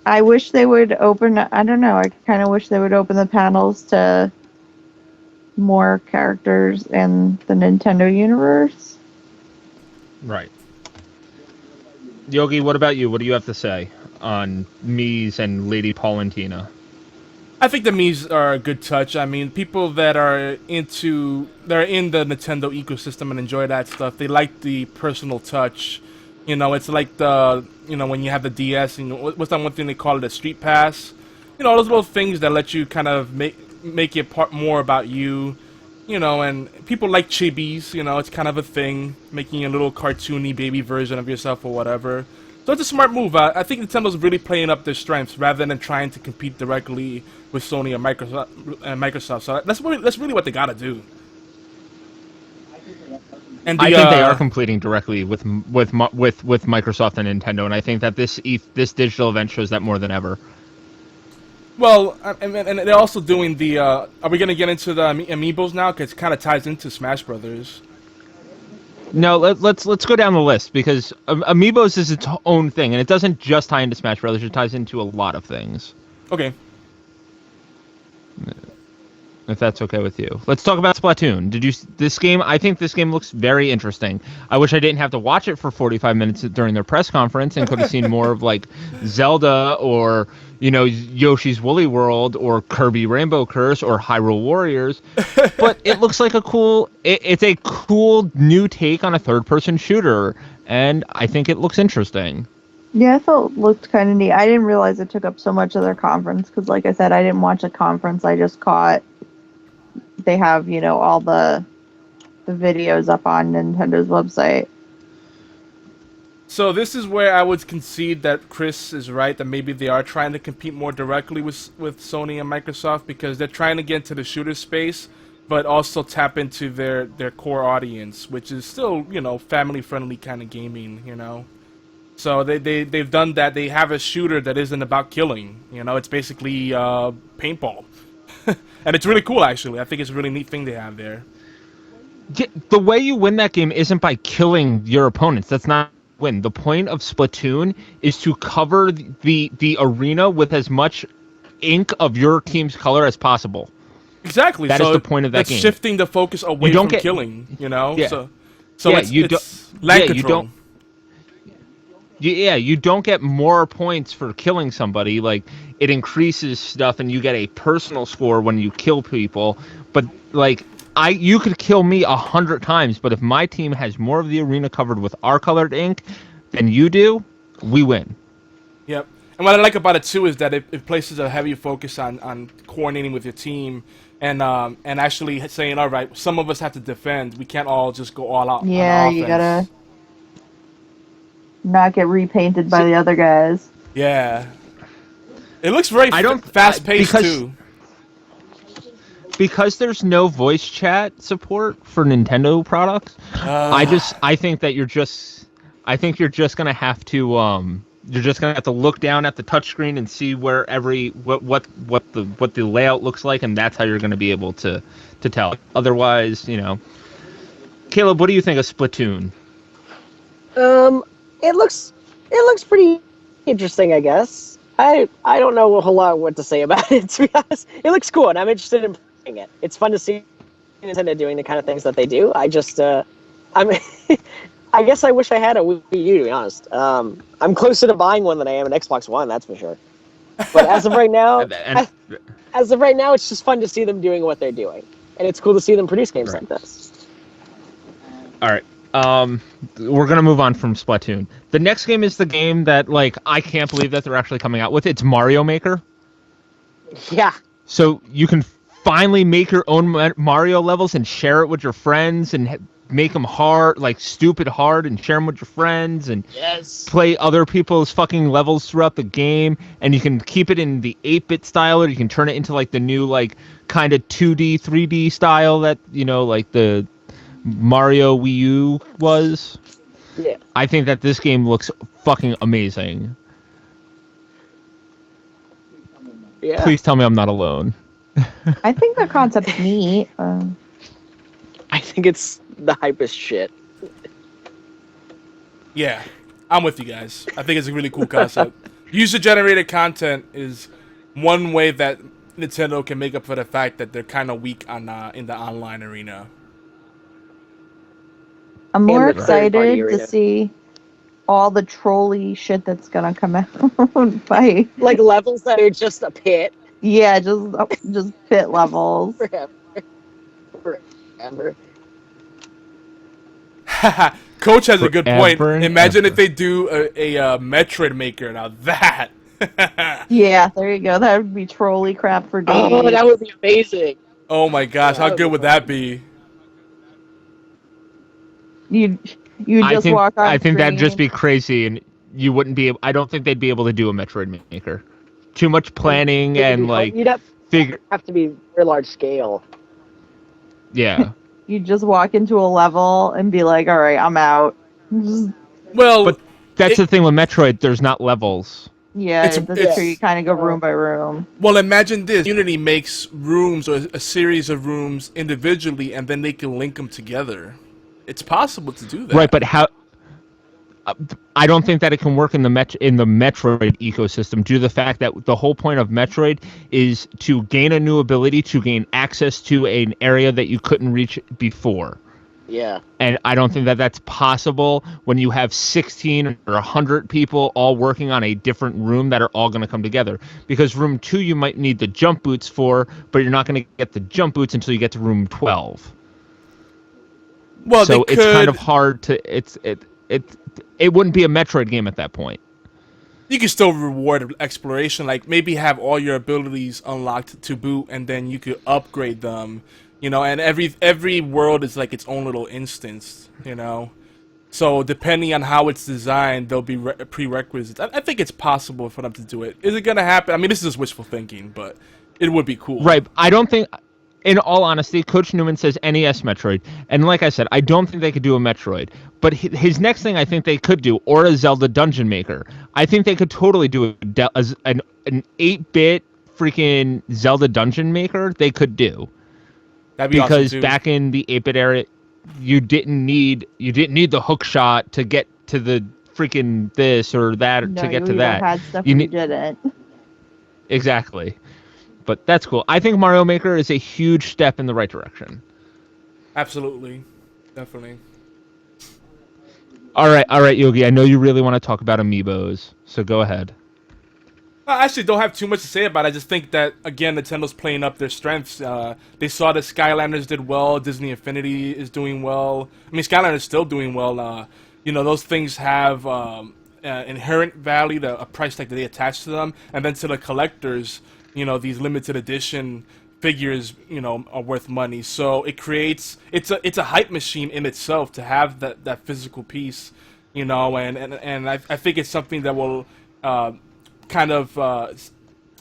I wish they would open. I don't know. I kind of wish they would open the panels to more characters in the Nintendo universe. Right. Yogi, what about you? What do you have to say on Mies and Lady Paulentina? I think the Mii's are a good touch. I mean, people that are in the Nintendo ecosystem and enjoy that stuff, they like the personal touch. You know, it's like when you have the DS, and what's that one thing they call it, a Street Pass? You know, those little things that let you kind of make it more about you. You know, and people like chibis. You know, it's kind of a thing, making a little cartoony baby version of yourself or whatever. So it's a smart move. I think Nintendo's really playing up their strengths rather than trying to compete directly with Sony and Microsoft. So that's really what they gotta do. And I think they are competing directly with Microsoft and Nintendo, and I think that this digital event shows that more than ever. Well, and they're also doing the. Are we gonna get into the amiibos now? Because it kind of ties into Smash Brothers. No, let's go down the list, because Amiibos is its own thing, and it doesn't just tie into Smash Brothers. It ties into a lot of things. Okay. If that's okay with you, let's talk about Splatoon. This game? I think this game looks very interesting. I wish I didn't have to watch it for 45 minutes during their press conference and could have seen more of like Zelda or Yoshi's Woolly World or Kirby Rainbow Curse or Hyrule Warriors. But it looks like it's a cool new take on a third-person shooter, and I think it looks interesting. Yeah, I thought it looked kind of neat. I didn't realize it took up so much of their conference because, like I said, I didn't watch the conference. I just caught. They have, all the videos up on Nintendo's website. So this is where I would concede that Chris is right, that maybe they are trying to compete more directly with Sony and Microsoft, because they're trying to get into the shooter space, but also tap into their core audience, which is still, family-friendly kind of gaming, So they've done that. They have a shooter that isn't about killing, it's basically paintball. And it's really cool, actually. I think it's a really neat thing they have there. The way you win that game isn't by killing your opponents. That's not win. The point of Splatoon is to cover the arena with as much ink of your team's color as possible. Exactly. That is the point of that game. It's shifting the focus away from killing, Yeah. So it's land control. You don't get more points for killing somebody. Like, it increases stuff, and you get a personal score when you kill people. But like, you could kill me 100 times, but if my team has more of the arena covered with our colored ink than you do, we win. Yep. And what I like about it too is that it places a heavy focus on coordinating with your team and actually saying, all right, some of us have to defend. We can't all just go all out. Yeah, you gotta not get repainted by the other guys. Yeah. It looks very fast-paced too. Because there's no voice chat support for Nintendo products, I think you're just gonna have to look down at the touchscreen and see where what the layout looks like, and that's how you're gonna be able to tell. Otherwise, Caleb, what do you think of Splatoon? It looks pretty interesting, I guess. I don't know a whole lot what to say about it, to be honest. It looks cool, and I'm interested in playing it. It's fun to see Nintendo doing the kind of things that they do. I guess I wish I had a Wii U, to be honest. I'm closer to buying one than I am an Xbox One, that's for sure. But as of right now, it's just fun to see them doing what they're doing, and it's cool to see them produce games like this. All right. We're gonna move on from Splatoon. The next game is the game that, like, I can't believe that they're actually coming out with. It's Mario Maker. Yeah. So you can finally make your own Mario levels and share it with your friends and make them hard, like stupid hard, and share them with your friends and play other people's fucking levels throughout the game. And you can keep it in the 8-bit style, or you can turn it into like the new like kind of 2D, 3D style that like the Mario Wii U was. Yeah. I think that this game looks fucking amazing. Yeah. Please tell me I'm not alone. I think the concept's neat. I think it's the hypest shit. Yeah, I'm with you guys. I think it's a really cool concept. User-generated content is one way that Nintendo can make up for the fact that they're kind of weak on in the online arena. I'm more And the third-party excited to arena. see all the trolly shit that's gonna come out by Like levels that are just a pit just pit levels. Forever. Coach has a good point. Forever and Imagine if ever. they do a Metroid Maker. Now that. Yeah, there you go. That would be trolley crap for days. Oh, that would be amazing. Oh my gosh, how good would that be? You I just think walk on I think that'd just screen. be crazy, and you wouldn't be. I don't think they'd be able to do a Metroid Maker. Too much planning and like You'd figure. have to be very large scale. Yeah, You just walk into a level and be like, all right, I'm out. Just- Well, but that's it- the thing with Metroid. There's not levels. yeah, It's- that's it's- true. You kind of go room by room. well, imagine this: Unity makes rooms or a series of rooms individually, and then they can link them together. It's possible to do that, Right, but how? I don't think that it can work in the Metroid ecosystem due to the fact that the whole point of Metroid is to gain a new ability, to gain access to an area that you couldn't reach before. Yeah. And I don't think that that's possible when you have 16 or 100 people all working on a different room that are all going to come together. Because room 2 you might need the jump boots for, but you're not going to get the jump boots until you get to room 12. Well, So they it's could. kind of hard to it wouldn't be a Metroid game at that point. You can still reward exploration, like maybe have all your abilities unlocked to boot, and then you could upgrade them. And every world is like its own little instance. So depending on how it's designed, there'll be prerequisites. I think it's possible for them to do it. Is it gonna happen? I mean, this is just wishful thinking, but it would be cool. Right. I don't think, in all honesty, Coach Newman says NES Metroid. And like I said, I don't think they could do a Metroid. But his next thing I think they could do, or a Zelda Dungeon Maker. I think they could totally do an 8-bit freaking Zelda Dungeon Maker. They could do. That'd be Because awesome too. back in the 8-bit era, you didn't need the hook shot to get to the freaking this or that No, to get you to even that. had stuff You you need- didn't. Exactly. But that's cool. I think Mario Maker is a huge step in the right direction. Absolutely, definitely. All right, Yogi. I know you really want to talk about amiibos, so go ahead. I actually don't have too much to say about it. I just think that, again, Nintendo's playing up their strengths. They saw that Skylanders did well. Disney Infinity is doing well. I mean, Skylanders is still doing well. Those things have inherent value, a price tag that they attach to them. And then to the collectors, these limited edition figures, are worth money. So it creates... It's a hype machine in itself to have that physical piece, and I think it's something that will... kind of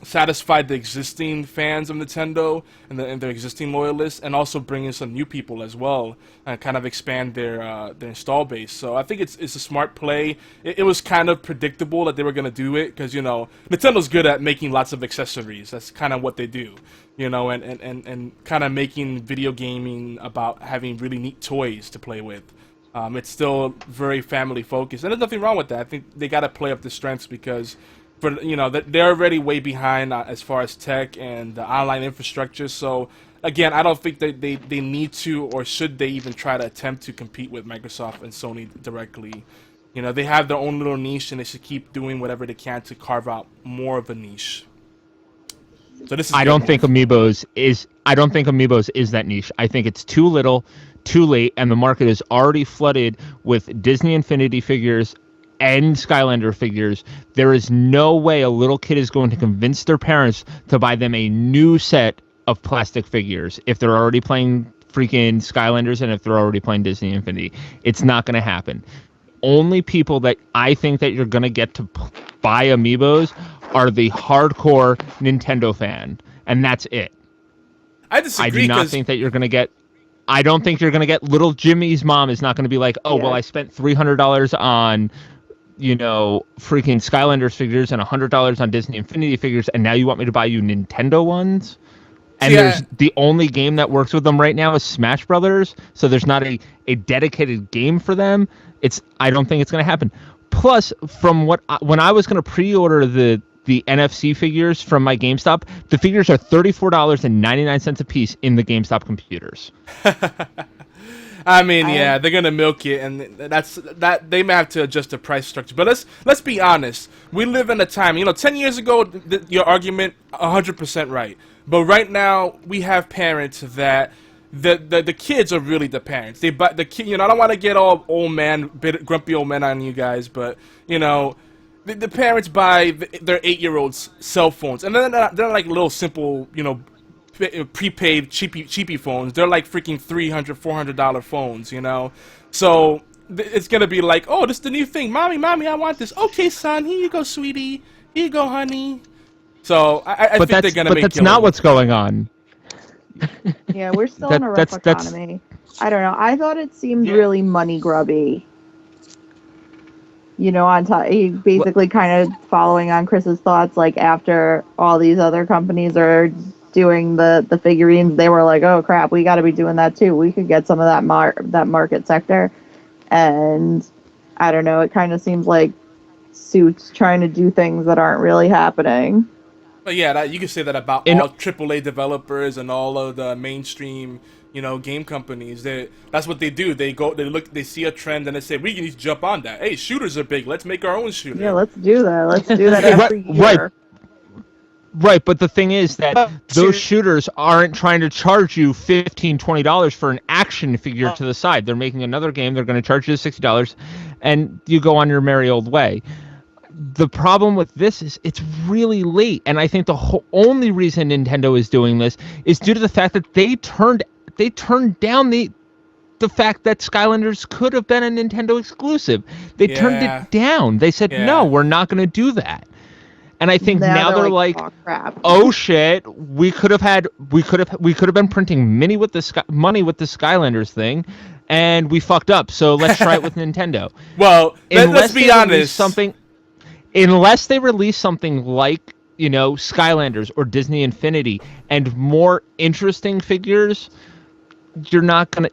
satisfy the existing fans of Nintendo and their existing loyalists, and also bring in some new people as well, and kind of expand their install base. So I think it's a smart play. It was kind of predictable that they were gonna do it because Nintendo's good at making lots of accessories. That's kind of what they do, and kind of making video gaming about having really neat toys to play with. It's still very family focused, and there's nothing wrong with that. I think they got to play up the strengths because. They're already way behind as far as tech and the online infrastructure. So, again, I don't think that they need to or should they even try to attempt to compete with Microsoft and Sony directly. They have their own little niche, and they should keep doing whatever they can to carve out more of a niche. So this is. I don't think Amiibos is that niche. I think it's too little, too late, and the market is already flooded with Disney Infinity figures and Skylander figures. There is no way a little kid is going to convince their parents to buy them a new set of plastic figures if they're already playing freaking Skylanders and if they're already playing Disney Infinity. It's not going to happen. Only people that I think that you're going to get to buy amiibos are the hardcore Nintendo fan, and that's it. I disagree. I do not think that you're going to get... I don't think you're going to get... Little Jimmy's mom is not going to be like, oh, well, I spent $300 on... freaking Skylanders figures and $100 on Disney Infinity figures, and now you want me to buy you Nintendo ones? And there's the only game that works with them right now is Smash Brothers, so there's not a dedicated game for them. I don't think it's going to happen. Plus, from when I was going to pre-order the NFC figures from my GameStop, the figures are $34.99 a piece in the GameStop computers. I mean, yeah, they're gonna milk it, and that they may have to adjust the price structure. But let's be honest. We live in a time, 10 years ago, your argument 100% right. But right now, we have parents that the kids are really the parents. They buy the kid. I don't want to get all old man, grumpy old men on you guys, but the parents buy their 8-year-olds cell phones, and they're like little simple, prepaid cheapy phones. They're like freaking $300, $400 phones, So it's gonna be like, oh, this is the new thing, mommy, I want this. Okay, son, here you go, sweetie. Here you go, honey. So I think they're gonna. But that's not what's going on. Yeah, we're still in a rough economy. I don't know. I thought it seemed really money grubby. On top, he basically kind of following on Chris's thoughts. Like after all these other companies are doing the figurines, they were like, oh crap, we got to be doing that too. We could get some of that market sector. And I don't know, it kind of seems like Suits trying to do things that aren't really happening. But yeah, you can say that about all AAA developers and all of the mainstream game companies. That's what they do. They see a trend and they say, we can just jump on that. Hey, shooters are big, let's make our own shooter. Yeah, let's do that. Let's do that every year. Right, but the thing is that those shooters aren't trying to charge you $15, $20 for an action figure to the side. They're making another game. They're going to charge you $60, and you go on your merry old way. The problem with this is it's really late, and I think the only reason Nintendo is doing this is due to the fact that they turned down the fact that Skylanders could have been a Nintendo exclusive. They turned it down. They said, no, we're not going to do that. And I think now they're like, oh shit, we could have been printing money with the Skylanders thing, and we fucked up. So let's try it with Nintendo. Well, let's be honest. Unless they release something like Skylanders or Disney Infinity and more interesting figures, you're not gonna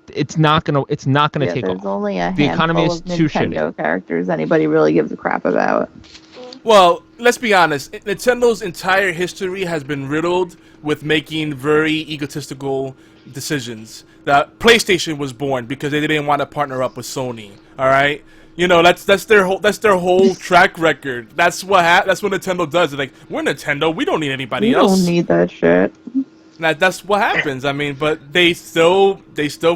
It's not gonna take off. There's only a handful of Nintendo characters anybody really gives a crap about. Well, let's be honest. Nintendo's entire history has been riddled with making very egotistical decisions. That PlayStation was born because they didn't want to partner up with Sony. All right, that's their whole track record. That's what Nintendo does. They're like, we're Nintendo. We don't need anybody else. We don't need that shit. That's what happens. I mean, but they still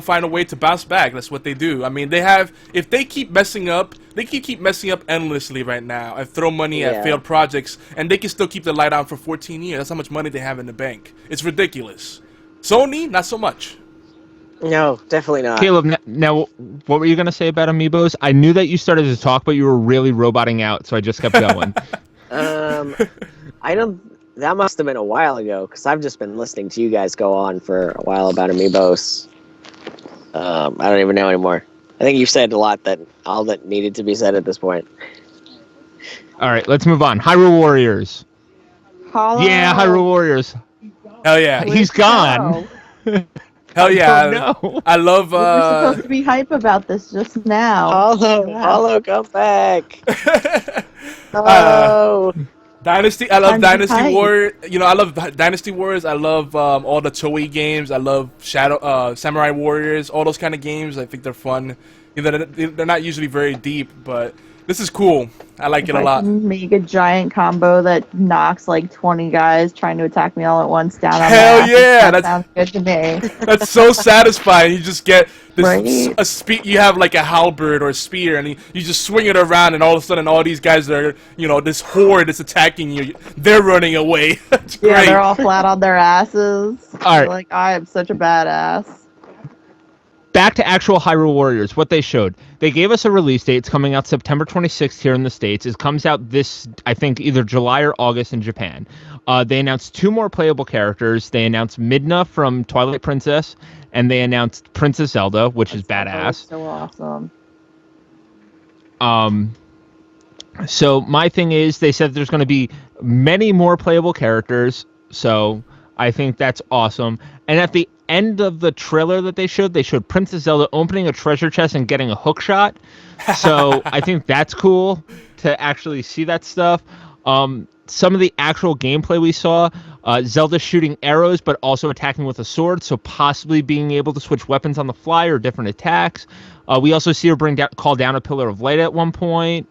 find a way to bounce back. That's what they do. I mean, if they keep messing up, they can keep messing up endlessly right now and throw money at failed projects, and they can still keep the light on for 14 years. That's how much money they have in the bank. It's ridiculous. Sony, not so much. No, definitely not. Caleb, now what were you gonna say about Amiibos? I knew that you started to talk, but you were really roboting out, so I just kept going. I don't. That must have been a while ago, because I've just been listening to you guys go on for a while about Amiibos. I don't even know anymore. I think you've said all that needed to be said at this point. All right, let's move on. Hyrule Warriors. Yeah, Hyrule Warriors. Hell yeah. He's gone. Hell yeah. I love... We were supposed to be hype about this just now. Hollow, come back. Hello. Dynasty, I love Dynasty Warriors. I love Dynasty Warriors. I love all the Toei games. I love Samurai Warriors. All those kind of games. I think they're fun. They're not usually very deep, but this is cool. I like it a lot. Make a giant combo that knocks like 20 guys trying to attack me all at once down on Hell yeah! That sounds good to me. That's so satisfying. You just get this you have like a halberd or a spear, and you just swing it around, and all of a sudden all these guys are, this horde is attacking you. They're running away. That's great. Yeah, they're all flat on their asses. All right. Like, I am such a badass. Back to actual Hyrule Warriors, what they showed. They gave us a release date. It's coming out September 26th here in the States. It comes out I think, either July or August in Japan. They announced 2 more playable characters. They announced Midna from Twilight Princess, and they announced Princess Zelda, which is badass. So awesome. So my thing is, they said there's going to be many more playable characters, so I think that's awesome. And end of the trailer that they showed Princess Zelda opening a treasure chest and getting a hook shot. So I think that's cool to actually see that stuff. Some of the actual gameplay we saw, Zelda shooting arrows but also attacking with a sword, so possibly being able to switch weapons on the fly or different attacks. We also see her call down a pillar of light at one point.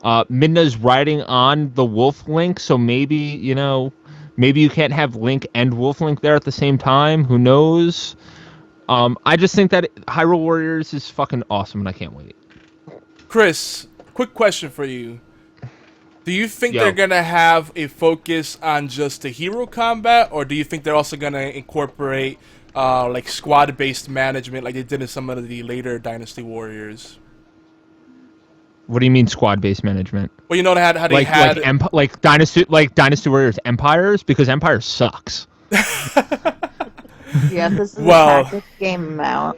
Midna's riding on the Wolf Link, so maybe you can't have Link and Wolf Link there at the same time. Who knows? I just think that Hyrule Warriors is fucking awesome, and I can't wait. Chris, quick question for you. Do you think they're going to have a focus on just the hero combat, or do you think they're also going to incorporate like squad-based management like they did in some of the later Dynasty Warriors? What do you mean squad-based management? Well, you know how they had like Dynasty Warriors Empires, because Empires sucks. Yeah, this is a tactics game out.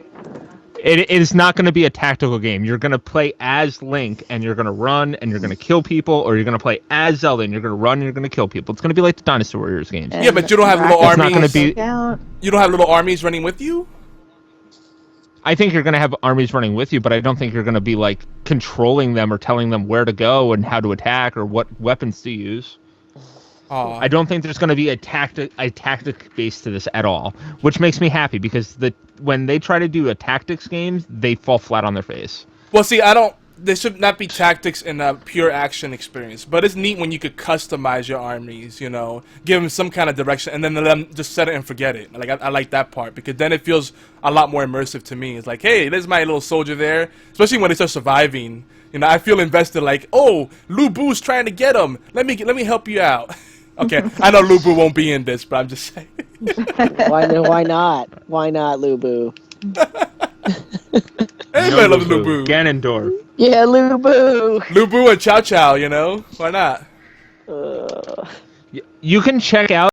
It is not going to be a tactical game. You're going to play as Link, and you're going to run, and you're going to kill people, or you're going to play as Zelda, and you're going to run, and you're going to kill people. It's going to be like the Dynasty Warriors games. Yeah, but you don't have little armies. Not going to be. You don't have little armies running with you? I think you're going to have armies running with you, but I don't think you're going to be like controlling them or telling them where to go and how to attack or what weapons to use. I don't think there's going to be a tactic base to this at all, which makes me happy because when they try to do a tactics game, they fall flat on their face. Well, see, there should not be tactics in a pure action experience, but it's neat when you could customize your armies, give them some kind of direction, and then let them just set it and forget it. Like I like that part because then it feels a lot more immersive to me. It's like, hey, there's my little soldier there, especially when they start surviving. I feel invested. Like, oh, Lu Bu's trying to get him. Let me help you out. Okay, I know Lu Bu won't be in this, but I'm just saying. Why not? Why not, Lu Bu? Everybody loves Lu Bu. Ganondorf. Yeah, Lu Bu. Lu Bu and Chow Chow, why not? You can check out